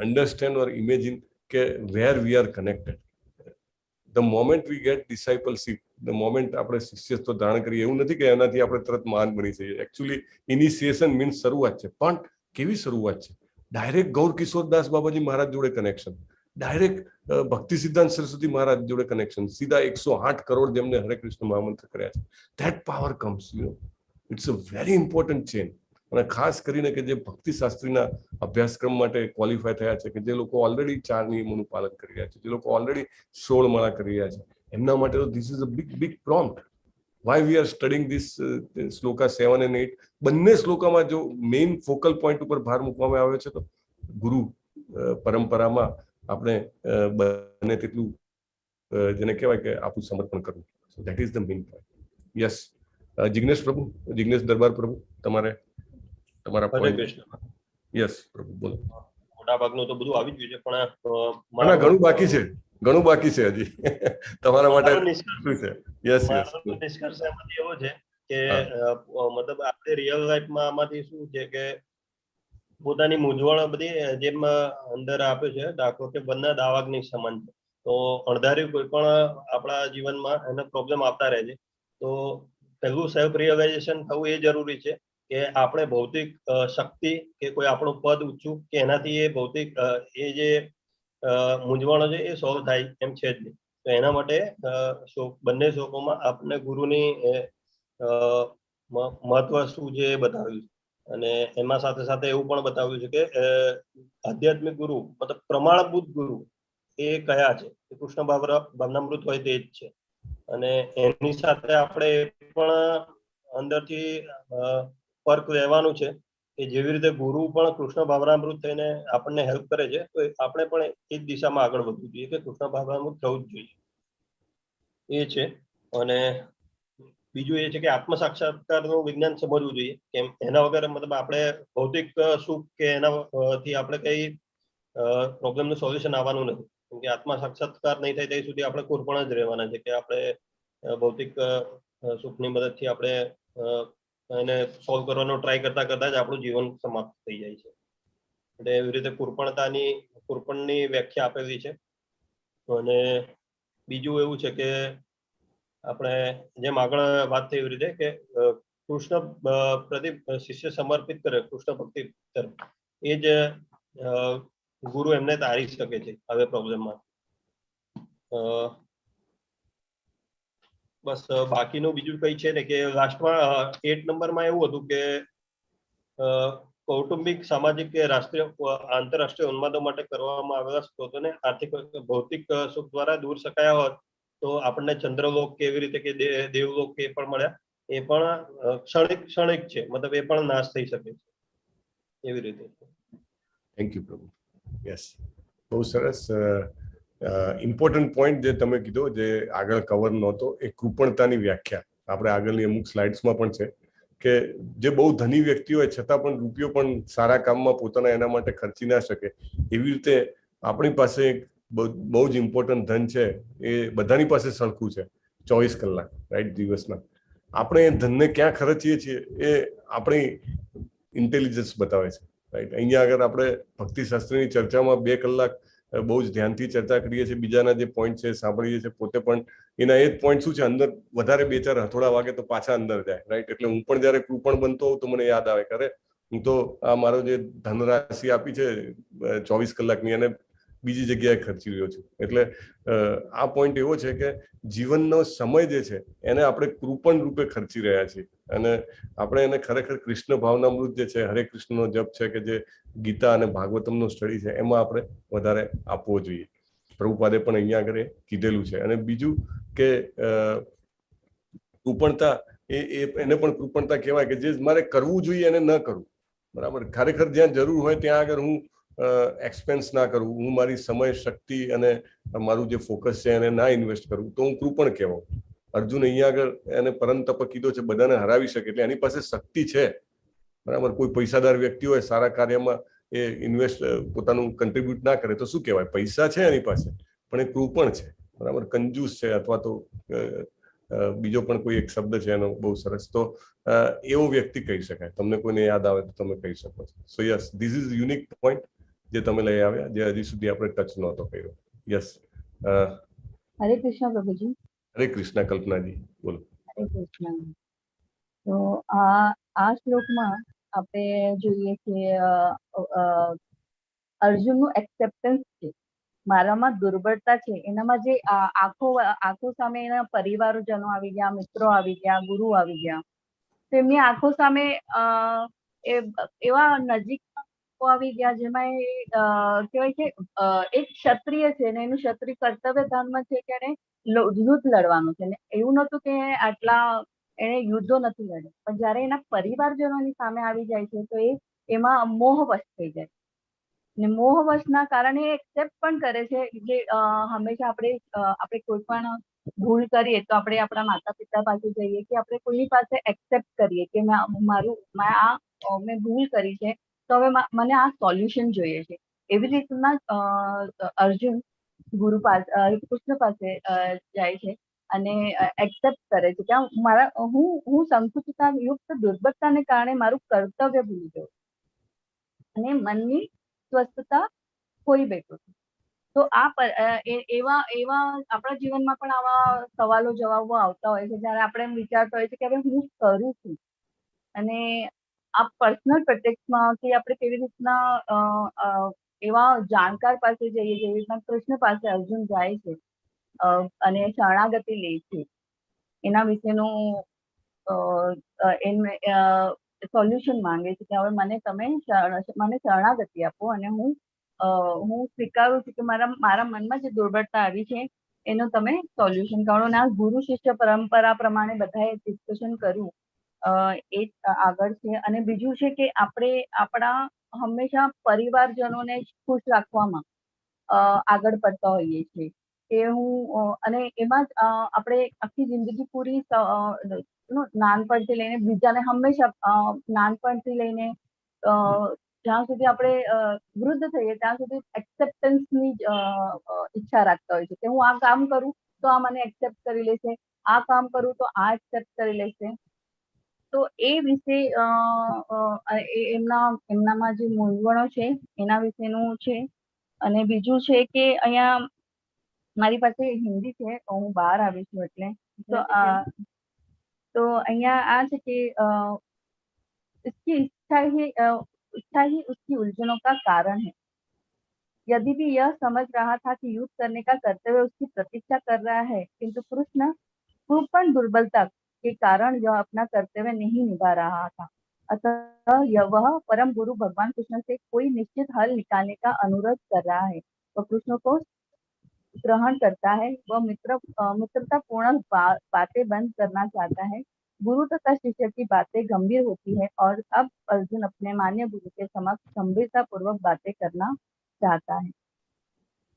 understand or imagine કે where we are connected. The moment we get discipleship, the moment આપણે શિષ્યત્વ ધારણ કરીએ, એવું નથી કે એનાથી આપણે તરત મહાન બની જઈએ. એકચ્યુઅલી ઇનિશિએશન મીન્સ શરૂઆત છે. પણ કેવી શરૂઆત છે? ડાયરેક્ટ ગૌર કિશોરદાસ બાબાજી મહારાજ જોડે કનેક્શન, ડાયરેક્ટ ભક્તિ સિદ્ધાંત સરસ્વતી મહારાજ જોડે કનેક્શન, સીધા 108 કરોડ જેમને હરે કૃષ્ણ મહામંત્ર કર્યા છે. That power comes, it's a very important chain. અને ખાસ કરીને કે જે ભક્તિ શાસ્ત્રીના અભ્યાસક્રમ માટે ક્વોલિફાય થયા છે, કે જે લોકો ઓલરેડી 4 નિયમોનું પાલન કરી રહ્યા છે, જે લોકો ઓલરેડી 16 માળા કરી રહ્યા છે, એમના માટે તો this is a big prompt. Y we R studying this Shloka 7 અને 8. બંને શ્લોકામાં જો મેઇન ફોકલ પોઈન્ટ ઉપર ભાર મૂકવામાં આવ્યો છે, તો ગુરુ પરંપરામાં આપણે બને તેટલું જેને કહેવાય કે આપણું સમર્પણ કરવું. So that is the main point. Yes, Jignesh પ્રભુ, જિગ્નેશ દરબાર પ્રભુ, તમારા પોઈન્ટ. યસ પ્રભુ, બોલો. મોટા ભાગનું તો બધું આવી જ ગયું છે, પણ ઘણું બાકી છે, ઘણું બાકી છે હજી તમારા માટે. યસ યસ, નિષ્કર્ષ એમાંથી એવો છે કે મતલબ આપણે રિયલ લાઈફમાં આમાંથી શું છે કે પોતાની મૂંઝવણ બધી જેમ અંદર આપ્યો છે દાખલો કે બંને દાવાગ્નિ સમાન છે. તો અણધારી કોઈ પણ આપણા જીવનમાં એને પ્રોબ્લેમ આવતા રહે છે. તો પહેલું સેલ્ફ રિયલાઇઝેશન થવું એ જરૂરી છે કે આપણે ભૌતિક શક્તિ કે કોઈ આપણું પદ ઊંચું કે એનાથી એ ભૌતિક એ જે મૂંઝવણો છે એ સોલ્વ થાય એમ છે જ નહીં. તો એના માટે બંને શ્લોકોમાં આપણે ગુરુની મહત્વ શું છે એ બતાવ્યું છે. અને એમાં સાથે સાથે એવું પણ બતાવ્યું છે કે આધ્યાત્મિક ગુરુ મતલબ પ્રમાણભૂત ગુરુ એ કયા છે? કૃષ્ણ ભાવનામૃત હોય તે જ છે. અને એની સાથે આપણે પણ અંદરથી ફર્ક રહેવાનું છે કે જેવી રીતે ગુરુ પણ કૃષ્ણ ભાવનામૃત થઈને આપણને હેલ્પ કરે છે, તો આપણે પણ એ જ દિશામાં આગળ વધવું જોઈએ કે કૃષ્ણ ભાવનામૃત થવું જ જોઈએ. એ છે. અને બીજું એ છે કે આત્મ સાક્ષાત્કારનું વિજ્ઞાન સમજવું જોઈએ. કેમ એના વગર મતલબ આપણે ભૌતિક સુખ કે એનાથી આપણે કઈ પ્રોબ્લેમનું સોલ્યુશન આવવાનું નથી. કેમ કે આત્મ સાક્ષાત્કાર નહીં થાય ત્યાં સુધી આપણે કોરપણ જ રહેવાના છે કે આપણે ભૌતિક સુખની મદદથી આપણે એને સોલ્વ કરવાનો ટ્રાય કરતા કરતા જ આપણું જીવન સમાપ્ત થઈ જાય છે. એટલે એવી રીતે કુરપણની વ્યાખ્યા આપેલી છે. અને બીજું એવું છે કે આપણે જેમ આગળ વાત થઈ એવી રીતે કે કૃષ્ણ પ્રતિ શિષ્ય સમર્પિત કરે કૃષ્ણ ભક્તિ તરફ, એ જ ગુરુ એમને તારી શકે છે હવે પ્રોબ્લેમમાં. બસ બાકીનું બીજું કઈ છે ને કે લાસ્ટમાં 8 નંબરમાં એવું હતું કે કૌટુંબિક, સામાજિક કે રાષ્ટ્રીય આંતરરાષ્ટ્રીય ઉન્માદો માટે કરવામાં આવેલા સ્ત્રોતોને આર્થિક ભૌતિક સુખ દ્વારા દૂર શકાયા હોત તો આપણને ચંદ્રલોક કેવી રીતે કે દેવલોક એ પણ મળ્યા, એ પણ ક્ષણિક છે, મતલબ એ પણ નાશ થઈ શકે છે એવી રીતે. થેન્ક યુ પ્રભુ. યસ, બહુ સરસ. ઇમ્પોર્ટન્ટ પોઈન્ટ જે તમે કીધો, જે આગળ કવર નહોતો, એ કૃપણતાની વ્યાખ્યા આપણે આગળની અમુક સ્લાઇડ્સમાં પણ છે કે જે બહુ ધની વ્યક્તિ હોય છતાં પણ રૂપિયો પણ સારા કામમાં પોતાના એના માટે ખર્ચી ના શકે, એવી રીતે આપણી પાસે એક બહુ જ ઇમ્પોર્ટન્ટ ધન છે. એ બધાની પાસે સરખું છે 24 કલાક, રાઈટ, દિવસના. આપણે એ ધનને ક્યાં ખર્ચીએ છીએ એ આપણી ઇન્ટેલિજન્સ બતાવે છે, રાઈટ. અહીંયા આગળ આપણે ભક્તિશાસ્ત્રની ચર્ચામાં 2 કલાક બહુ જ ધ્યાનથી ચર્ચા કરીએ છીએ, બીજાના જે પોઈન્ટ છે સાંભળીએ છીએ, પોતે પણ એના એ જ પોઈન્ટ શું છે, અંદર વધારે 2-4 હથોડા વાગે તો પાછા અંદર જાય, રાઈટ. એટલે હું પણ જયારે કૃપણ બનતો હોઉં તો મને યાદ આવે કે હું તો આ મારો જે ધનરાશિ આપી છે 24 કલાકની, અને બીજી જગ્યાએ ખર્ચી રહ્યો છું. એટલે આ પોઈન્ટ એવો છે કે જીવનનો સમય જે છે એને આપણે કૃપણ રૂપે ખર્ચી રહ્યા છીએ, અને આપણે એને ખરેખર કૃષ્ણ ભાવનામૃત જે છે, હરે કૃષ્ણનો જપ છે, કે જે ગીતા અને ભાગવતમનો સ્ટડી છે, એમાં આપણે વધારે આપવો જોઈએ. પ્રભુપાદે પણ અહીંયા આગળ કીધેલું છે. અને બીજું કે કૃપણતા એને પણ કૃપણતા કહેવાય કે જે મારે કરવું જોઈએ એને ન કરવું. બરાબર, ખરેખર જ્યાં જરૂર હોય ત્યાં આગળ હું એક્સપેન્સ ના કરું, હું મારી સમય, શક્તિ અને મારું જે ફોકસ છે એને ના ઇન્વેસ્ટ કરું, તો હું કૃપણ કહેવાઉં. અર્જુન અહીંયા આગળ એને પરંતપ કીધો છે, બધાને હરાવી શકે, એટલે એની પાસે શક્તિ છે. બરાબર, કોઈ પૈસાદાર વ્યક્તિ હોય, સારા કાર્યમાં એ ઇન્વેસ્ટ પોતાનું કન્ટ્રીબ્યુટ ના કરે તો શું કહેવાય? પૈસા છે એની પાસે, પણ એ કૃપણ છે. બરાબર, કંજૂસ છે, અથવા તો બીજો પણ કોઈ એક શબ્દ છે એનો બહુ સરસ, તો એવો વ્યક્તિ કહી શકાય. તમને કોઈને યાદ આવે તો તમે કહી શકો છો. સો yes, this is unique point જે તમે લઈ આવ્યા, જે હજી સુધી આપણે ટચ નહોતો કર્યો. યસ. હરે કૃષ્ણ પ્રભુજી. હરે કૃષ્ણ કલ્પનાજી, બોલો. હરે કૃષ્ણ. તો આ શ્લોકમાં આપણે જોઈએ કે અર્જુનનું એક્સેપ્ટન્સ છે, મારામાં દુર્બળતા છે, એનામાં જે આંખો સામે એના પરિવારજનો આવી ગયા, મિત્રો આવી ગયા, ગુરુ આવી ગયા, તેમની આંખો સામે એવા નજીક આવી ગયા જેમાં કહેવાય કે એક ક્ષત્રિય છે ને એનું ક્ષત્રિય કર્તવ્ય ધર્મ છે કે એને યુદ્ધ લડવાનું છે, ને એવું નતું કે આટલા એને યુદ્ધો નથી લડ્યા, પણ જયારે એના પરિવારજનોની સામે આવી જાય છે તો એમાં મોહવશ થઈ જાય, ને મોહવશના કારણે એક્સેપ્ટ પણ કરે છે. જે હંમેશા આપણે કોઈ પણ ભૂલ કરીએ તો આપણે આપણા માતા પિતા પાસે જઈએ કે આપણે કોઈની પાસે એક્સેપ્ટ કરીએ કે મેં ભૂલ કરી છે, તો હવે મને આ સોલ્યુશન જોઈએ છે. એવી રીતના અર્જુન ગુરુ પાસે, કૃષ્ણ પાસે જાય છે અને એક્સેપ્ટ કરે છે કે હું સંકુચિતા યુક્ત દુર્બળતાને કારણે મારું કર્તવ્ય ભૂલી ગયો અને મનની સ્વસ્થતા ખોઈ બેઠો છું. તો એવા આપણા જીવનમાં પણ આવા સવાલો જવાબો આવતા હોય છે, જયારે આપણે એમ વિચારતા હોય છે કે હવે હું કરું છું, અને આ પર્સનલ પ્રોટેક્ટમાં કે આપણે કેવી રીતના એવા જાણકાર પાસે જઈએ, જેવી રીતના કૃષ્ણ પાસે અર્જુન જાય છે અને શરણાગતિ લે છે, એના વિશેનું સોલ્યુશન માંગે છે કે હવે તમે મને શરણાગતિ આપો અને હું સ્વીકારું છું કે મારા મનમાં જે દુર્બળતા આવી છે એનું તમે સોલ્યુશન કાઢો. અને આ ગુરુ શિષ્ય પરંપરા પ્રમાણે બધાએ ડિસ્કશન કર્યું એ આગળ છે. અને બીજું છે કે આપણે આપણા હંમેશા પરિવારજનોને ખુશ રાખવામાં આગળ પડતા હોઈએ છીએ કે અને એમાં જ આપણે આખી જિંદગી પૂરી નાનપણથી લઈને બીજાને હંમેશા નાનપણથી લઈને જ્યાં સુધી આપણે વૃદ્ધ થઈએ ત્યાં સુધી એક્સેપ્ટન્સની ઈચ્છા રાખતા હોય છે કે હું આ કામ કરું તો આ મને એક્સેપ્ટ કરી લેશે, આ કામ કરું તો આ એક્સેપ્ટ કરી લેશે. તો એ વિશે એમનામાં જે મૂંઝવણો છે એના વિશેનું છે. અને બીજું છે કે અહીંયા મારી પાસે હિન્દી છે, હું બહાર આવી છું એટલે तो અહીંયા આ છે કે इसकी इच्छा ही उसकी उलझनों का कारण है. यदि भी यह समझ रहा था कि युद्ध करने का कर्तव्य उसकी प्रतीक्षा कर रहा है, किंतु कृष्ण कृपण दुर्बलता के कारण यह अपना कर्तव्य नहीं निभा रहा था. अतः वह परम गुरु भगवान कृष्ण से कोई निश्चित हल निकालने का अनुरोध कर रहा है. वह कृष्ण को ग्रहण करता है, वह मित्रता पूर्ण बातें बंद करना चाहता है. गुरु तथा शिष्य की बातें गंभीर होती है और अब अर्जुन अपने मान्य गुरु के समक्ष गंभीरता पूर्वक बातें करना चाहता है.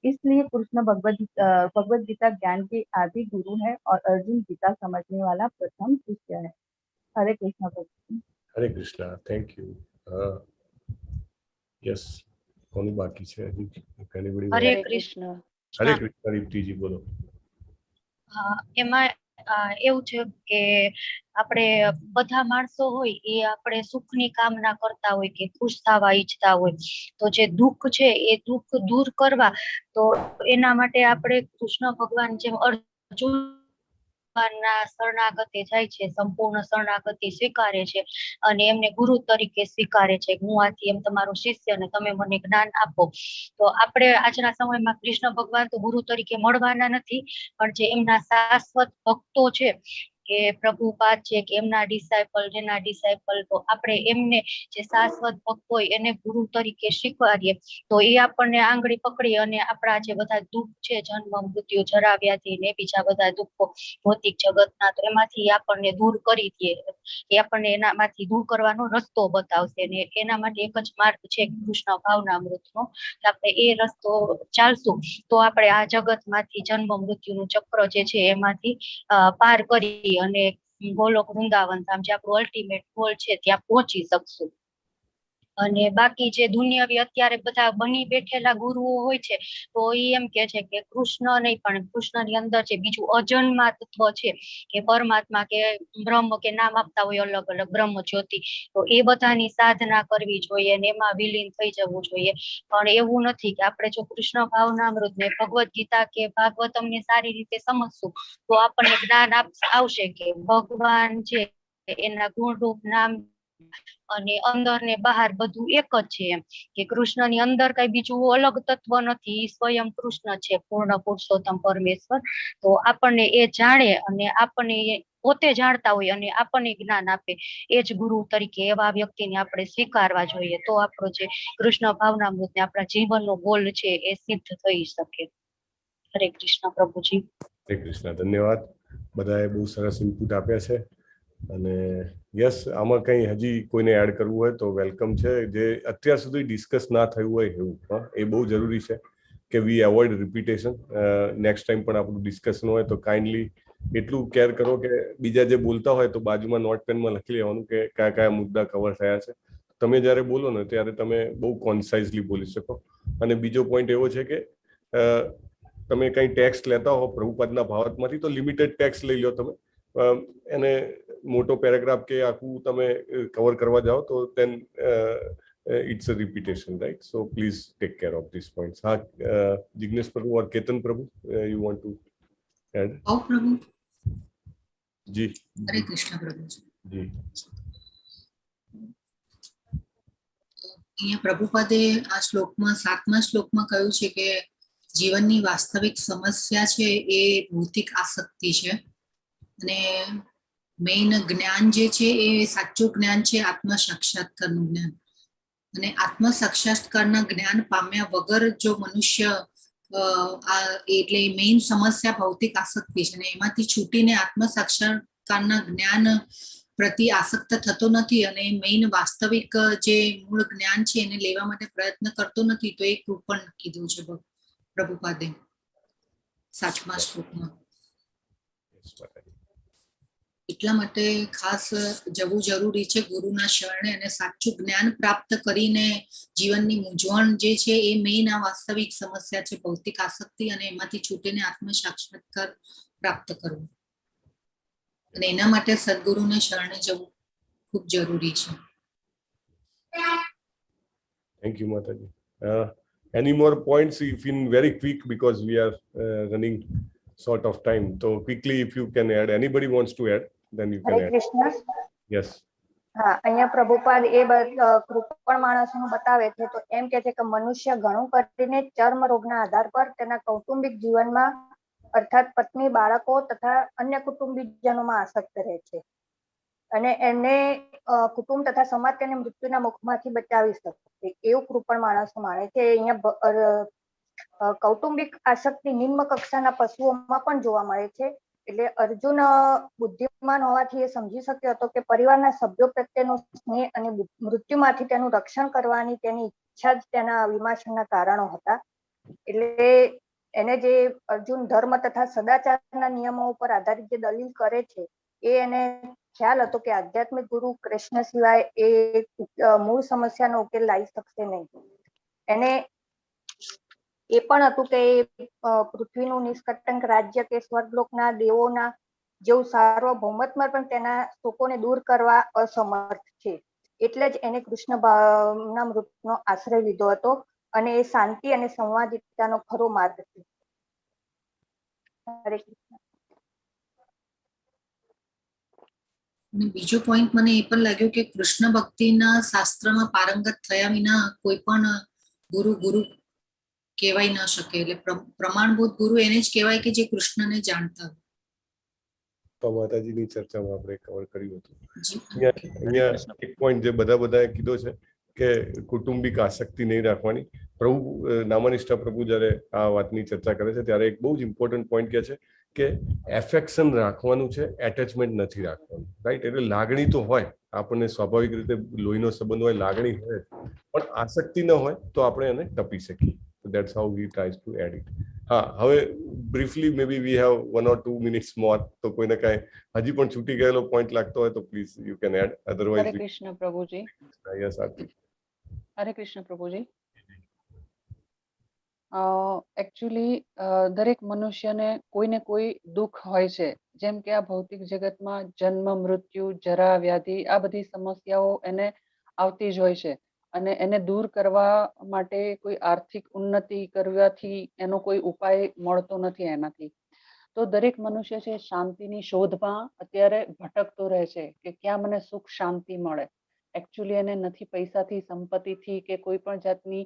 इसलिए कृष्ण भगवद गीता ज्ञान के आदि गुरु है और अर्जुन गीता समझने वाला प्रथम शिष्य है. Hare Krishna Prabhu. Hare Krishna. Thank you. Yes, કોની બાકી છે હજી? હરે કૃષ્ણ. હરે કૃષ્ણ. રીતિજી બોલો. એમાં એવું છે કે આપણે બધા માણસો હોય એ આપણે સુખની કામના કરતા હોય કે ખુશ થવા ઈચ્છતા હોય, તો જે દુઃખ છે એ દુઃખ દૂર કરવા તો એના માટે આપણે કૃષ્ણ ભગવાન જેમ અર્જુન ભગવાનના શરણાગતે જાય છે, સંપૂર્ણ શરણાગતિ સ્વીકારે છે અને એમને ગુરુ તરીકે સ્વીકારે છે. હું આથી એમ તમારો શિષ્ય અને તમે મને જ્ઞાન આપો. તો આપણે આજના સમયમાં કૃષ્ણ ભગવાન તો ગુરુ તરીકે મળવાના નથી, પણ જે એમના શાશ્વત ભક્તો છે કે પ્રભુપાદ છે કે એમના ડિસાઇપલ, તો આપણે એમને જે શાશ્વત ભક્ત હોય એને ગુરુ તરીકે સ્વીકારીએ તો એ આપણને આંગળી પકડી અને આપણા જે બધા દુઃખ છે, જન્મ મૃત્યુ જરા વ્યાધિ ને બીજા બધા દુઃખો ભૌતિક જગતના, તો એમાંથી આપણને દૂર કરી દે, એ આપણને એનામાંથી દૂર કરવાનો રસ્તો બતાવશે. ને એના માટે એક જ માર્ગ છે કૃષ્ણ ભાવનામૃતનો. આપણે એ રસ્તો ચાલશું તો આપણે આ જગતમાંથી જન્મ મૃત્યુનું ચક્ર જે છે એમાંથી પાર કરી અને ગોલોક વૃંદાવન ધામ જે આપણું અલ્ટિમેટ ગોલ છે ત્યાં પહોંચી શકશું. અને બાકી જે દુનિયાવી અત્યારે બધા બની બેઠેલા ગુરુઓ હોય છે તો એ એમ કે છે કે કૃષ્ણ નહીં, પણ કૃષ્ણની અંદર જે બીજું અજન્મા તત્વ છે કે પરમાત્મા કે બ્રહ્મ કે નામ આપતા હોય અલગ અલગ બ્રહ્મ જ્યોતિ, તો એ બધાની સાધના કરવી જોઈએ અને એમાં વિલીન થઈ જવું જોઈએ. પણ એવું નથી કે આપણે જો કૃષ્ણ ભાવનામૃત ને ભગવદ ગીતા કે ભાગવતમ ને સારી રીતે સમજશું તો આપણને જ્ઞાન આવશે કે ભગવાન છે એના ગુણરૂપ નામ અને અંદર ને બહાર બધું એક જ છે. એમ કે કૃષ્ણની અંદર કઈ બીજું અલગ તત્વ નથી, સ્વયં કૃષ્ણ છે, પૂર્ણ પુરુષોત્તમ પરમેશ્વર. તો આપણને એ જાણે અને આપણને પોતે જાણતા હોય અને આપણને જ્ઞાન આપે એ જ ગુરુ તરીકે એવા વ્યક્તિને આપણે સ્વીકારવા જોઈએ. તો આપણો જે કૃષ્ણ ભાવનામૃત ને આપણા જીવનનો ગોલ છે એ સિદ્ધ થઈ શકે. હરે કૃષ્ણ પ્રભુજી. હરે કૃષ્ણ. ધન્યવાદ. બધાએ બહુ સરસ ઇનપુટ આપ્યા છે અને યસ, આમાં કંઈ હજી કોઈને એડ કરવું હોય તો વેલકમ છે. જે અત્યાર સુધી ડિસ્કસ ના થયું હોય એવું, એ બહુ જરૂરી છે કે વી એવોઇડ રિપીટેશન. નેક્સ્ટ ટાઈમ પણ આપણું ડિસ્કશન હોય તો કાઇન્ડલી એટલું કેર કરો કે બીજા જે બોલતા હોય તો બાજુમાં નોટ પેનમાં લખી લેવાનું કે કયા કયા મુદ્દા કવર થયા છે. તમે જ્યારે બોલો ને ત્યારે તમે બહુ કોન્સાઇઝલી બોલી શકો. અને બીજો પોઈન્ટ એવો છે કે તમે કંઈ ટેક્સ્ટ લેતા હો પ્રભુપાદના ભાવાર્થમાંથી તો લિમિટેડ ટેક્સ્ટ લઈ લો તમે. એને મોટો પેરેગ્રાફ કે આખું તમે કવર કરવા જાઓ તો દેન it's a repetition, right? So please take care of these points. Jignesh Prabhu or Ketan Prabhu, you want to add? Oh, Prabhu. Ji. Hare Krishna, Prabhu. Ji. અહીંયા પ્રભુપાદે આ શ્લોકમાં 7મા શ્લોકમાં કહ્યું છે કે જીવનની વાસ્તવિક સમસ્યા છે એ ભૌતિક આસક્તિ છે અને મેઇન જ્ઞાન જે છે એ સાચું જ્ઞાન છે આત્મ સાક્ષાત્કારનું જ્ઞાન. અને આત્મ સાક્ષાત્કારના જ્ઞાન પામ્યા વગર જો મનુષ્ય એટલે મેઇન સમસ્યા ભૌતિક આસક્તિ છે અને એમાંથી છૂટીને આત્મ સાક્ષાત્કારના જ્ઞાન પ્રતિ આસક્ત થતો નથી અને મેઇન વાસ્તવિક જે મૂળ જ્ઞાન છે એને લેવા માટે પ્રયત્ન કરતો નથી, તો એ કૃપણ કીધું છે પ્રભુપાદે 7મા શ્લોકમાં. એટલા માટે ખાસ જવું જરૂરી છે ગુરુના શરણે અને સાચું જ્ઞાન પ્રાપ્ત કરીને જીવનની મૂંઝવણ જે છે એ મેઇન આ વાસ્તવિક સમસ્યા છે ભૌતિક આસક્તિ, અને એમાંથી છૂટીને આત્મ સાક્ષાત્કાર પ્રાપ્ત કરવો. અને એના માટે સદગુરુને શરણે જવું ખૂબ જરૂરી છે. Thank you, Mataji. Any more points? If in very quick, because we are running short of time. So quickly, if you can add, anybody wants to add, then you can Hare add. Krishna. Yes. હા, અહીંયા પ્રભુપાદ એ કૃપણ માણસનું બતાવે છે તો એમ કે છે કે મનુષ્ય ઘણું કરીને ચર્મ રોગના આધાર પર તેના કૌટુંબિક જીવનમાં અર્થાત પત્ની, બાળકો તથા અન્ય કુટુંબીજનોમાં આસક્ત રહે છે અને એને કુટુંબ તથા સમાજ તેને મૃત્યુના મુખમાંથી બચાવી શકે એવું કૃપણ માણસ માને છે. અહીંયા કૌટુંબિક આસક્તિ નિમ્ન કક્ષાના પશુઓમાં પણ જોવા મળે છે. એટલે અર્જુન બુદ્ધિમાન હોવાથી એ સમજી શક્યો હતો કે પરિવારના સભ્યો પ્રત્યેનો સ્નેહ અને મૃત્યુમાંથી તેનું રક્ષણ કરવાની તેની ઈચ્છા જ તેના વિનાશના કારણો હતા. એટલે એને જે અર્જુન ધર્મ તથા સદાચારના નિયમો ઉપર આધારિત જે દલીલ કરે છે એ એને ખ્યાલ હતો કે આધ્યાત્મિક ગુરુ કૃષ્ણ સિવાય એ મૂળ સમસ્યાનો ઉકેલ લાવી શકશે નહીં. એને એ પણ હતું કે પૃથ્વીનું નિષ્કંટક રાજ્ય કે સ્વર્ગલોકના દેવોના જેવું સાર્વભૌમત્વ પણ તેના શોકોને દૂર કરવા અસમર્થ છે. એટલે જ એને કૃષ્ણ ભાવનામૃતનો આશ્રય લીધો હતો અને એ શાંતિ અને સંવાદિતાનો ખરો માર્ગ છે. હરે કૃષ્ણ. અને બીજો પોઈન્ટ મને એ પણ લાગ્યો કે કૃષ્ણ ભક્તિના શાસ્ત્રમાં પારંગત થયા વિના કોઈ પણ ગુરુ ગુરુ કહેવાય ન શકે. એટલે પ્રમાણભૂત ગુરુ એને જ કહેવાય કે જે કૃષ્ણને જાણતા હોય. તો માતાજીની ચર્ચામાં આપણે કવર કર્યું હતું. જી. અહીંયા એક પોઈન્ટ જે બધાએ કીધો છે કે કુટુંબિક આસક્તિ નહીં રાખવાની. પ્રભુ નામનિષ્ઠા પ્રભુ જ્યારે આ વાતની ચર્ચા કરે છે ત્યારે એક બહુ જ ઇમ્પોર્ટન્ટ પોઈન્ટ કહે છે કે એફેક્શન રાખવાનું છે, એટેચમેન્ટ નથી રાખવાનું. રાઈટ? એટલે લાગણી તો હોય, આપણને સ્વાભાવિક રીતે લોહીનો સંબંધ હોય, લાગણી હોય, પણ આસક્તિ ન હોય તો આપણે એને ટપી શકીએ. That's how he tries to add it. હા, હવે briefly maybe we have 1 or 2 minutes more. તો કોઈને કાંઈ હજી પણ છૂટી ગયેલો પોઈન્ટ લાગતો હોય તો please you can add. Otherwise Hare Krishna પ્રભુજી. યસ આરતી. હરે કૃષ્ણ પ્રભુજી. એકચ્યુઅલી દરેક મનુષ્યને કોઈને કોઈ દુઃખ હોય છે. જેમ કે આ ભૌતિક જગતમાં જન્મ, મૃત્યુ, જરા, વ્યાધિ આ બધી સમસ્યાઓ એને આવતી જ હોય છે. અને એને દૂર કરવા માટે કોઈ આર્થિક ઉન્નતિ કરવાથી એનો કોઈ ઉપાય મળતો નથી એનાથી. તો દરેક મનુષ્ય છે શાંતિની શોધમાં અત્યારે ભટકતો રહે છે કે ક્યાં મને સુખ શાંતિ મળે. એકચ્યુઅલી એને નથી પૈસાથી, સંપત્તિથી કે કોઈ પણ જાતની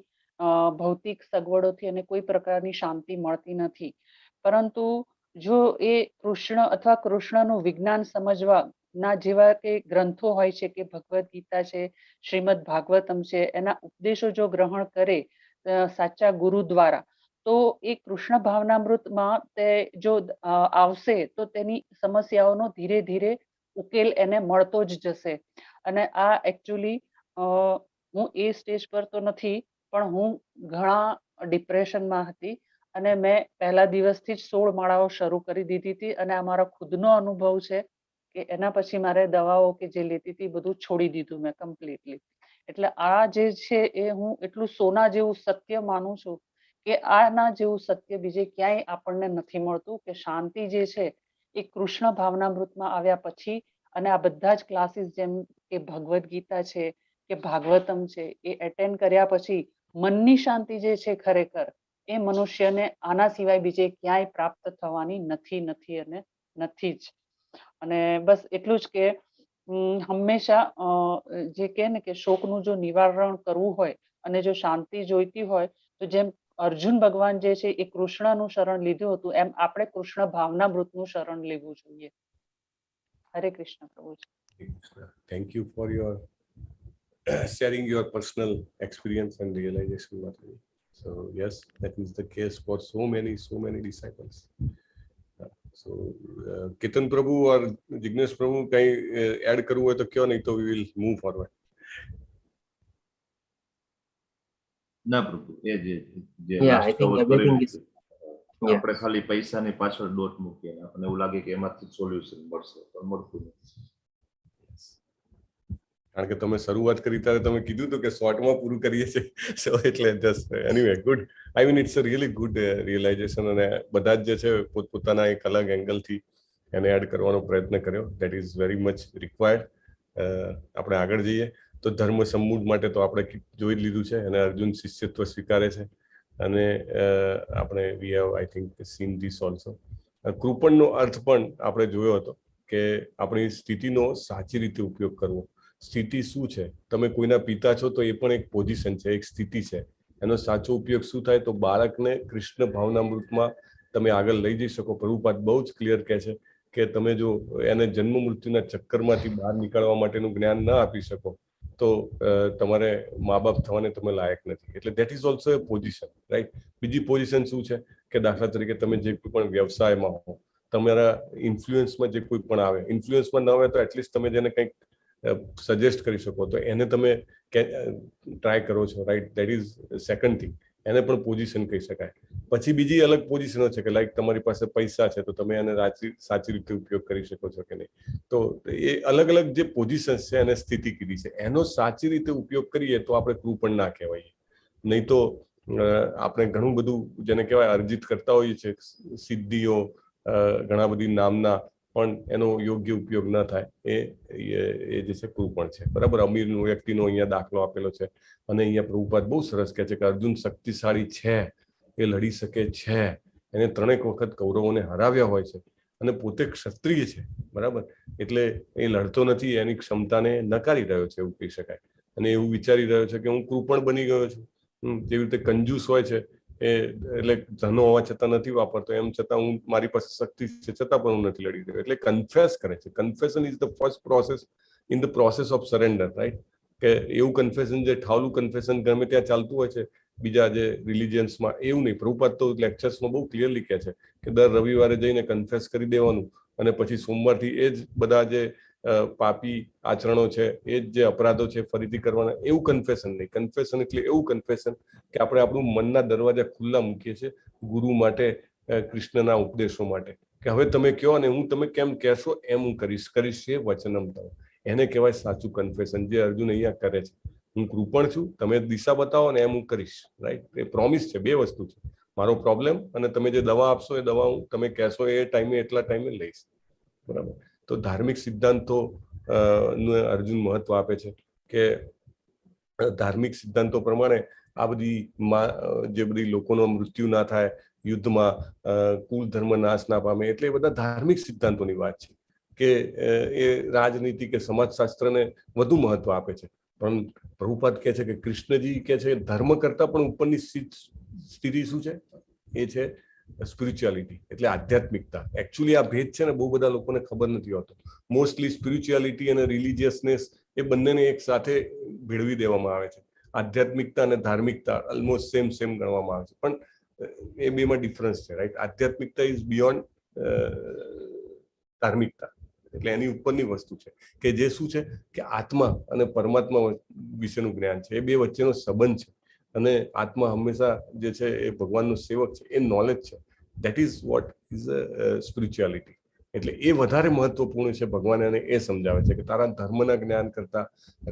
ભૌતિક સગવડોથી એને કોઈ પ્રકારની શાંતિ મળતી નથી. પરંતુ જો એ કૃષ્ણ અથવા કૃષ્ણનું વિજ્ઞાન સમજવા ના જેવા કે ગ્રંથો હોય છે કે ભગવદ્ ગીતા છે, શ્રીમદ ભાગવતમ છે, એના ઉપદેશો જો ગ્રહણ કરે સાચા ગુરુ દ્વારા, તો એ કૃષ્ણ ભાવનામૃતમાં તે જો આવશે તો તેની સમસ્યાઓનો ધીરે ધીરે ઉકેલ એને મળતો જ જશે. અને આ એકચ્યુઅલી હું એ સ્ટેજ પર તો નથી, પણ હું ઘણા ડિપ્રેશનમાં હતી અને મેં પહેલા દિવસથી જ 16 માળાઓ શરૂ કરી દીધી હતી. અને આ મારો ખુદનો અનુભવ છે કે એના પછી મારે દવાઓ કે જે લેતી હતી બધું છોડી દીધું મેં કમ્પ્લીટલી. એટલે આ જે છે એ હું એટલું સોના જેવું સત્ય માનું છું કે આના જેવું સત્ય બીજે ક્યાંય આપણને નથી મળતું. કે શાંતિ જે છે એ કૃષ્ણ ભાવનામૃતમાં આવ્યા પછી અને આ બધા જ ક્લાસીસ જેમ કે ભગવદ્ ગીતા છે કે ભાગવતમ છે એ એટેન્ડ કર્યા પછી મનની શાંતિ જે છે ખરેખર એ મનુષ્યને આના સિવાય બીજે ક્યાંય પ્રાપ્ત થવાની નથી અને નથી જ. અને બસ એટલું જ કે હંમેશા જે કહે ને કે શોકનું જો નિવારણ કરવું હોય અને જો શાંતિ જોઈતી હોય તો જેમ અર્જુન ભગવાન જે છે એ કૃષ્ણનું શરણ લીધું હતું એમ આપણે કૃષ્ણ ભાવનામૃતનું શરણ લેવું જોઈએ. હરે કૃષ્ણ પ્રભુજી. Thank you for your sharing your personal experience and realization, Mataji. So yes, that is the case for so many disciples. So Ketan Prabhu or Jignesh Prabhu कहीं add करूँ है तो क्यों नहीं, तो we will move forward. ના પ્રભુ એ જે Yeah, I think everything is આપણે ખાલી પૈસાની પાછળ દોટ મૂકીએ આપણને એવું લાગે કે એમાંથી સોલ્યુશન મળશે પણ મળતું નથી. કારણ કે તમે શરૂઆત કરી ત્યારે તમે કીધું હતું કે શોર્ટમાં પૂરું કરીએ છીએ. સો એટલે just anyway good. I mean it's a really good realisation. અને બધા જ જે છે પોતપોતાના એક અલગ એંગલથી એને એડ કરવાનો પ્રયત્ન કર્યો. That is very much required. આપણે આગળ જઈએ તો ધર્મ સમૂહ માટે તો આપણે જોઈ જ લીધું છે અને અર્જુન શિષ્યત્વ સ્વીકારે છે અને આપણે we have I think seen this also. કૃપણનો અર્થ પણ આપણે જોયો હતો કે આપણી સ્થિતિનો સાચી રીતે ઉપયોગ કરવો. સ્થિતિ શું છે? તમે કોઈના પિતા છો તો એ પણ એક પોઝિશન છે, એક સ્થિતિ છે. એનો સાચો ઉપયોગ શું થાય તો બાળકને કૃષ્ણ ભાવનામૃતમાં તમે આગળ લઈ જઈ શકો. પ્રભુપાદ બહુ જ ક્લિયર કહે છે કે તમે જો એને જન્મ મૃત્યુના ચક્કરમાંથી બહાર નીકળવા માટેનું જ્ઞાન ન આપી શકો તો તમારે મા બાપ થવાને તમે લાયક નથી. એટલે that is also a position, right? બીજી પોઝિશન શું છે કે દાખલા તરીકે તમે જે કોઈ પણ વ્યવસાયમાં હો, તમારા ઇન્ફ્લુઅન્સમાં જે કોઈ પણ આવે, ઇન્ફ્લુઅન્સમાં ન આવે તો એટલીસ્ટ તમે જેને કંઈક સજેસ્ટ કરી શકો તો એને તમે ટ્રાય કરો છો, right? That is second thing. એને પણ પોઝિશન કહી શકાય. પછી બીજી અલગ પોઝિશનો છે કે લાઈક તમારી પાસે પૈસા છે તો તમે એને સાચી રીતે ઉપયોગ કરી શકો છો કે નહીં. તો એ અલગ અલગ જે પોઝિશન્સ છે એને સ્થિતિ કીધી છે. એનો સાચી રીતે ઉપયોગ કરીએ તો આપણે કૃપણ ના કહેવાય. નહીં તો આપણે ઘણું બધું જેને કહેવાય અર્જિત કરતા હોઈએ છીએ, સિદ્ધિઓ ઘણા બધી નામના, પણ એનો યોગ્ય ઉપયોગ ન થાય એ જે છે કૃપણ છે. બરાબર? અમીરનો વ્યક્તિનો અહીંયા દાખલો આપેલો છે અને અહીંયા પ્રભુપાદ બહુ સરસ કહે છે કે અર્જુન શક્તિશાળી છે, એ લડી શકે છે, એને 3 વખત કૌરવોને હરાવ્યા હોય છે, અને પોતે ક્ષત્રિય છે, બરાબર, એટલે એ લડતો નથી, એની ક્ષમતાને નકારી રહ્યો છે એવું કહી શકાય. અને એવું વિચારી રહ્યો છે કે હું કૃપણ બની ગયો છું. જેવી રીતે કંજૂસ હોય છે એ, એટલે ધનો હોવા છતાં નથી વાપરતો, એમ છતાં હું, મારી પાસે શક્તિ છે છતાં પણ હું નથી લડી રહ્યો. એટલે કન્ફેસ કરે છે. Confession is the first process in the process of surrender, right? કે એવું કન્ફેશન, જે ઠાવલું કન્ફેશન ગમે ત્યાં ચાલતું હોય છે બીજા જે રિલિજિયન્સમાં, એવું નહીં. પ્રભુપાદ તો લેક્ચર્સમાં બહુ ક્લિયરલી કહે છે કે દર રવિવારે જઈને કન્ફેસ કરી દેવાનું, અને પછી સોમવારથી એ જ બધા જે પાપી આચરણો છે, એ જ જે અપરાધો છે ફરીથી કરવાના. એવું કન્ફેશન નહીં. કન્ફેશન એટલે એવું કન્ફેશન કે આપણે આપણું મનના દરવાજા ખુલ્લા મૂકીએ છીએ ગુરુ માટે, કૃષ્ણના ઉપદેશો માટે, કે હવે તમે કહો ને હું, તમે કેમ કહેશો એમ હું કરીશ એ વચનમ તવ. એને કહેવાય સાચું કન્ફેશન, જે અર્જુન અહીંયા કરે છે. હું કૃપણ છું, તમે દિશા બતાવો ને એમ હું કરીશ, રાઈટ? એ પ્રોમિસ છે. બે વસ્તુ છે, મારો પ્રોબ્લેમ અને તમે જે દવા આપશો એ દવા હું, તમે કહેશો એ ટાઈમે, એટલા ટાઈમે લઈશ, બરાબર? તો ધાર્મિક સિદ્ધાંતો અર્જુન મહત્વ આપે છે કે ધાર્મિક સિદ્ધાંતો પ્રમાણે આ બધી જે બધી લોકોનો મૃત્યુ ના થાય યુદ્ધમાં, કુલ ધર્મ નાશ ના પામે, એટલે એ બધા ધાર્મિક સિદ્ધાંતોની વાત છે. કે એ રાજનીતિ કે સમાજશાસ્ત્રને વધુ મહત્વ આપે છે. પણ પ્રભુપાદ કહે છે કે કૃષ્ણજી કહે છે ધર્મ કરતા પણ ઉપરની સ્થિતિ શું છે? એ છે સ્પિરિચ્યુઆલિટી, એટલે આધ્યાત્મિકતા. એકચ્યુઅલી આ ભેદ છે ને બહુ બધા લોકોને ખબર નથી હોતો. મોસ્ટલી સ્પિરિચ્યુઆલિટી અને રિલિજિયસનેસ એ બંનેને એક સાથે ભેળવી દેવામાં આવે છે. આધ્યાત્મિકતા અને ધાર્મિકતા ઓલમોસ્ટ સેમ ગણવામાં આવે છે, પણ એ બેમાં ડિફરન્સ છે, રાઈટ? આધ્યાત્મિકતા ઇઝ બિયોન્ડ ધાર્મિકતા, એટલે એની ઉપરની વસ્તુ છે કે જે શું છે કે આત્મા અને પરમાત્મા વિશેનું જ્ઞાન છે. એ બે વચ્ચેનો સંબંધ છે, અને આત્મા હંમેશા જે છે એ ભગવાનનો સેવક છે, એ નોલેજ છે. That is what is spirituality. એટલે એ વધારે મહત્વપૂર્ણ છે. ભગવાન એને એ સમજાવે છે કે તારા ધર્મના જ્ઞાન કરતા,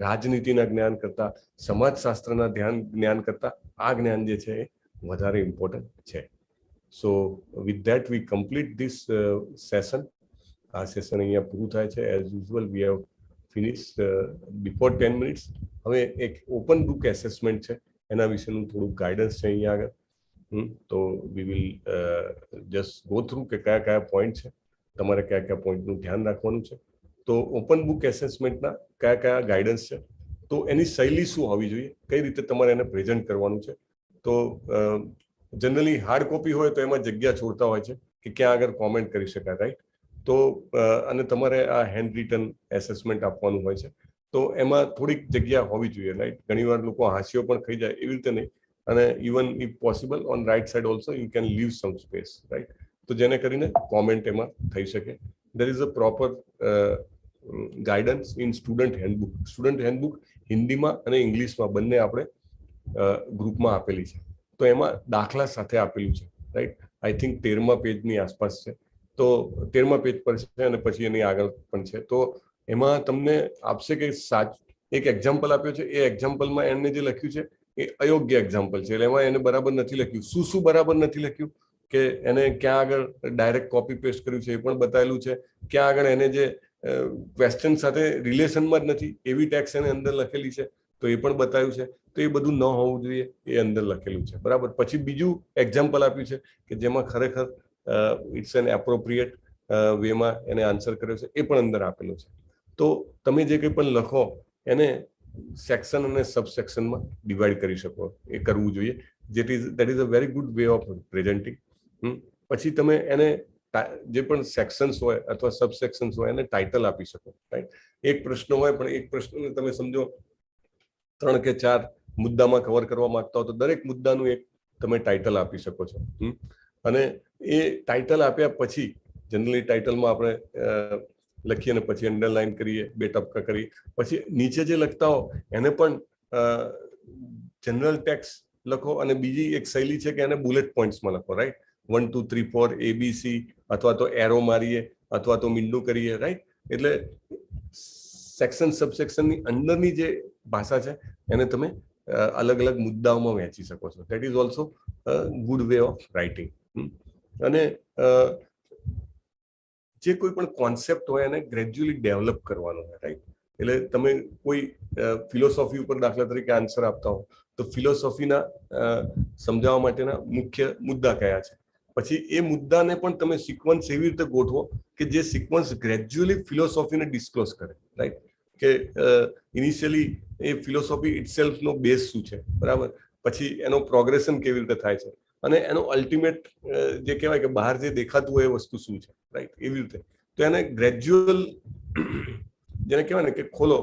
રાજનીતિના જ્ઞાન કરતા, સમાજશાસ્ત્રના જ્ઞાન કરતા આ જ્ઞાન જે છે એ વધારે ઇમ્પોર્ટન્ટ છે. સો with that V complete this session. આ સેશન અહીંયા પૂરું થાય છે. As usual we have finish before 10 minutes. હવે એક ઓપન બુક એસેસમેન્ટ છે, એના વિશેનું થોડું ગાઈડન્સ છે અહીંયા આગળ. તો we will just go through કે કયા કયા પોઈન્ટ છે, તમારે કયા કયા પોઈન્ટનું ધ્યાન રાખવાનું છે. તો ઓપન બુક એસેસમેન્ટના કયા કયા ગાઈડન્સ છે, તો એની શૈલી શું હોવી જોઈએ, કઈ રીતે તમારે એને પ્રેઝન્ટ કરવાનું છે. તો જનરલી હાર્ડ કોપી હોય તો એમાં જગ્યા છોડતા હોય છે કે ક્યાં આગળ કોમેન્ટ કરી શકાય, રાઈટ? તો અને તમારે આ હેન્ડ રિટન એસેસમેન્ટ આપવાનું હોય છે, તો એમાં થોડીક જગ્યા હોવી જોઈએ, રાઈટ? ઘણીવાર લોકો હાસ્યો પણ ખાઈ જાય, એવી રીતે નહીં. અને even if possible on right side also you can leave some space, right? તો જેને કરીને કોમેન્ટ એમાં થઈ શકે. There is a proper guidance in student handbook. Student handbook હિન્દીમાં અને ઇંગ્લિશમાં બંને આપણે ગ્રુપમાં આપેલી છે. તો એમાં દાખલા સાથે આપેલું છે, રાઈટ? આઈ થિંક 13મા પેજની આસપાસ છે. તો 13મા પેજ પર છે, અને પછી એની આગળ પણ છે. તો એમાં તમને આપશે કે એક એક્ઝામ્પલ આપ્યો છે. એ એક્ઝામ્પલમાં એને જે લખ્યું છે એ અયોગ્ય એક્ઝામ્પલ છે. એટલે એમાં એને બરાબર નથી લખ્યું. શું બરાબર નથી લખ્યું, કે એને ક્યાં આગળ ડાયરેક્ટ કોપી પેસ્ટ કર્યું છે એ પણ બતાવેલું છે. ક્યાં આગળ એને જે ક્વેશ્ચન સાથે રિલેશનમાં જ નથી એવી ટેક્સ એને અંદર લખેલી છે, તો એ પણ બતાવ્યું છે. તો એ બધું ન હોવું જોઈએ, એ અંદર લખેલું છે, બરાબર. પછી બીજું એક્ઝામ્પલ આપ્યું છે કે જેમાં ખરેખર ઇટ્સ એન એપ્રોપ્રિએટ વેમાં એને આન્સર કર્યો છે, એ પણ અંદર આપેલું છે. તો તમે જે કંઈ પણ લખો એને સેક્શન અને સબસેક્શનમાં ડિવાઈડ કરી શકો, એ કરવું જોઈએ. That is a very good way of presenting. પછી તમે એને જે પણ સેક્શન્સ હોય અથવા સબસેક્શન્સ હોય એને ટાઇટલ આપી શકો, રાઈટ? એક પ્રશ્ન હોય, પણ એક પ્રશ્નને તમે સમજો 3 કે 4 મુદ્દામાં કવર કરવા માંગતા હો, તો દરેક મુદ્દાનું એક તમે ટાઇટલ આપી શકો છો. અને એ ટાઇટલ આપ્યા પછી જનરલી ટાઇટલમાં આપણે લખીએ ને પછી અંડરલાઈન કરીએ, 2 ટપકા કરીએ. પછી નીચે જે લખતા હો એને પણ જનરલ ટેક્સ લખો, અને બીજી એક શૈલી છે કે એને બુલેટ પોઈન્ટ્સમાં લખો, રાઈટ? 1 2 3 4 ABC, અથવા તો એરો મારીએ, અથવા તો મીંડું કરીએ, રાઈટ? એટલે સેક્શન સબસેક્શનની અંદરની જે ભાષા છે એને તમે અલગ અલગ મુદ્દાઓમાં વહેંચી શકો છો. That is also good way of writing. અને જે કોઈ પણ કોન્સેપ્ટ હોય એને ગ્રેજ્યુઅલી ડેવલપ કરવાનો હોય, રાઈટ? એટલે તમે કોઈ ફિલોસોફી ઉપર દાખલા તરીકે આન્સર આપતા હો, તો ફિલોસોફીના સમજાવવા માટેના મુખ્ય મુદ્દા કયા છે, પછી એ મુદ્દાને પણ તમે સિક્વન્સ એવી રીતે ગોઠવો કે જે સિક્વન્સ ગ્રેજ્યુઅલી ફિલોસોફીને ડિસ્ક્લોઝ કરે, રાઈટ? કે ઇનિશિયલી એ ફિલોસોફી ઇટસેલ્ફનો બેઝ શું છે, બરાબર, પછી એનો પ્રોગ્રેશન કેવી રીતે થાય છે, અને એનો અલ્ટિમેટ જે કહેવાય કે બહાર જે દેખાતું હોય એ વસ્તુ શું છે, રાઈટ? એવી રીતે તો એને ગ્રેજ્યુઅલ જેને કહેવાય ને કે ખોલો,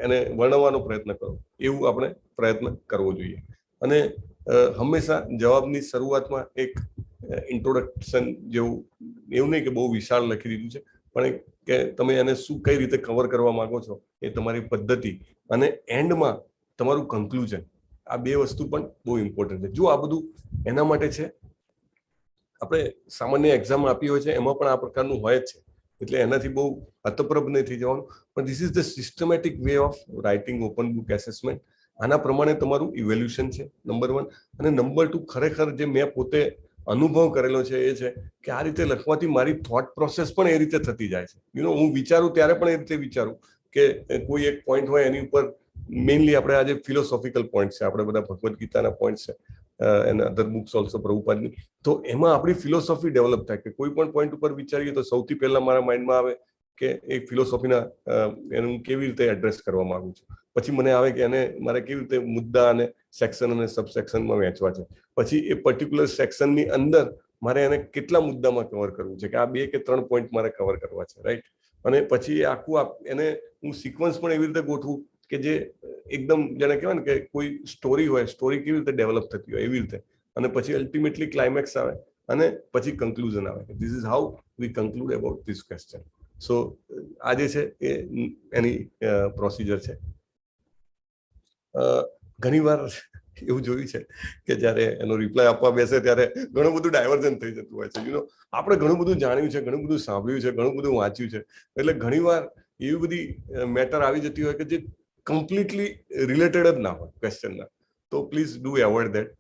એને વર્ણવવાનો પ્રયત્ન કરો, એવું આપણે પ્રયત્ન કરવો જોઈએ. અને હંમેશા જવાબની શરૂઆતમાં એક ઇન્ટ્રોડક્શન જેવું, એવું નહીં કે બહુ વિશાળ લખી દીધું છે, પણ કે તમે એને શું કઈ રીતે કવર કરવા માંગો છો એ તમારી પદ્ધતિ, અને એન્ડમાં તમારું કન્ક્લુઝન, આ બે વસ્તુ પણ બહુ ઇમ્પોર્ટન્ટ છે. જો આ બધું એના માટે છે, આપણે સામાન્ય એક્ઝામ આપી હોય છે એમાં પણ આ પ્રકારનું હોય જ છે, એટલે એનાથી બહુ અતપ્રભ નહીં થઈ જવાનું. પણ this is the systematic way of writing open book assessment. આના પ્રમાણે તમારું ઇવેલ્યુશન છે, નંબર 1. અને નંબર 2, ખરેખર જે મેં પોતે અનુભવ કરેલો છે એ છે કે આ રીતે લખવાથી મારી થોટ પ્રોસેસ પણ એ રીતે થતી જાય છે. હું વિચારું ત્યારે પણ એ રીતે વિચારું કે કોઈ એક પોઈન્ટ હોય એની ઉપર, મેઇનલી આપણે આજે ફિલોસોફિકલ પોઈન્ટ છે, આપણે બધા ભગવદ્ ગીતાના પોઈન્ટ છે, એન્ડ અધર બુક્સ ઓલ્સો પ્રભુપાદની, તો એમાં આપણી ફિલોસોફી ડેવલપ થાય કે કોઈ પણ પોઈન્ટ ઉપર વિચારીએ તો સૌથી પહેલા મારા માઇન્ડમાં આવે કે એક ફિલોસોફીના એનું કેવી રીતે એડ્રેસ કરવા માંગુ છું, પછી મને આવે કે એને મારે કેવી રીતે મુદ્દા અને સેક્શન અને સબસેક્શનમાં વહેંચવા છે, પછી એ પર્ટિક્યુલર સેક્શનની અંદર મારે એને કેટલા મુદ્દામાં કવર કરવું છે, કે આ 2 કે 3 પોઈન્ટ મારે કવર કરવા છે, રાઈટ? અને પછી એ આખું એને હું સિક્વન્સ પણ એવી રીતે ગોઠવું કે જે એકદમ જેને કહેવાય ને કે કોઈ સ્ટોરી હોય, સ્ટોરી કેવી રીતે ડેવલપ થતી હોય એવી રીતે, અને પછી અલ્ટિમેટલી ક્લાઇમેક્સ આવે અને પછી કન્ક્લુઝન આવે. This is how we conclude about this question. So આ જે છે એ એની પ્રોસિજર છે. ઘણીવાર એવું જોયું છે કે જ્યારે એનો રિપ્લાય આપવા બેસે ત્યારે ઘણું બધું ડાયવર્ઝન થઈ જતું હોય છે. આપણે ઘણું બધું જાણ્યું છે, ઘણું બધું સાંભળ્યું છે, ઘણું બધું વાંચ્યું છે, એટલે ઘણીવાર એવી બધી મેટર આવી જતી હોય કે જે કમ્પ્લીટલી રિલેટેડ જ ના હોય ક્વેશ્ચનના. તો પ્લીઝ ડુ એવોઇડ ધેટ.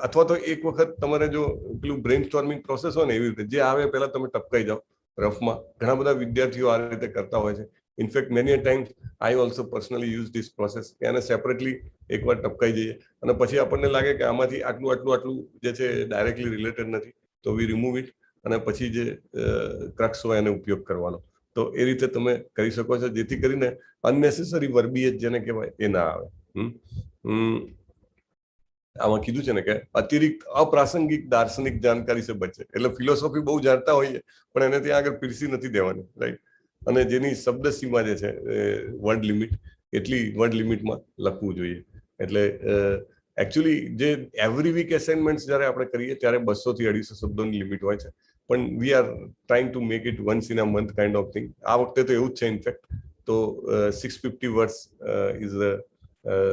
અથવા તો એક વખત તમારે જો પેલું બ્રેઇન સ્ટોર્મિંગ પ્રોસેસ હોય ને એવી રીતે જે આવે પહેલા તમે ટપકાઈ જાઓ રફમાં. ઘણા બધા વિદ્યાર્થીઓ આ રીતે કરતા હોય છે. In fact many times I also personally use this process, કે એને સેપરેટલી એકવાર ટપકાઈ જઈએ અને પછી આપણને લાગે કે આમાંથી આટલું જે છે ડાયરેક્ટલી રિલેટેડ નથી, તો વી રિમૂવ ઇટ, અને પછી જે ક્રક્સ હોય એને ઉપયોગ કરવાનો. તો એ રીતે તમે કરી શકો છો, જેથી કરીને અનનેસેસરી વર્બીએજ જેને કહેવાય એ ના આવે. આમાં કીધું છે ને કે અતિરિક્ત અપ્રાસંગિક દાર્શનિક જાણકારી સે બચે. એટલે ફિલોસોફી બહુ જાણતા હોઈએ પણ એને ત્યાં આગળ પીરસી નથી દેવાની, રાઈટ? અને જેની શબ્દ સીમા જે છે વર્ડ લિમિટ, એટલી વર્ડ લિમિટમાં લખવું જોઈએ. એટલે એકચ્યુઅલી જે એવરી વીક એસાઇનમેન્ટ્સ જ્યારે આપણે કરીએ ત્યારે 200 થી 250 શબ્દોની લિમિટ હોય છે, પણ we are trying to make it once in a month kind of thing. આ વખતે તો એવું જ છે ઇનફેક્ટ. તો 650 વર્ડ્સ ઇઝ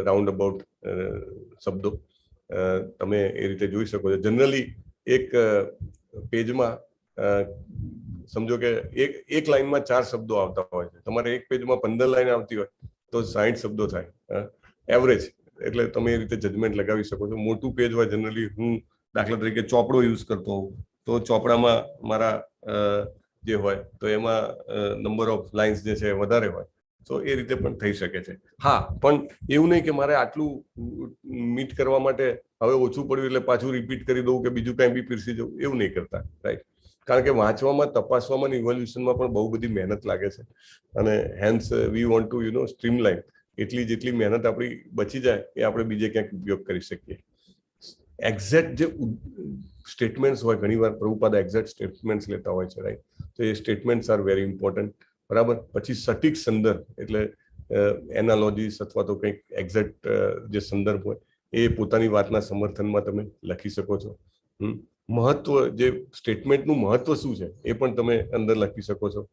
રાઉન્ડ અબાઉટ શબ્દો. તમે એ રીતે જોઈ શકો છો. જનરલી એક પેજમાં સમજો કે એક લાઈનમાં 4 શબ્દો આવતા હોય છે. તમારે એક પેજમાં 15 લાઈન આવતી હોય તો 60 શબ્દો થાય એવરેજ. એટલે તમે એ રીતે જજમેન્ટ લગાવી શકો છો. મોટું પેજ હોય, જનરલી હું દાખલા તરીકે ચોપડો યુઝ કરતો હોઉં તો ચોપડામાં મારા જે હોય તો એમાં નંબર ઓફ લાઇન્સ જે છે વધારે હોય, તો એ રીતે પણ થઈ શકે છે. હા, પણ એવું નહીં કે મારે આટલું મીટ કરવા માટે હવે ઓછું પડ્યું એટલે પાછું રિપીટ કરી દઉં કે બીજું કંઈ બી પીરસી જવું, એવું નહીં કરતા, રાઈટ? કારણ કે વાંચવામાં, તપાસવામાં, ઇવોલ્યુશનમાં પણ બહુ બધી મહેનત લાગે છે, અને hence we want to streamline. જેટલી મહેનત આપણી બચી જાય એ આપણે બીજે ક્યાંક ઉપયોગ કરી શકીએ. એક્ઝેક્ટ જે સ્ટેટમેન્ટ્સ હોય, ઘણીવાર પ્રભુપાદ એક્ઝેક્ટ સ્ટેટમેન્ટ્સ લેતા હોય છે, રાઈટ? તો એ સ્ટેટમેન્ટ્સ આર વેરી ઇમ્પોર્ટન્ટ, બરાબર. પછી સટીક સંદર્ભ, એટલે એનાલોજીસ અથવા તો કંઈક એક્ઝેક્ટ જે સંદર્ભ હોય એ પોતાની વાતના સમર્થનમાં તમે લખી શકો છો. મહત્વ, જે સ્ટેટમેન્ટનું મહત્વ શું છે એ પણ તમે અંદર લખી શકો છો.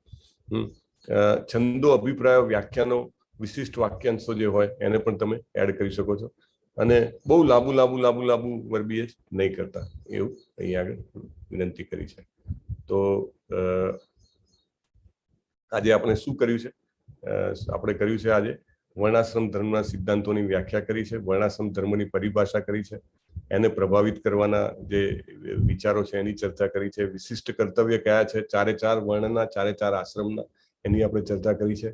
છંદો, અભિપ્રાયો, વ્યાખ્યાનો, વિશિષ્ટ વાક્યાંશો જે હોય એને પણ તમે એડ કરી શકો છો. અને બહુ લાંબુ વર્બીએજ નહીં કરતા, એવું અહીંયા આગળ વિનંતી કરી છે. તો આજે આપણે શું કર્યું છે? આપણે કર્યું છે આજે વર્ણાશ્રમ ધર્મના સિદ્ધાંતોની વ્યાખ્યા કરી છે, વર્ણાશ્રમ ધર્મની પરિભાષા કરી છે, એને પ્રભાવિત કરવાના જે વિચારો છે એની ચર્ચા કરી છે, વિશિષ્ટ કર્તવ્ય કયા છે 4 વર્ણના 4 આશ્રમના, એની આપણે ચર્ચા કરી છે.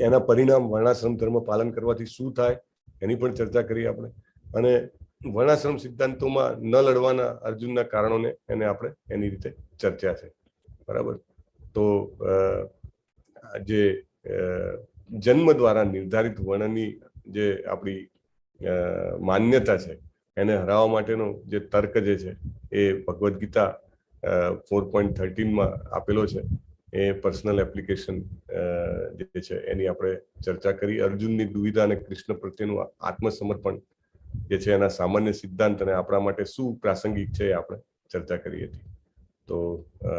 એના પરિણામ વર્ણાશ્રમ ધર્મ પાલન કરવાથી શું થાય એની પણ ચર્ચા કરી આપણે. અને વર્ણાશ્રમ સિદ્ધાંતોમાં ન લડવાના અર્જુનના કારણોને એને આપણે એની રીતે ચર્ચા છે, બરાબર. તો જે જન્મ દ્વારા નિર્ધારિત વર્ણની જે આપણી માન્યતા છે એને હરાવવા માટેનો જે તર્ક જે છે એ ભગવદ્ ગીતા 4.13 આપેલો છે. એ પર્સનલ એપ્લિકેશન જે છે એની આપણે ચર્ચા કરી. અર્જુનની દુવિધા અને કૃષ્ણ પ્રત્યેનું આત્મસમર્પણ જે છે એના સામાન્ય સિદ્ધાંત અને આપણા માટે શું પ્રાસંગિક છે એ આપણે ચર્ચા કરી હતી. તો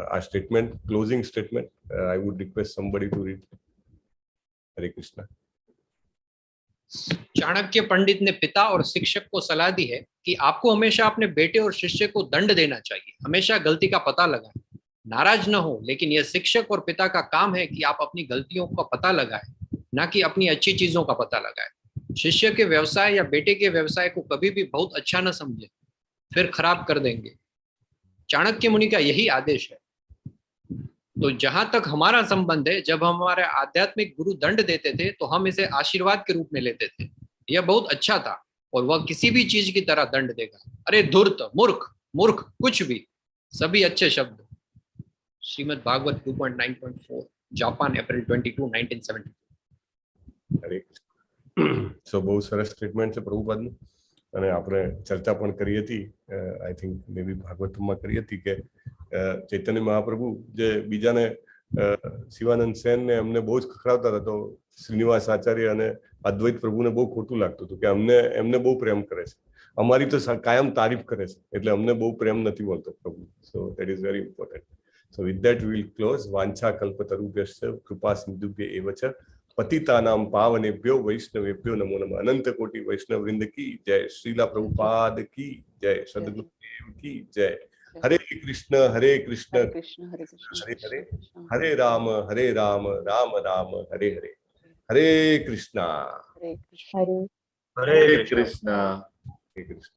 આ statement, closing statement, I would request somebody to read. Hare Krishna. Chanakya Pandit ने पिता और शिक्षक को सलाह दी है कि आपको हमेशा अपने बेटे और शिष्य को दंड देना चाहिए, हमेशा गलती का पता लगाएं, नाराज न हो, लेकिन यह शिक्षक और पिता का काम है कि आप अपनी गलतियों का पता लगाएं, ना कि अपनी अच्छी चीजों का पता लगाएं। शिष्य के व्यवसाय या बेटे के व्यवसाय को कभी भी बहुत अच्छा न समझे, फिर खराब कर देंगे। चाणक्य मुनि का यही आदेश है। तो जहां तक हमारा संबंध है, जब हमारे आध्यात्मिक गुरु दंड देते थे तो हम इसे आशीर्वाद के रूप में लेते थे। यह बहुत अच्छा था और वह किसी भी चीज की तरह दंड देगा। अरे धूर्त, मूर्ख, मूर्ख, कुछ भी, सभी अच्छे शब्द। श्रीमद् भागवत 2.9.4, जापान, अप्रैल 22, 1970। हरे कृष्ण। બહુ સરસ સ્ટેટમેન્ટ છે પ્રભુપાદનું અને આપણે ચર્ચા પણ કરી હતી. આઈ થિંક મે બી ભાગવતમાં કરી હતી કે ચૈતન્ય મહાપ્રભુ જે બીજાને શિવાનંદ સેન ને એમને બહુ જ ખખડાવતા હતા, તો શ્રીનિવાસ આચાર્ય અને અદ્વૈત પ્રભુને બહુ ખોટું લાગતું હતું કે એમને બહુ પ્રેમ કરે છે, અમારી તો કાયમ તારીફ કરે છે, એટલે અમને બહુ પ્રેમ નથી મળતો Prabhu. So that is very important. So with that we will close. વાંછા કલ્પતરુભ્યશ્ચ કૃપા સિંધુભ્ય એવ ચ पतितानां पावनेभ्यो वैष्णवेभ्यो नमो नमः। अनंत कोटि वैष्णव वृंद की जय। श्रीला प्रभुपाद की जय। सद्गुरुदेव की जय। हरे कृष्ण हरे कृष्ण हरे हरे, हरे राम राम राम हरे हरे। हरे कृष्णा हरे हरे कृष्णा। हरे कृष्ण।